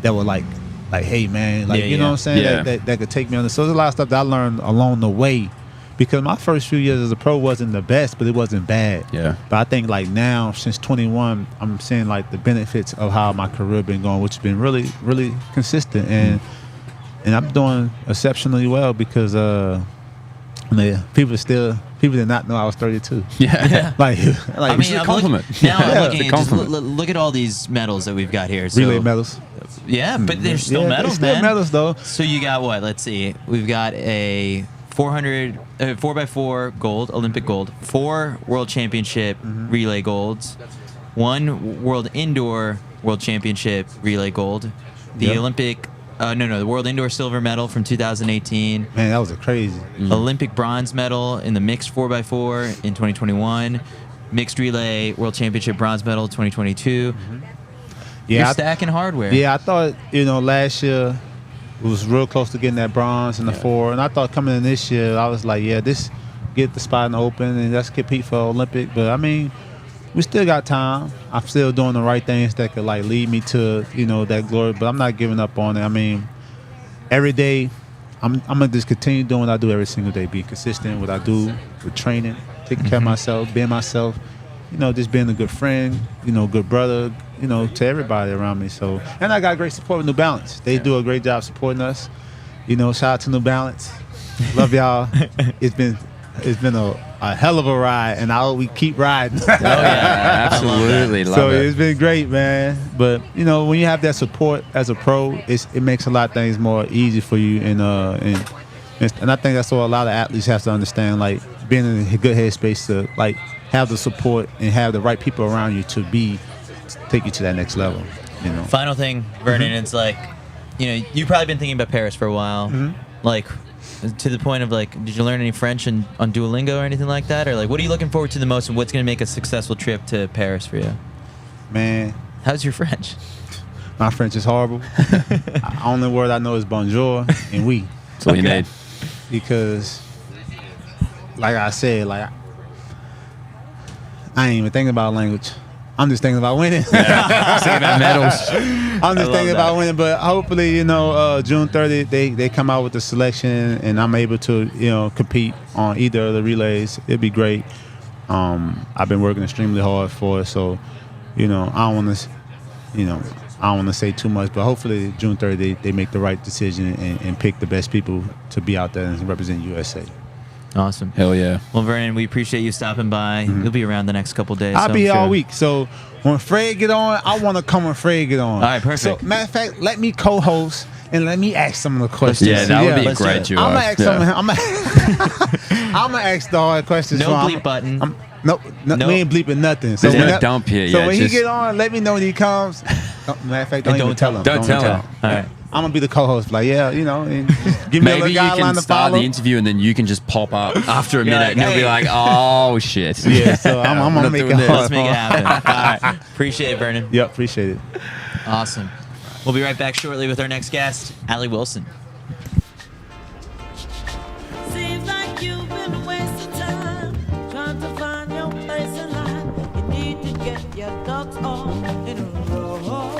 that would like, hey man, like you know what I'm saying? That could take me on. So there's a lot of stuff that I learned along the way. Because my first few years as a pro wasn't the best, but it wasn't bad. Yeah. But I think like now, since 21, I'm seeing like the benefits of how my career been going, which has been really, really consistent, and I'm doing exceptionally well because people did not know I was 32. Yeah. like I mean, it's a compliment. I'm looking at just look at all these medals that we've got here. So, relay medals. Yeah, but there's still medals, still man. medals though. So you got what? Let's see. We've got a 4x4 gold, Olympic gold, 4 World Championship relay golds, 1 World Indoor World Championship relay gold, the Olympic, the World Indoor silver medal from 2018. Man, that was a crazy. Olympic bronze medal in the mixed 4x4 in 2021, mixed relay World Championship bronze medal 2022. Yeah, You're stacking hardware. Yeah, I thought, last year was real close to getting that bronze in the 4. And I thought coming in this year, I was like, this get the spot in the open and let's compete for Olympic. But, I mean, we still got time. I'm still doing the right things that could, like, lead me to, that glory. But I'm not giving up on it. I mean, every day, I'm going to just continue doing what I do every single day, being consistent, what I do with training, taking care of myself, being myself, just being a good friend, good brother, to everybody around me. So, and I got great support with New Balance. They do a great job supporting us. Shout out to New Balance. Love y'all. It's been a hell of a ride, and I hope we keep riding. Oh yeah, absolutely. Love it. It's been great, man. But when you have that support as a pro, it makes a lot of things more easy for you. And I think that's what a lot of athletes have to understand. Like being in a good headspace to like have the support and have the right people around you to take you to that next level. Final thing, Vernon, it's like, you've probably been thinking about Paris for a while. Like, to the point of like, did you learn any French on Duolingo or anything like that? Or like, what are you looking forward to the most and what's going to make a successful trip to Paris for you? Man. How's your French? My French is horrible. The only word I know is bonjour and oui. That's all you need. Because, like I said, like I ain't even thinking about language. I'm just thinking about winning. Thinking about medals. I'm just thinking about winning, but hopefully, June 30th they come out with the selection and I'm able to, compete on either of the relays. It'd be great. I've been working extremely hard for it, so, I don't want to say too much, but hopefully June 30th they make the right decision and pick the best people to be out there and represent USA. Awesome. Hell yeah. Well, Vernon, we appreciate you stopping by. You'll be around the next couple days. I'll be here all week. So when Fred get on, I want to come when Fred get on. All right, perfect. So matter of fact, let me co-host and let me ask some of the questions. Yeah, that would be a great duo. I'm gonna ask the hard questions. No bleep button. Nope. We ain't bleeping nothing. So there's no dump here. So when he get on, let me know when he comes. Matter of fact, don't even tell him. Don't tell him. All right. I'm gonna be the co-host, like and give me a Maybe little you guideline can to start follow. the interview and then you can just pop up after a minute like, and he'll be like, "Oh shit." Yeah, so I'm gonna make it hard. Let's make it happen. All right. Appreciate it, Vernon. Yep, appreciate it. Awesome. We'll be right back shortly with our next guest, Allie Wilson. Seems like you've been wasting time trying to find your place in life. You need to get your ducks all in a row.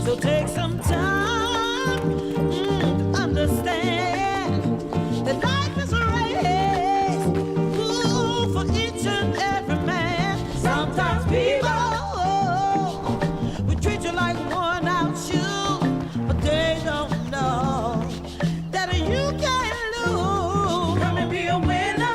So take some time to understand that life is a race. Ooh, for each and every man. Sometimes people will treat you like worn out shoes, but they don't know that you can't lose. Come and be a winner.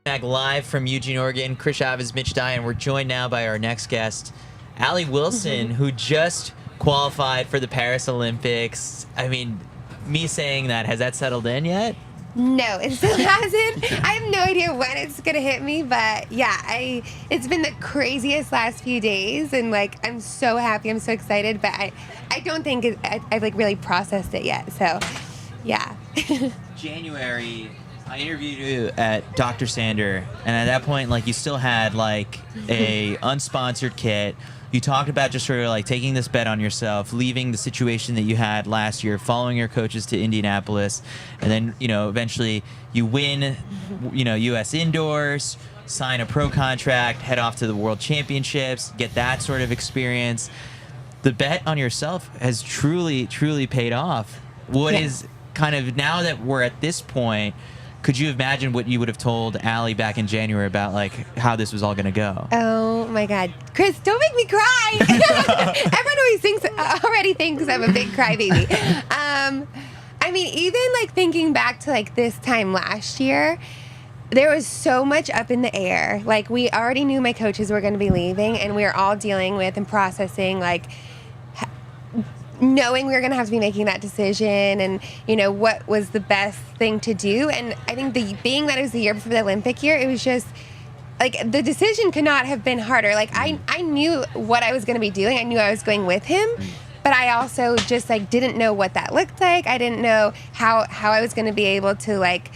Back live from Eugene, Oregon. Chris Chavez, Mitch, Dyer, and we're joined now by our next guest, Allie Wilson, who just qualified for the Paris Olympics. I mean, me saying that, has that settled in yet? No, it still hasn't. I have no idea when it's gonna hit me, but yeah, it's been the craziest last few days, and like I'm so happy, I'm so excited, but I don't think I've like really processed it yet. So, yeah. January, I interviewed you at Dr. Sander, and at that point, like, you still had like a unsponsored kit. You talked about just sort of like taking this bet on yourself, leaving the situation that you had last year, following your coaches to Indianapolis, and then, you know, eventually you win, you know, U.S. indoors, sign a pro contract, head off to the World Championships, get that sort of experience. The bet on yourself has truly, truly paid off. What is kind of, now that we're at this point, could you imagine what you would have told Allie back in January about like how this was all going to go? Oh my God, Chris, don't make me cry. Everyone already thinks I'm a big crybaby. I mean, even like thinking back to like this time last year, there was so much up in the air. Like, we already knew my coaches were going to be leaving, and we were all dealing with and processing like knowing we were going to have to be making that decision, and, you know, what was the best thing to do. And I think being that it was the year before the Olympic year, it was just like the decision could not have been harder. Like, I knew what I was going to be doing. I knew I was going with him, but I also just like didn't know what that looked like. I didn't know how I was going to be able to, like,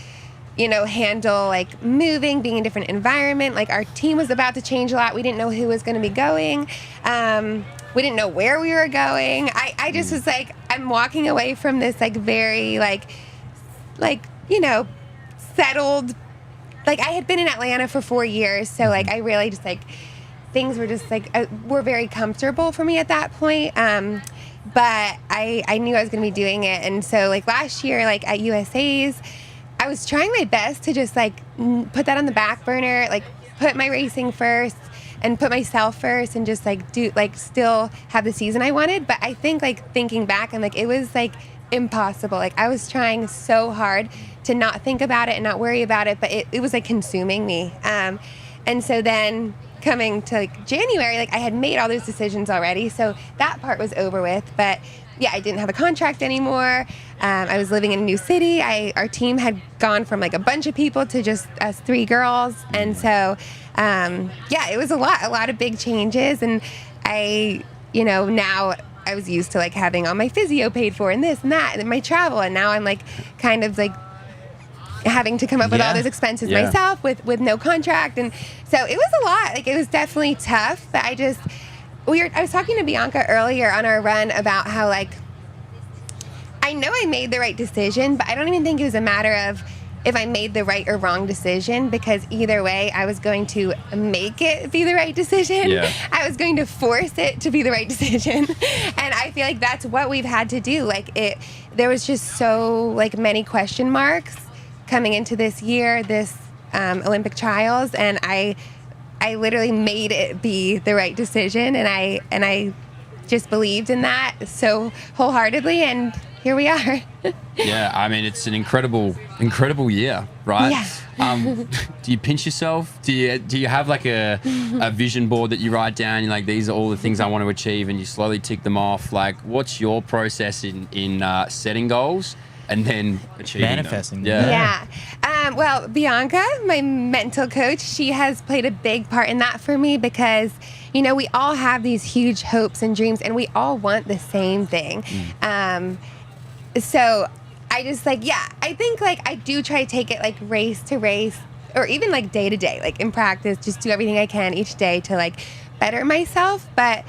you know, handle like moving, being in a different environment. Like, our team was about to change a lot. We didn't know who was going to be going. We didn't know where we were going. I just was like, I'm walking away from this like very like, you know, settled. Like, I had been in Atlanta for 4 years. So like, I really just like, things were just like, were very comfortable for me at that point. But I knew I was going to be doing it. And so like last year, like at USA's, I was trying my best to just like put that on the back burner, like put my racing first and put myself first, and just like do like still have the season I wanted. But I think like thinking back, I'm like, it was like impossible. Like, I was trying so hard to not think about it and not worry about it, but it was like consuming me. And so then coming to like January, like I had made all those decisions already, so that part was over with. But yeah, I didn't have a contract anymore. I was living in a new city. Our team had gone from like a bunch of people to just us 3 girls. And so, yeah, it was a lot of big changes. And I, you know, now I was used to like having all my physio paid for and this and that and my travel. And now I'm like kind of like having to come up with all those expenses myself with no contract. And so it was a lot. Like, it was definitely tough, but I was talking to Bianca earlier on our run about how, like, I know I made the right decision, but I don't even think it was a matter of if I made the right or wrong decision, because either way, I was going to make it be the right decision. Yeah. I was going to force it to be the right decision. And I feel like that's what we've had to do. Like, there was just so, like, many question marks coming into this year, this Olympic trials, and I literally made it be the right decision, and I just believed in that so wholeheartedly, and here we are. Yeah, I mean, it's an incredible year, right? Yeah. Do you pinch yourself? Do you have like a vision board that you write down? You're like, these are all the things I want to achieve, and you slowly tick them off. Like, what's your process in setting goals and then achieving manifesting them? Yeah. Well, Bianca, my mental coach, she has played a big part in that for me, because, you know, we all have these huge hopes and dreams, and we all want the same thing. So I just like, I think like I do try to take it like race to race, or even like day to day, like in practice, just do everything I can each day to like better myself. But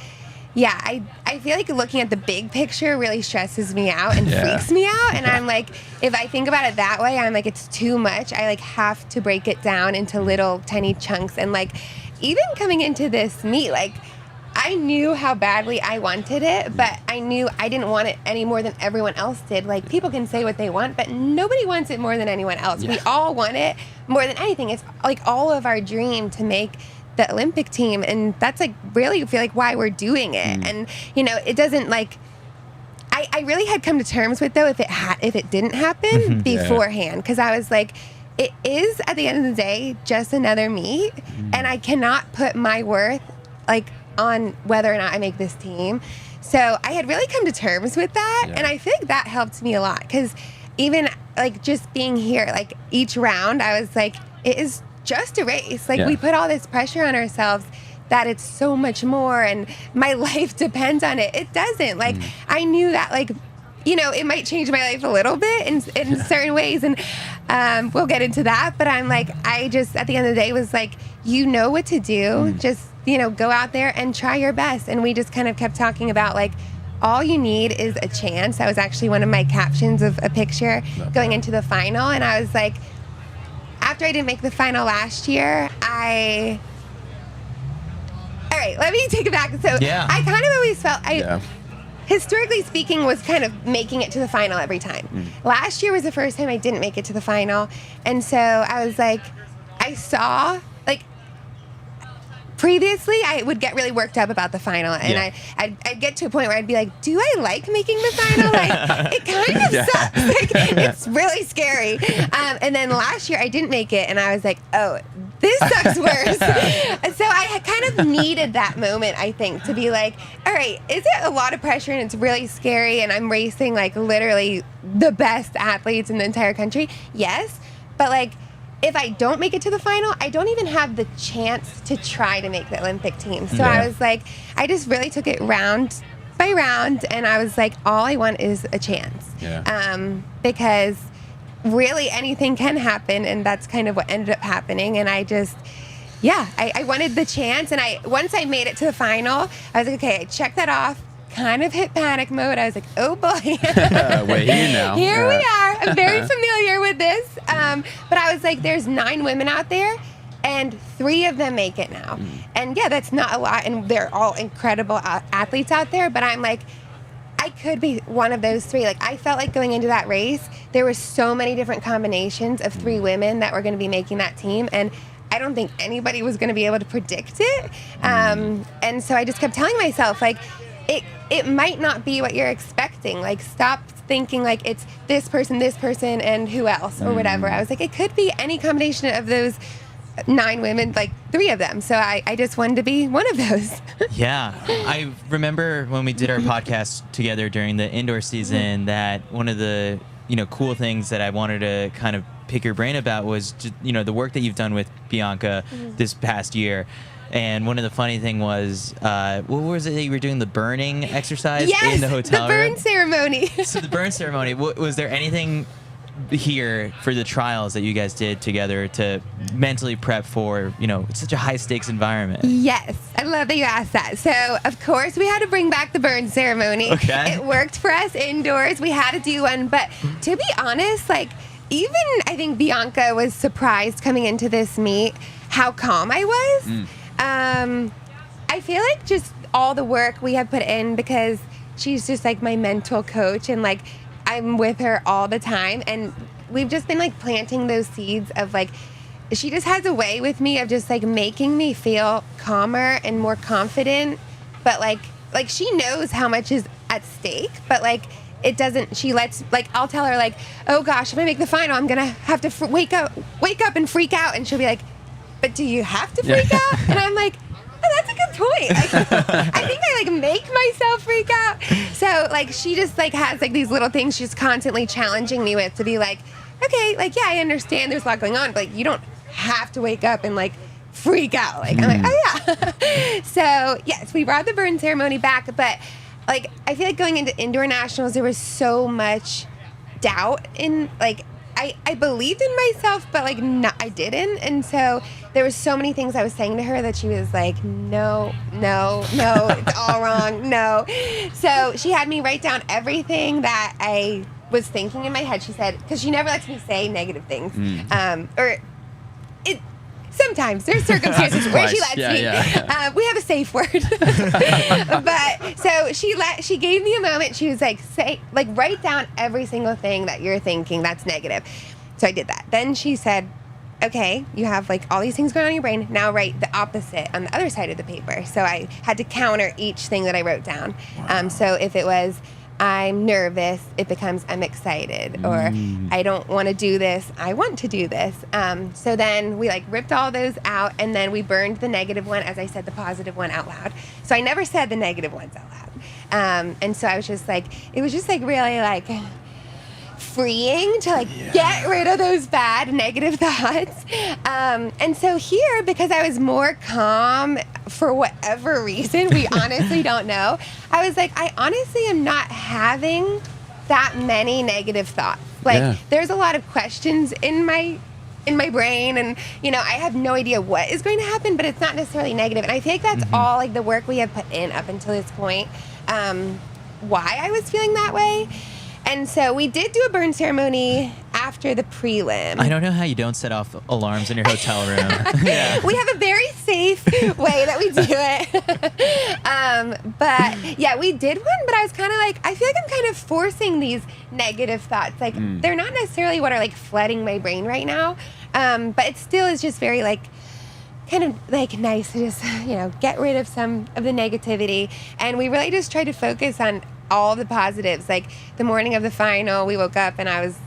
yeah, I feel like looking at the big picture really stresses me out and freaks me out. And I'm like, if I think about it that way, I'm like, it's too much. I like have to break it down into little tiny chunks. And like, even coming into this meet, like, I knew how badly I wanted it, but I knew I didn't want it any more than everyone else did. Like, people can say what they want, but nobody wants it more than anyone else. We all want it more than anything. It's like all of our dream to make the Olympic team, and that's like really feel like why we're doing it. And you know, it doesn't like, I really had come to terms with though if it didn't happen beforehand, because I was like, it is at the end of the day just another meet, and I cannot put my worth like on whether or not I make this team. So I had really come to terms with that, and I think that helped me a lot, because even like just being here, like each round, I was like, it is just a race. Like we put all this pressure on ourselves that it's so much more, and my life depends on it. It doesn't. Like I knew that, like, you know, it might change my life a little bit in certain ways, and we'll get into that. But I'm like, I just at the end of the day was like, you know what to do. Just, you know, go out there and try your best. And we just kind of kept talking about like, all you need is a chance. That was actually one of my captions of a picture going into the final. And I was like, after I didn't make the final last year, all right, let me take it back. So I kind of always felt historically speaking, was kind of making it to the final every time. Last year was the first time I didn't make it to the final. And so I was like, I saw, like, previously I would get really worked up about the final. And I'd get to a point where I'd be like, do I like making the final? Like, it kind of sucks. Like, it's really scary. And then last year I didn't make it, and I was like, oh, this sucks worse. So I had kind of needed that moment, I think, to be like, all right, is it a lot of pressure and it's really scary and I'm racing like literally the best athletes in the entire country? Yes. But like, if I don't make it to the final, I don't even have the chance to try to make the Olympic team. So I was like, I just really took it round by round, and I was like, all I want is a chance. Because really anything can happen, and that's kind of what ended up happening. And I just, I wanted the chance, and once I made it to the final, I was like, okay, I checked that off, kind of hit panic mode. I was like, oh boy. We're here now. Here we are. I'm very familiar with this. But I was like, there's 9 women out there, and 3 of them make it now. And yeah, that's not a lot, and they're all incredible athletes out there, but I'm like, I could be one of those 3. Like, I felt like going into that race, there were so many different combinations of 3 women that were going to be making that team, and I don't think anybody was going to be able to predict it. And so I just kept telling myself, like, it might not be what you're expecting. Like, stop thinking like it's this person, and who else, or whatever. I was like, it could be any combination of those 9 women, like 3 of them. So I just wanted to be one of those. I remember when we did our podcast together during the indoor season that one of the cool things that I wanted to kind of pick your brain about was just, the work that you've done with Bianca this past year. And one of the funny thing was, what was it that you were doing, the burning exercise in the hotel room? Yes, the burn ceremony. So the burn ceremony, was there anything here for the trials that you guys did together to mentally prep for, it's such a high stakes environment? Yes, I love that you asked that. So, of course, we had to bring back the burn ceremony. Okay. It worked for us indoors. We had to do one. But to be honest, like, even I think Bianca was surprised coming into this meet how calm I was. I feel like just all the work we have put in, because she's just like my mental coach, and like I'm with her all the time, and we've just been like planting those seeds of like, she just has a way with me of just like making me feel calmer and more confident, but like she knows how much is at stake, but like it doesn't, she lets, like, I'll tell her like, oh gosh, if I make the final, I'm gonna have to wake up and freak out, and she'll be like, but do you have to freak out? And I'm like, oh, that's a good point. I think I like make myself freak out. So like she just like has like these little things she's constantly challenging me with, to be like, okay, like, yeah, I understand there's a lot going on, but like, you don't have to wake up and like freak out. Like, I'm like, oh yeah. So yes, we brought the burn ceremony back, but like, I feel like going into indoor nationals, there was so much doubt in like, I believed in myself, but like I didn't, and so there was so many things I was saying to her that she was like, no, it's all wrong, no. So she had me write down everything that I was thinking in my head. She said, because she never lets me say negative things, sometimes there's circumstances where she lets me. We have a safe word. But so she gave me a moment. She was like, write down every single thing that you're thinking that's negative. So I did that. Then she said, okay, you have like all these things going on in your brain. Now write the opposite on the other side of the paper. So I had to counter each thing that I wrote down. So if it was, I'm nervous, it becomes I'm excited, or I don't want to do this, I want to do this. So then we like ripped all those out, and then we burned the negative one as I said the positive one out loud. So I never said the negative ones out loud. And so I was just like, it was just like really like freeing to like get rid of those bad negative thoughts. And so here, because I was more calm for whatever reason, we honestly don't know, I was like, I honestly am not having that many negative thoughts. Like there's a lot of questions in my brain, and you know, I have no idea what is going to happen, but it's not necessarily negative. And I think that's all like the work we have put in up until this point, why I was feeling that way. And so we did do a burn ceremony after the prelim. I don't know how you don't set off alarms in your hotel room. We have a very safe way that we do it. But yeah, we did one, but I was kind of like, I feel like I'm kind of forcing these negative thoughts. Like they're not necessarily what are like flooding my brain right now. But it still is just very like, kind of like nice to just, you know, get rid of some of the negativity. And we really just tried to focus on all the positives. Like the morning of the final, we woke up and I was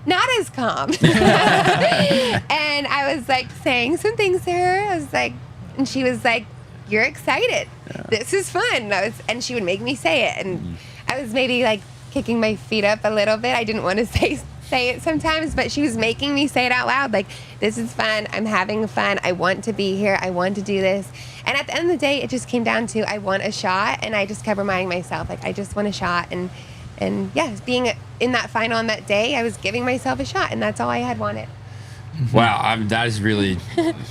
not as calm. And I was like saying some things to her. I was like, and she was like, you're excited. This is fun. And she would make me say it. And I was maybe like kicking my feet up a little bit. I didn't want to say it sometimes, but she was making me say it out loud. Like, this is fun. I'm having fun. I want to be here. I want to do this. And at the end of the day, it just came down to I want a shot, and I just kept reminding myself, like, I just want a shot. And yeah, being in that final on that day, I was giving myself a shot, and that's all I had wanted. Wow, that is really,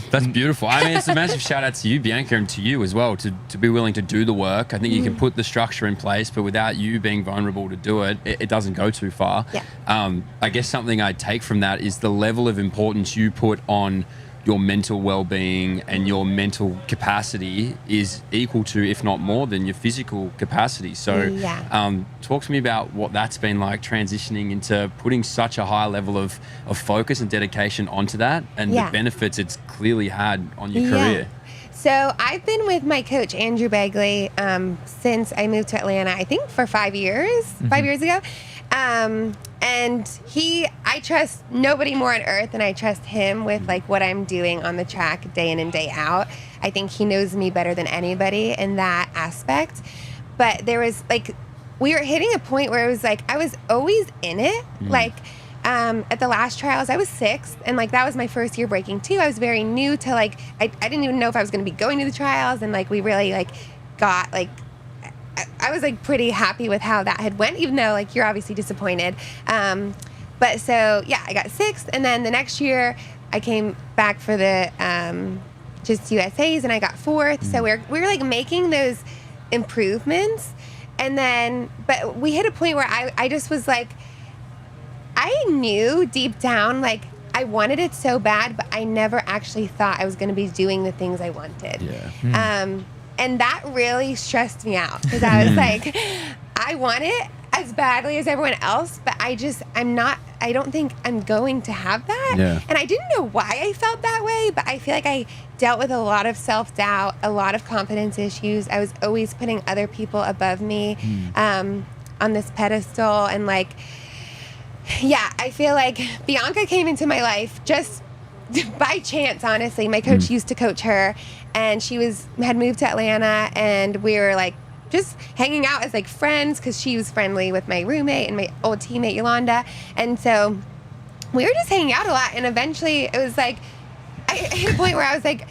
that's beautiful. I mean, it's a massive shout out to you, Bianca, and to you as well, to be willing to do the work. I think you can put the structure in place, but without you being vulnerable to do it, it doesn't go too far. Yeah. I guess something I take from that is the level of importance you put on your mental well-being and your mental capacity is equal to, if not more than, your physical capacity. So talk to me about what that's been like, transitioning into putting such a high level of focus and dedication onto that, and the benefits it's clearly had on your career. So I've been with my coach, Andrew Begley, since I moved to Atlanta, I think for 5 years, 5 years ago. And I trust nobody more on earth than I trust him with like what I'm doing on the track day in and day out. I think he knows me better than anybody in that aspect. But there was like, we were hitting a point where it was like, I was always in it. Like, at the last trials, I was 6th, and like that was my first year breaking too. I was very new to like, I didn't even know if I was going to be going to the trials, and like we really like got like, I was like pretty happy with how that had went, even though like you're obviously disappointed. But so yeah, I got 6th, and then the next year I came back for the just USAs, and I got 4th. So we were like making those improvements, and then but we hit a point where I just was like, I knew deep down like I wanted it so bad, but I never actually thought I was going to be doing the things I wanted. And that really stressed me out, because I was like, I want it as badly as everyone else, but I don't think I'm going to have that. And I didn't know why I felt that way, but I feel like I dealt with a lot of self-doubt, a lot of confidence issues. I was always putting other people above me on this pedestal. And like, yeah, I feel like Bianca came into my life just by chance, honestly. My coach used to coach her, and she had moved to Atlanta, and we were like just hanging out as like friends, because she was friendly with my roommate and my old teammate Yolanda. And so we were just hanging out a lot, and eventually it was like I hit a point where I was like,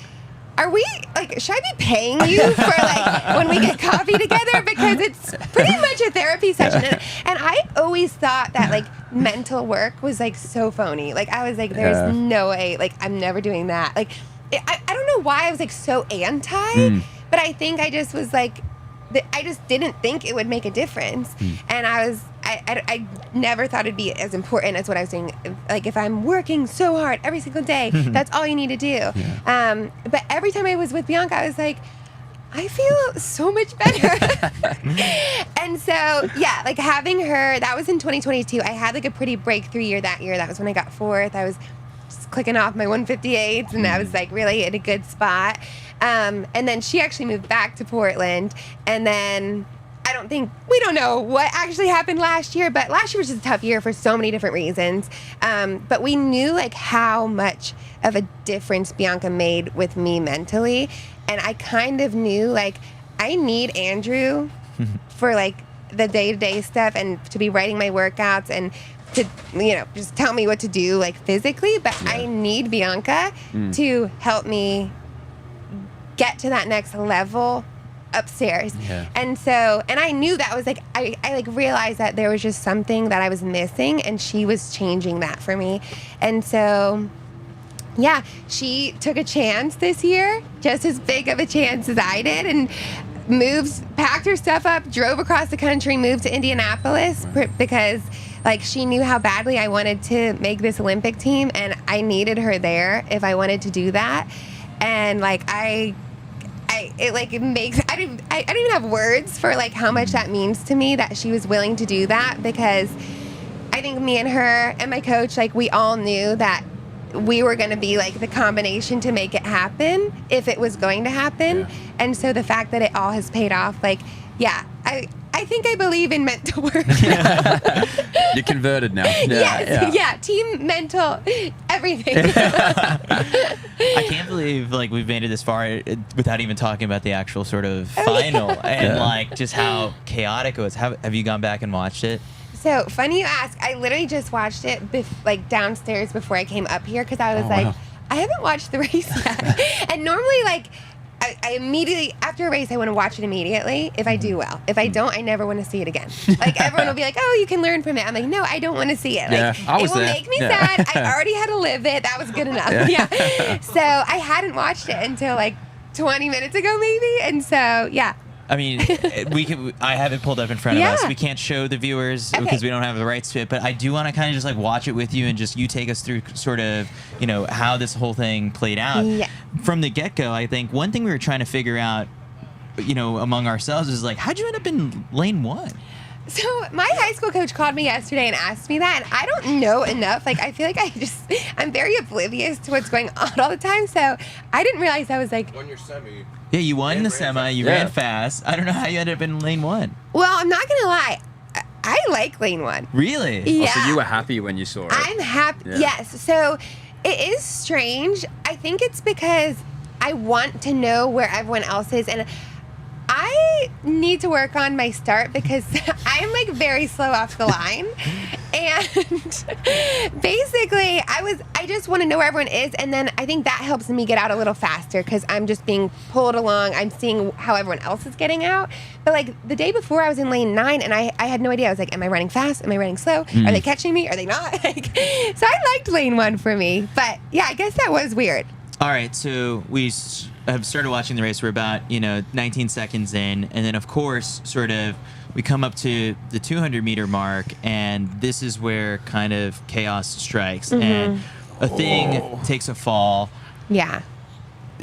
should I be paying you for like when we get coffee together? Because it's pretty much a therapy session. And I always thought that like mental work was like so phony. Like I was like, there's no way, like I'm never doing that. Like I don't know why I was like so anti, but I think I just was like, I just didn't think it would make a difference. And I never thought it'd be as important as what I was doing. Like if I'm working so hard every single day, that's all you need to do. But every time I was with Bianca, I was like, I feel so much better. And so, yeah, like having her, that was in 2022. I had like a pretty breakthrough year that year. That was when I got 4th. I was just clicking off my 158s, and I was like really in a good spot. And then she actually moved back to Portland, and then we don't know what actually happened last year, but last year was just a tough year for so many different reasons. But we knew like how much of a difference Bianca made with me mentally. And I kind of knew like I need Andrew for like the day-to-day stuff and to be writing my workouts and to, you know, just tell me what to do like physically. But I need Bianca to help me get to that next level upstairs. And so, and I knew that was like, I like realized that there was just something that I was missing and she was changing that for me. And so, yeah, she took a chance this year, just as big of a chance as I did, and packed her stuff up, drove across the country, moved to Indianapolis because like she knew how badly I wanted to make this Olympic team and I needed her there if I wanted to do that. And like I don't even have words for like how much that means to me that she was willing to do that, because I think me and her and my coach, like we all knew that we were going to be like the combination to make it happen if it was going to happen. And so the fact that it all has paid off, like, yeah, I think I believe in mental work. You're converted now. Team, mental, everything. I can't believe like we've made it this far without even talking about the actual sort of final and like just how chaotic it was. Have you gone back and watched it? So funny you ask. I literally just watched it like downstairs before I came up here because I was I haven't watched the race yet. And normally like I immediately, after a race, I want to watch it immediately if I do well. If I don't, I never want to see it again. Like, everyone will be like, oh, you can learn from it. I'm like, no, I don't want to see it. Like, it will make me sad. I already had to live it. That was good enough. So I hadn't watched it until like 20 minutes ago, maybe. And so, yeah. I mean, I have it pulled up in front of us. We can't show the viewers because we don't have the rights to it, but I do want to kind of just like watch it with you and just you take us through sort of, you know, how this whole thing played out. From the get-go. I think one thing we were trying to figure out, you know, among ourselves is like, how'd you end up in lane 1? So my high school coach called me yesterday and asked me that, and I don't know enough. Like, I feel like I'm very oblivious to what's going on all the time, so I didn't realize I was like... Won your semi. Yeah, you won the semi, you ran fast. I don't know how you ended up in lane 1. Well, I'm not going to lie. I like lane 1. Really? Yeah. Oh, so you were happy when you saw it? I'm happy, yes. So it is strange. I think it's because I want to know where everyone else is, and I need to work on my start because I'm like very slow off the line. And basically I just want to know where everyone is, and then I think that helps me get out a little faster because I'm just being pulled along. I'm seeing how everyone else is getting out. But like the day before I was in lane 9 and I had no idea. I was like, am I running fast? Am I running slow? Are they catching me? Are they not? So I liked lane 1 for me. But yeah, I guess that was weird. All right, so we have started watching the race. We're about 19 seconds in, and then of course, sort of, we come up to the 200-meter mark, and this is where kind of chaos strikes, and a thing takes a fall. Yeah.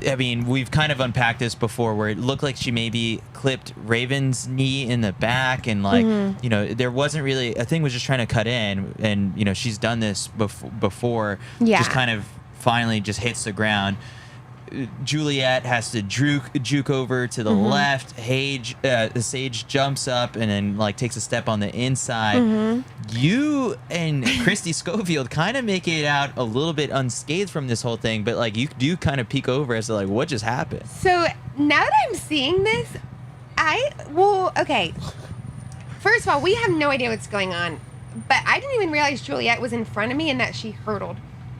I mean, we've kind of unpacked this before, where it looked like she maybe clipped Raven's knee in the back, and like, there wasn't really a thing. Was just trying to cut in, and she's done this before. Just kind of finally just hits the ground. Juliette has to juke over to the left. Sage jumps up and then like takes a step on the inside. You and Christy Schofield kind of make it out a little bit unscathed from this whole thing, but like you do kind of peek over as to like what just happened. So now that I'm seeing this, okay. First of all, we have no idea what's going on, but I didn't even realize Juliette was in front of me and that she hurdled.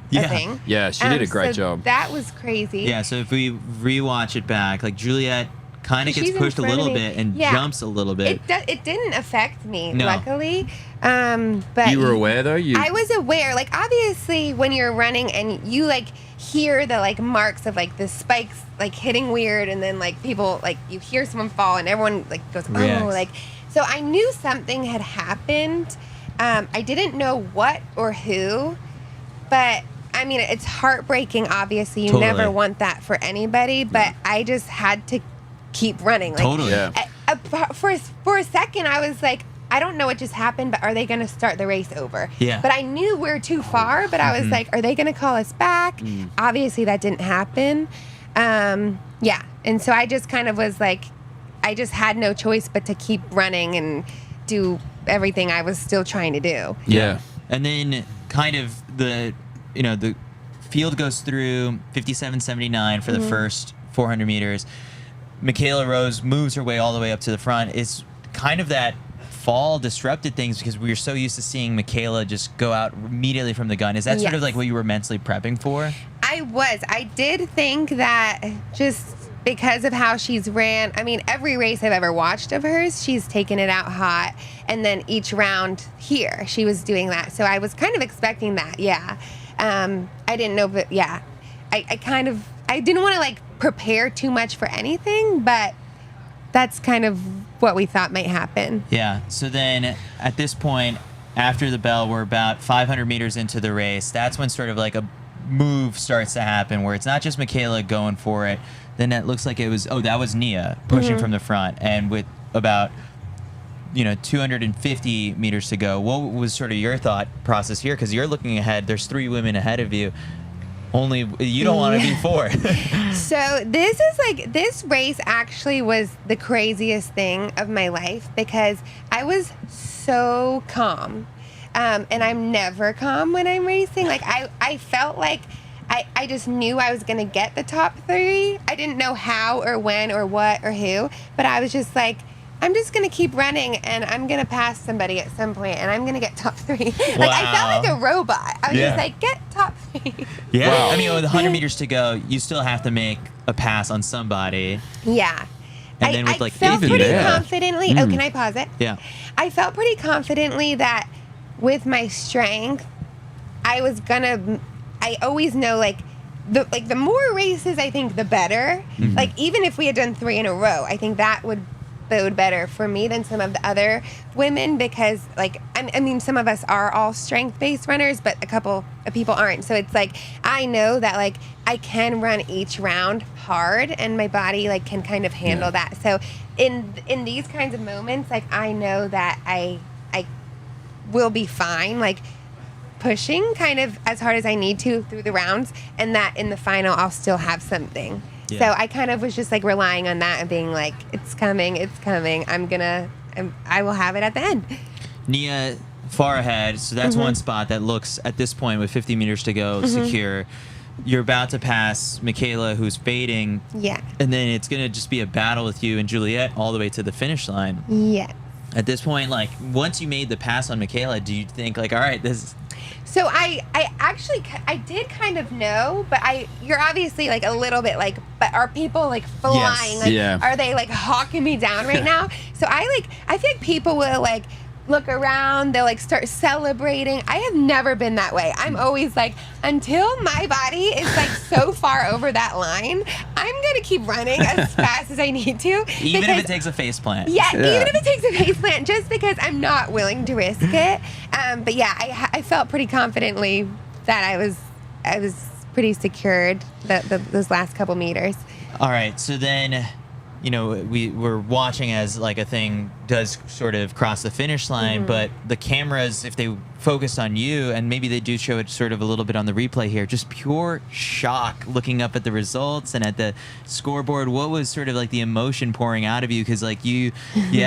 Thing. Yeah, she did a great job. That was crazy. Yeah, so if we rewatch it back, like Juliette kind of gets pushed a little bit and jumps a little bit. It didn't affect me, luckily. But you were aware though? I was aware. Like obviously when you're running and you like hear the like marks of like the spikes like hitting weird, and then like people like you hear someone fall and everyone like goes, oh, like, so I knew something had happened. I didn't know what or who, but I mean, it's heartbreaking, obviously. You never want that for anybody, but I just had to keep running. Like, for a second, I was like, I don't know what just happened, but are they going to start the race over? Yeah. But I knew we were too far, but I was like, are they going to call us back? Obviously, that didn't happen. And so I just kind of was like, I just had no choice but to keep running and do everything I was still trying to do. Yeah. And then kind of the field goes through 57.79 for the first 400 meters. Michaela Rose moves her way all the way up to the front. It's kind of that fall disrupted things because we were so used to seeing Michaela just go out immediately from the gun. Is that sort of like what you were mentally prepping for? I did think that just because of how she's ran, I mean, every race I've ever watched of hers, she's taken it out hot. And then each round here, she was doing that. So I was kind of expecting that, yeah. I didn't know, but yeah. I didn't want to like prepare too much for anything, but that's kind of what we thought might happen. Yeah. So then at this point, after the bell, we're about 500 meters into the race. That's when sort of like a move starts to happen where it's not just Michaela going for it. Then it looks like that was Nia pushing from the front. And with about 250 meters to go, what was sort of your thought process here? Because you're looking ahead. There's 3 women ahead of you. Only you don't want to be 4. So this race actually was the craziest thing of my life because I was so calm. And I'm never calm when I'm racing. Like I felt like I just knew I was going to get the top 3. I didn't know how or when or what or who, but I was just like, I'm just going to keep running and I'm going to pass somebody at some point and I'm going to get top 3. Like I felt like a robot. I was just like, get top 3. Yeah. Wow. I mean, with 100 meters to go, you still have to make a pass on somebody. Yeah. And then with I felt pretty confidently. Oh, can I pause it? Yeah. I felt pretty confidently that with my strength, I always know the more races I think the better. Like even if we had done 3 in a row, I think that would bode better for me than some of the other women because I mean some of us are all strength-based runners, but a couple of people aren't. So it's like I know that like I can run each round hard and my body like can kind of handle that. So in these kinds of moments, like I know that I will be fine, like pushing kind of as hard as I need to through the rounds, and that in the final I'll still have something. Yeah. So I kind of was just like relying on that and being like, it's coming. I will have it at the end. Nia far ahead, so that's one spot that looks at this point with 50 meters to go secure. You're about to pass Michaela, who's fading. Yeah. And then it's going to just be a battle with you and Juliette all the way to the finish line. Yeah. At this point, like, once you made the pass on Michaela, do you think, like, all right, this is... So I did kind of know, but you're obviously like a little bit like, but are people like flying? Yes. Like, are they like hawking me down right now? So I feel like people will like look around, they'll like start celebrating. I have never been that way. I'm always like, until my body is like so far over that line, I'm gonna keep running as fast as I need to. Even if it takes a face plant. Yeah, even if it takes a face plant, just because I'm not willing to risk it. But yeah, I felt pretty confidently that I was pretty secured those last couple meters. All right, so then, we're watching as like a thing does sort of cross the finish line, but the cameras, if they focused on you, and maybe they do show it sort of a little bit on the replay here, just pure shock looking up at the results and at the scoreboard. What was sort of like the emotion pouring out of you? Because like here you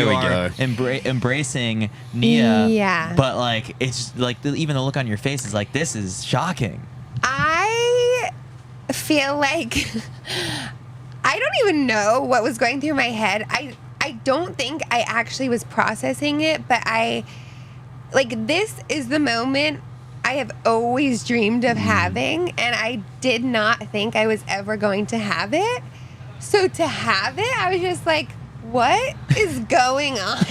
are embracing Nia, but like it's like even the look on your face is like, this is shocking. I feel like I don't even know what was going through my head. I don't think I actually was processing it, but this is the moment I have always dreamed of having, and I did not think I was ever going to have it. So to have it, I was just like, what is going on?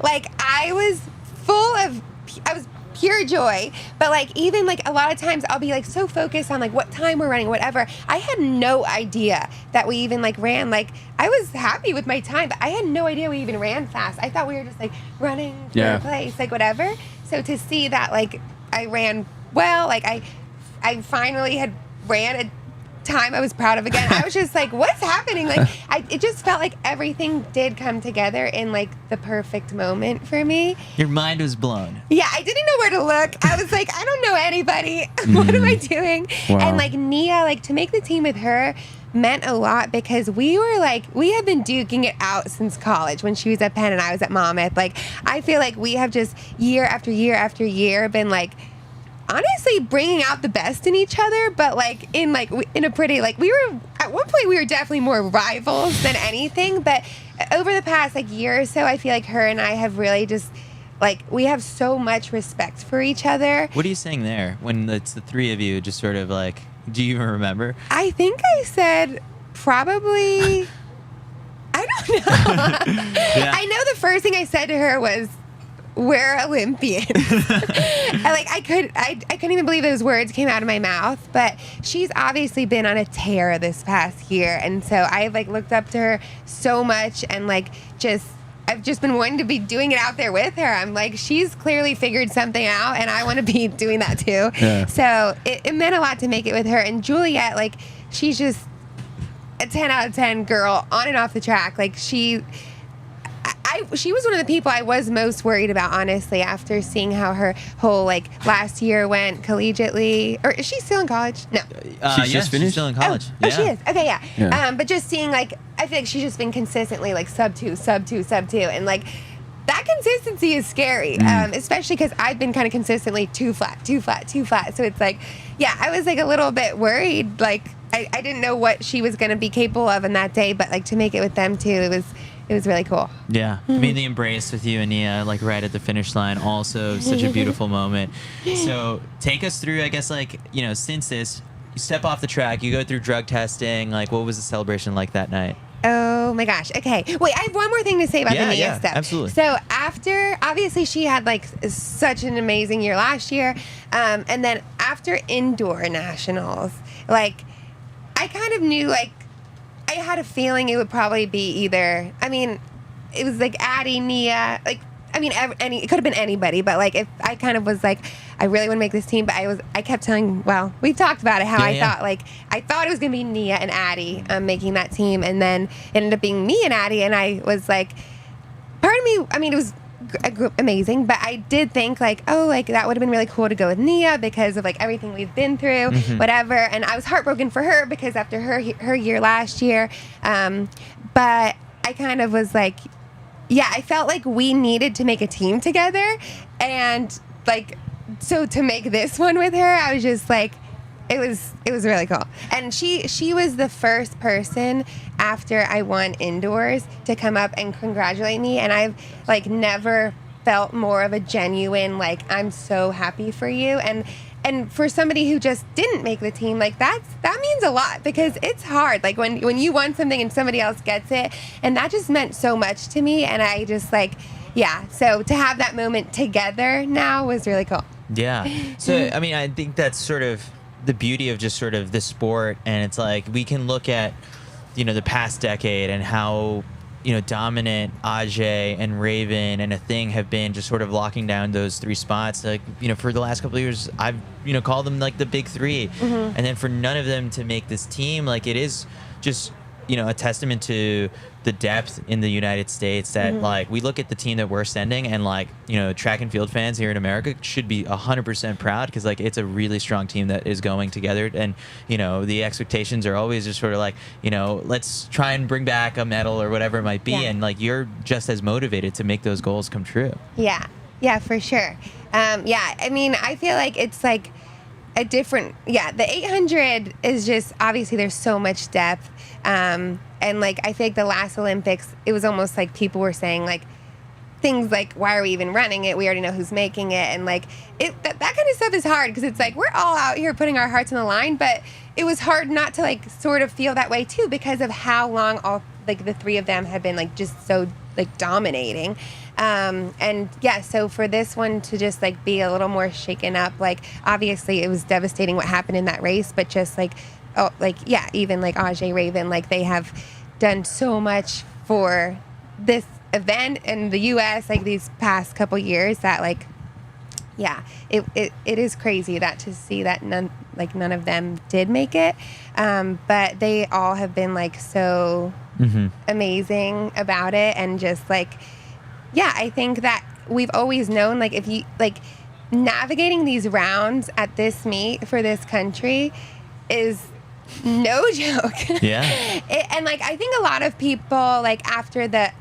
Like I was pure joy, but like even like a lot of times I'll be like so focused on like what time we're running, whatever. I had no idea that we even like ran. Like I was happy with my time, but I had no idea we even ran fast. I thought we were just like running to a place, like whatever. So to see that like I ran well, like I finally had ran a time I was proud of again. I was just like, what's happening? Like it just felt like everything did come together in like the perfect moment for me. Your mind was blown. Yeah, I didn't know where to look. I was like, I don't know anybody. What am I doing? Wow. And like Nia, like to make the team with her meant a lot because we have been duking it out since college when she was at Penn and I was at Monmouth. Like, I feel like we have just year after year after year been like, honestly bringing out the best in each other, but like in a pretty, like, we were at one point we were definitely more rivals than anything, but over the past like year or so, I feel like her and I have really just like, we have so much respect for each other. What are you saying there when it's the three of you just sort of like, do you even remember? I think I said probably I don't know. Yeah. I know the first thing I said to her was, we're Olympians. I couldn't even believe those words came out of my mouth, but she's obviously been on a tear this past year, and so I've like looked up to her so much, and like I've just been wanting to be doing it out there with her. I'm like, she's clearly figured something out, and I want to be doing that too. Yeah. So it meant a lot to make it with her. And Juliette, like, she's just a 10 out of 10 girl on and off the track. Like, she was one of the people I was most worried about, honestly, after seeing how her whole like last year went collegiately. Or is she still in college? No. She's just finished? She's still in college. Oh, she is. Okay, yeah. Yeah. But just seeing, like, I feel like she's just been consistently like sub 2, and like that consistency is scary, especially because I've been kind of consistently too flat. So it's like, yeah, I was like a little bit worried. Like, I didn't know what she was going to be capable of in that day, but like to make it with them too, it was really cool. Yeah. I mean, the embrace with you and Nia, like right at the finish line, also such a beautiful moment. So take us through, I guess, like, you know, since this, you step off the track, you go through drug testing, like what was the celebration like that night? Oh my gosh. Okay. Wait, I have one more thing to say about the Nia stuff. Absolutely. So after, obviously she had like such an amazing year last year. And then after indoor nationals, like I kind of knew, like, I had a feeling it would probably be either, I mean, it was like Addie, Nia, like, I mean, it could have been anybody, but like, if I kind of was like, I really want to make this team, but I kept telling, well, we've talked about it, how I thought it was going to be Nia and Addie making that team, and then it ended up being me and Addie, and I was like, part of me, I mean, it was amazing, but I did think like, oh, like that would have been really cool to go with Nia because of like everything we've been through, whatever, and I was heartbroken for her because after her year last year, but I kind of was like, yeah, I felt like we needed to make a team together, and like, so to make this one with her, I was just like, it was really cool. And she was the first person after I won indoors to come up and congratulate me, and I've like never felt more of a genuine like, I'm so happy for you, and for somebody who just didn't make the team, like that means a lot because it's hard, like when you want something and somebody else gets it, and that just meant so much to me, and I just like, yeah, so to have that moment together now was really cool. Yeah. So I mean, I think that's sort of the beauty of just sort of the sport, and it's like we can look at, you know, the past decade and how, you know, dominant Ajay and Raven and a thing have been just sort of locking down those three spots. Like, you know, for the last couple of years, I've, you know, called them like the big three, and then for none of them to make this team, like it is just, you know, a testament to the depth in the United States that like we look at the team that we're sending, and like, you know, track and field fans here in America should be 100% proud because like it's a really strong team that is going together, and you know the expectations are always just sort of like, you know, let's try and bring back a medal or whatever it might be, and like you're just as motivated to make those goals come true. Yeah, for sure. Yeah, I mean, I feel like it's like a different, the 800 is just, obviously there's so much depth, and like I think the last Olympics, it was almost like people were saying like things like, why are we even running it? We already know who's making it, and like that kind of stuff is hard because it's like we're all out here putting our hearts on the line, but it was hard not to like sort of feel that way too because of how long all like the three of them have been like just so like dominating. And yeah, so for this one to just like be a little more shaken up, like obviously it was devastating what happened in that race, but just like, oh, like, yeah, even like Ajay, Raven, like they have done so much for this event in the US like these past couple years that like, yeah, it is crazy that to see that none of them did make it. But they all have been like so amazing about it, and just like, yeah, I think that we've always known, like, if you, like, navigating these rounds at this meet for this country is no joke. Yeah. And like I think a lot of people like after the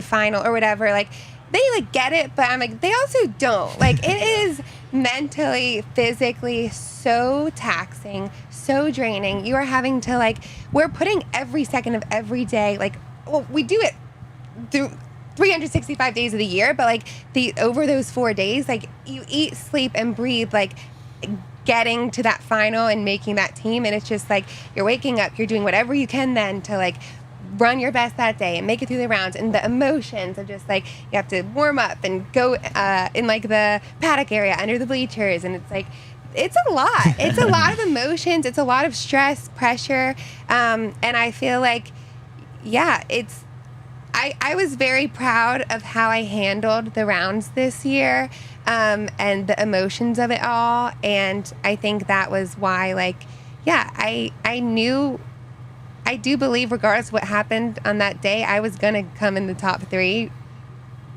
final or whatever, like they like get it, but I'm like they also don't. Like it is mentally, physically so taxing, so draining. You are having to like we're putting every second of every day, like well, we do it through 365 days of the year, but like over those 4 days, like you eat, sleep, and breathe like getting to that final and making that team. And it's just like you're waking up, you're doing whatever you can then to like run your best that day and make it through the rounds. And the emotions of just like you have to warm up and go in like the paddock area under the bleachers, and it's like it's a lot. It's a lot of emotions. It's a lot of stress, pressure, and I feel like it's I was very proud of how I handled the rounds this year, and the emotions of it all. And I think that was why, like, I knew, I do believe regardless of what happened on that day, I was going to come in the top 3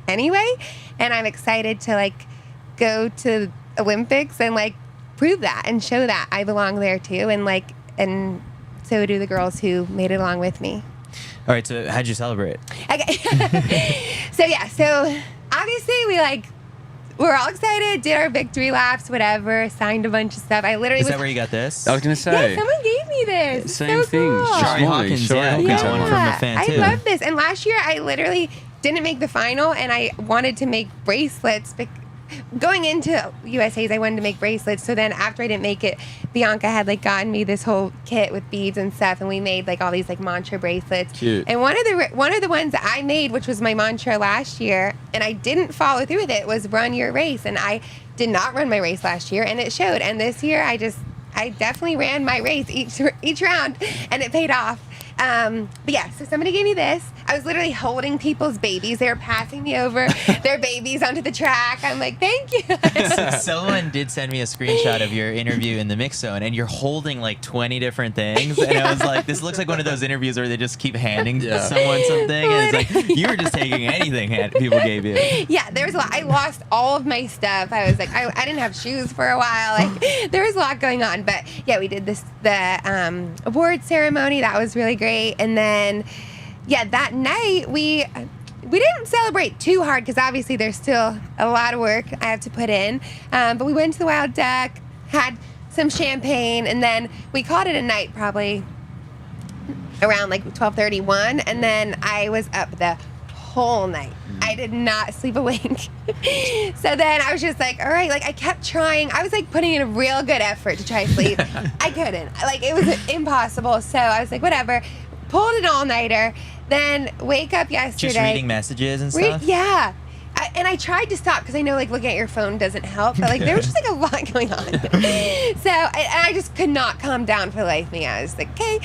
anyway. And I'm excited to, like, go to Olympics and, like, prove that and show that I belong there too. And, like, and so do the girls who made it along with me. All right, so how'd you celebrate? Okay. So obviously we're all excited, did our victory laps, whatever, signed a bunch of stuff. I literally Is that where you got this? I was gonna say. Yeah, someone gave me this. Same so thing. Cool. Sha'Carri Hawkins, yeah, Hawkins got one from a fan too. I love this. And last year I literally didn't make the final, and I wanted to make bracelets. Going into USA's, I wanted to make bracelets. So then after I didn't make it, Bianca had like gotten me this whole kit with beads and stuff, and we made like all these like mantra bracelets. Cute. And one of the ones that I made, which was my mantra last year, and I didn't follow through with it, was run your race. And I did not run my race last year, and it showed. And this year I definitely ran my race each round, and it paid off. But yeah, so somebody gave me this. I was literally holding people's babies. They were passing me over their babies onto the track. I'm like, thank you. Someone did send me a screenshot of your interview in the mix zone, and you're holding like 20 different things. And I was like, this looks like one of those interviews where they just keep handing someone something. And it's like, you were just taking anything people gave you. Yeah, there was a lot. I lost all of my stuff. I was like, I didn't have shoes for a while. Like, there was a lot going on. But yeah, we did the award ceremony. That was really great. And then, yeah, that night we didn't celebrate too hard because obviously there's still a lot of work I have to put in. But we went to the Wild Duck, had some champagne, and then we called it a night probably around like 12:31. And then I was up the whole night. I did not sleep a wink. So then I was just like, all right, like I kept trying. I was like putting in a real good effort to try to sleep. I couldn't. Like it was impossible. So I was like, whatever. Pulled an all-nighter. Then wake up yesterday. Just reading messages and stuff? Yeah. And I tried to stop because I know like looking at your phone doesn't help. But like there was just like a lot going on. So I just could not calm down for the life of me. I was like, okay.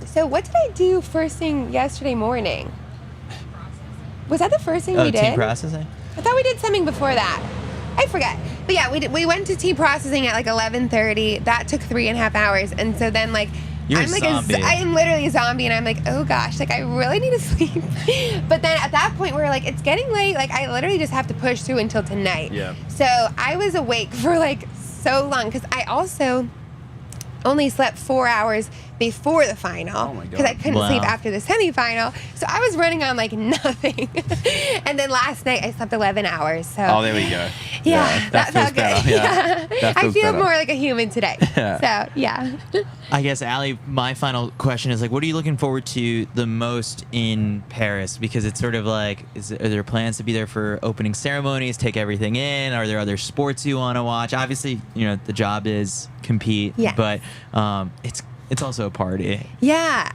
So what did I do first thing yesterday morning? Was that the first thing we did? Team processing? I thought we did something before that. I forget. But yeah, we went to team processing at like 11:30. That took 3.5 hours. And so then like You're I'm like I am literally a zombie, and I'm like, oh gosh, like I really need to sleep. But then at that point we were like, it's getting late. Like I literally just have to push through until tonight. Yeah. So I was awake for like so long because I also only slept 4 hours before the final. Oh my God. Because I couldn't sleep after the semifinal. So I was running on like nothing. And then last night I slept 11 hours. So Oh, there we go. yeah, that felt good. better. Yeah. That I feels feel better. more like a human today. So yeah. I guess, Allie, my final question is like, what are you looking forward to the most in Paris? Because it's sort of like, are there plans to be there for opening ceremonies, take everything in? Are there other sports you want to watch? Obviously, you know, the job is compete, Yes. but it's also a party. Yeah.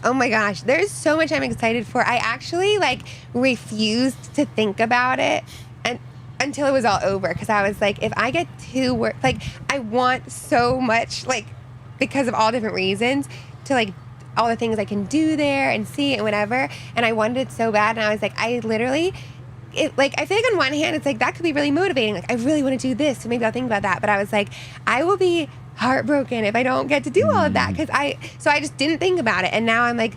Oh my gosh. There's so much I'm excited for. I actually like refused to think about it until it was all over, because I was like, if I get to work, like I want so much, like because of all different reasons, to like all the things I can do there and see and whatever. And I wanted it so bad. And I was like, I literally, I feel like on one hand, it's like that could be really motivating. Like I really want to do this, so maybe I'll think about that. But I was like, I will be heartbroken if I don't get to do all of that, because I just didn't think about it. And now I'm like,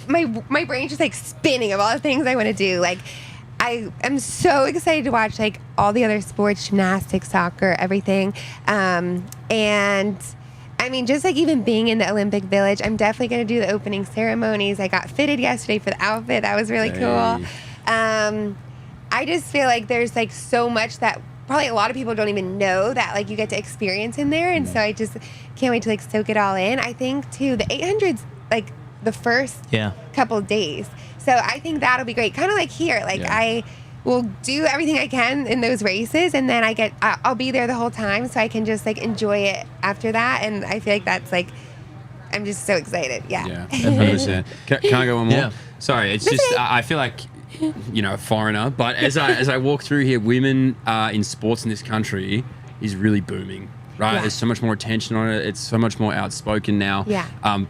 my brain's just like spinning of all the things I want to do. Like I am so excited to watch like all the other sports, gymnastics, soccer, everything. And I mean, just like even being in the Olympic Village, I'm definitely going to do the opening ceremonies. I got fitted yesterday for the outfit. That was really cool. I just feel like there's like so much that probably a lot of people don't even know that like you get to experience in there. And so I just can't wait to like soak it all in. I think too, the 800s, like the first couple of days. So I think that'll be great. Kind of like here, like I will do everything I can in those races, and then I'll be there the whole time, so I can just like enjoy it after that. And I feel like that's like, I'm just so excited. Yeah. 100%. Can I go one more? Yeah. Sorry, it's just I feel like, you know, a foreigner, but as I walk through here, women in sports in this country is really booming. Right, there's so much more attention on it. It's so much more outspoken now.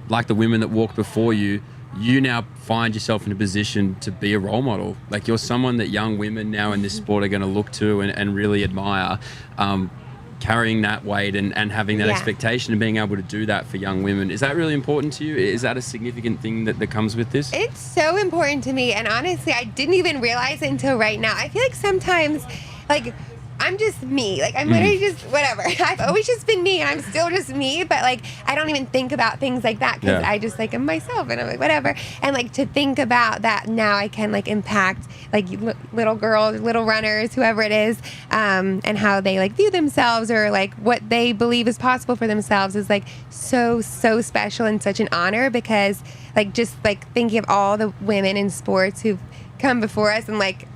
Like the women that walked before you now find yourself in a position to be a role model. Like you're someone that young women now in this sport are going to look to and really admire. Carrying that weight and having that expectation and being able to do that for young women. Is that really important to you? Is that a significant thing that comes with this? It's so important to me. And honestly, I didn't even realize it until right now. I feel like sometimes, like, I'm just me. Like, I'm literally just whatever. I've always just been me, and I'm still just me. But, like, I don't even think about things like that because I just, like, am myself. And I'm like, whatever. And, like, to think about that now I can, like, impact, like, little girls, little runners, whoever it is, and how they, like, view themselves or, like, what they believe is possible for themselves is, like, so special and such an honor because, like, just, like, thinking of all the women in sports who've come before us and, like,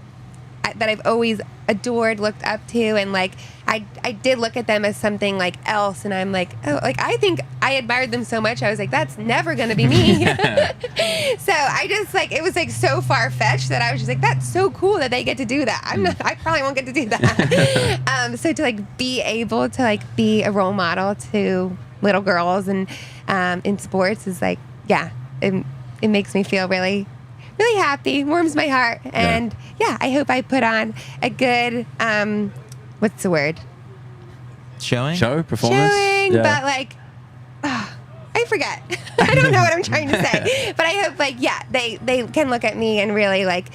that I've always adored, looked up to, and like I did look at them as something like else, and I'm like, oh, like I think I admired them so much I was like, that's never gonna be me. So I just like, it was like so far-fetched that I was just like, that's so cool that they get to do that. I probably won't get to do that. So to like be able to like be a role model to little girls and in sports is like, it makes me feel really happy, warms my heart, and I hope I put on a good what's the word? Performance. But like I forget. I don't know what I'm trying to say, but I hope like they can look at me and really like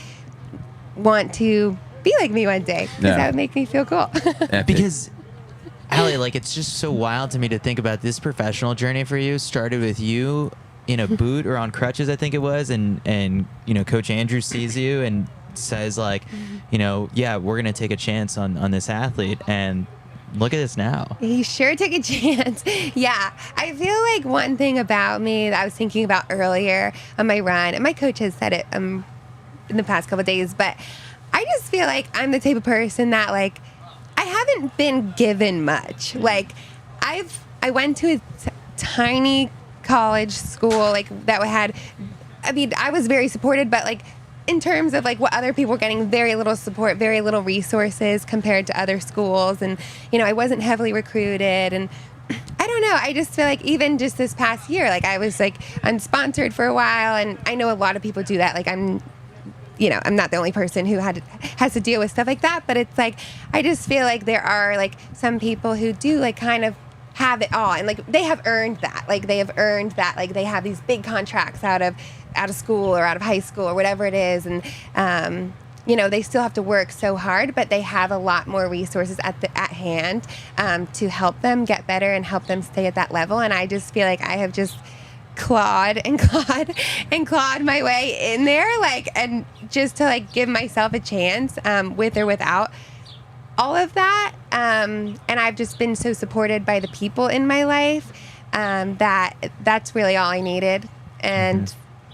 want to be like me one day because that would make me feel cool. Because Allie, like it's just so wild to me to think about this professional journey for you started with you in a boot or on crutches, I think it was, and you know, Coach Andrew sees you and says like, you know, we're gonna take a chance on this athlete, and look at this now. He sure took a chance. I feel like one thing about me that I was thinking about earlier on my run, and my coach has said it in the past couple of days, but I just feel like I'm the type of person that like I haven't been given much. Like I went to a tiny college school like that had, I mean, I was very supported, but like in terms of like what other people were getting, very little support, very little resources compared to other schools, and you know, I wasn't heavily recruited, and I don't know, I just feel like even just this past year, like I was like unsponsored for a while, and I know a lot of people do that, like I'm not the only person who has to deal with stuff like that, but it's like I just feel like there are like some people who do like kind of have it all, and like they have earned that, like they have these big contracts out of school or out of high school or whatever it is, and you know, they still have to work so hard, but they have a lot more resources at hand to help them get better and help them stay at that level. And I just feel like I have just clawed my way in there, like, and just to like give myself a chance with or without all of that, and I've just been so supported by the people in my life that's really all I needed, and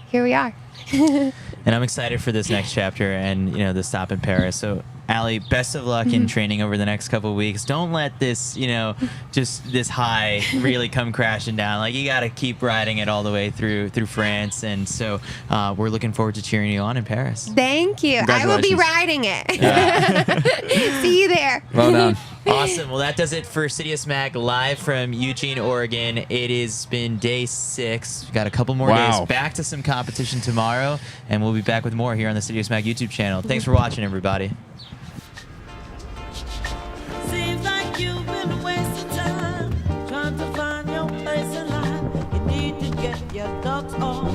here we are. And I'm excited for this next chapter and, you know, the stop in Paris. So, Allie, best of luck in training over the next couple of weeks. Don't let this, you know, just this high really come crashing down. Like, you got to keep riding it all the way through France. And so we're looking forward to cheering you on in Paris. Thank you. I will be riding it. See you there. Well done. Awesome. Well, that does it for CITIUS MAG live from Eugene, Oregon. It has been day 6. We've got a couple more days. Back to some competition tomorrow, and we'll be back with more here on the CITIUS MAG YouTube channel. Thanks for watching, everybody. Seems like you've been wasting time trying to find your place in life. You need to get your ducks off.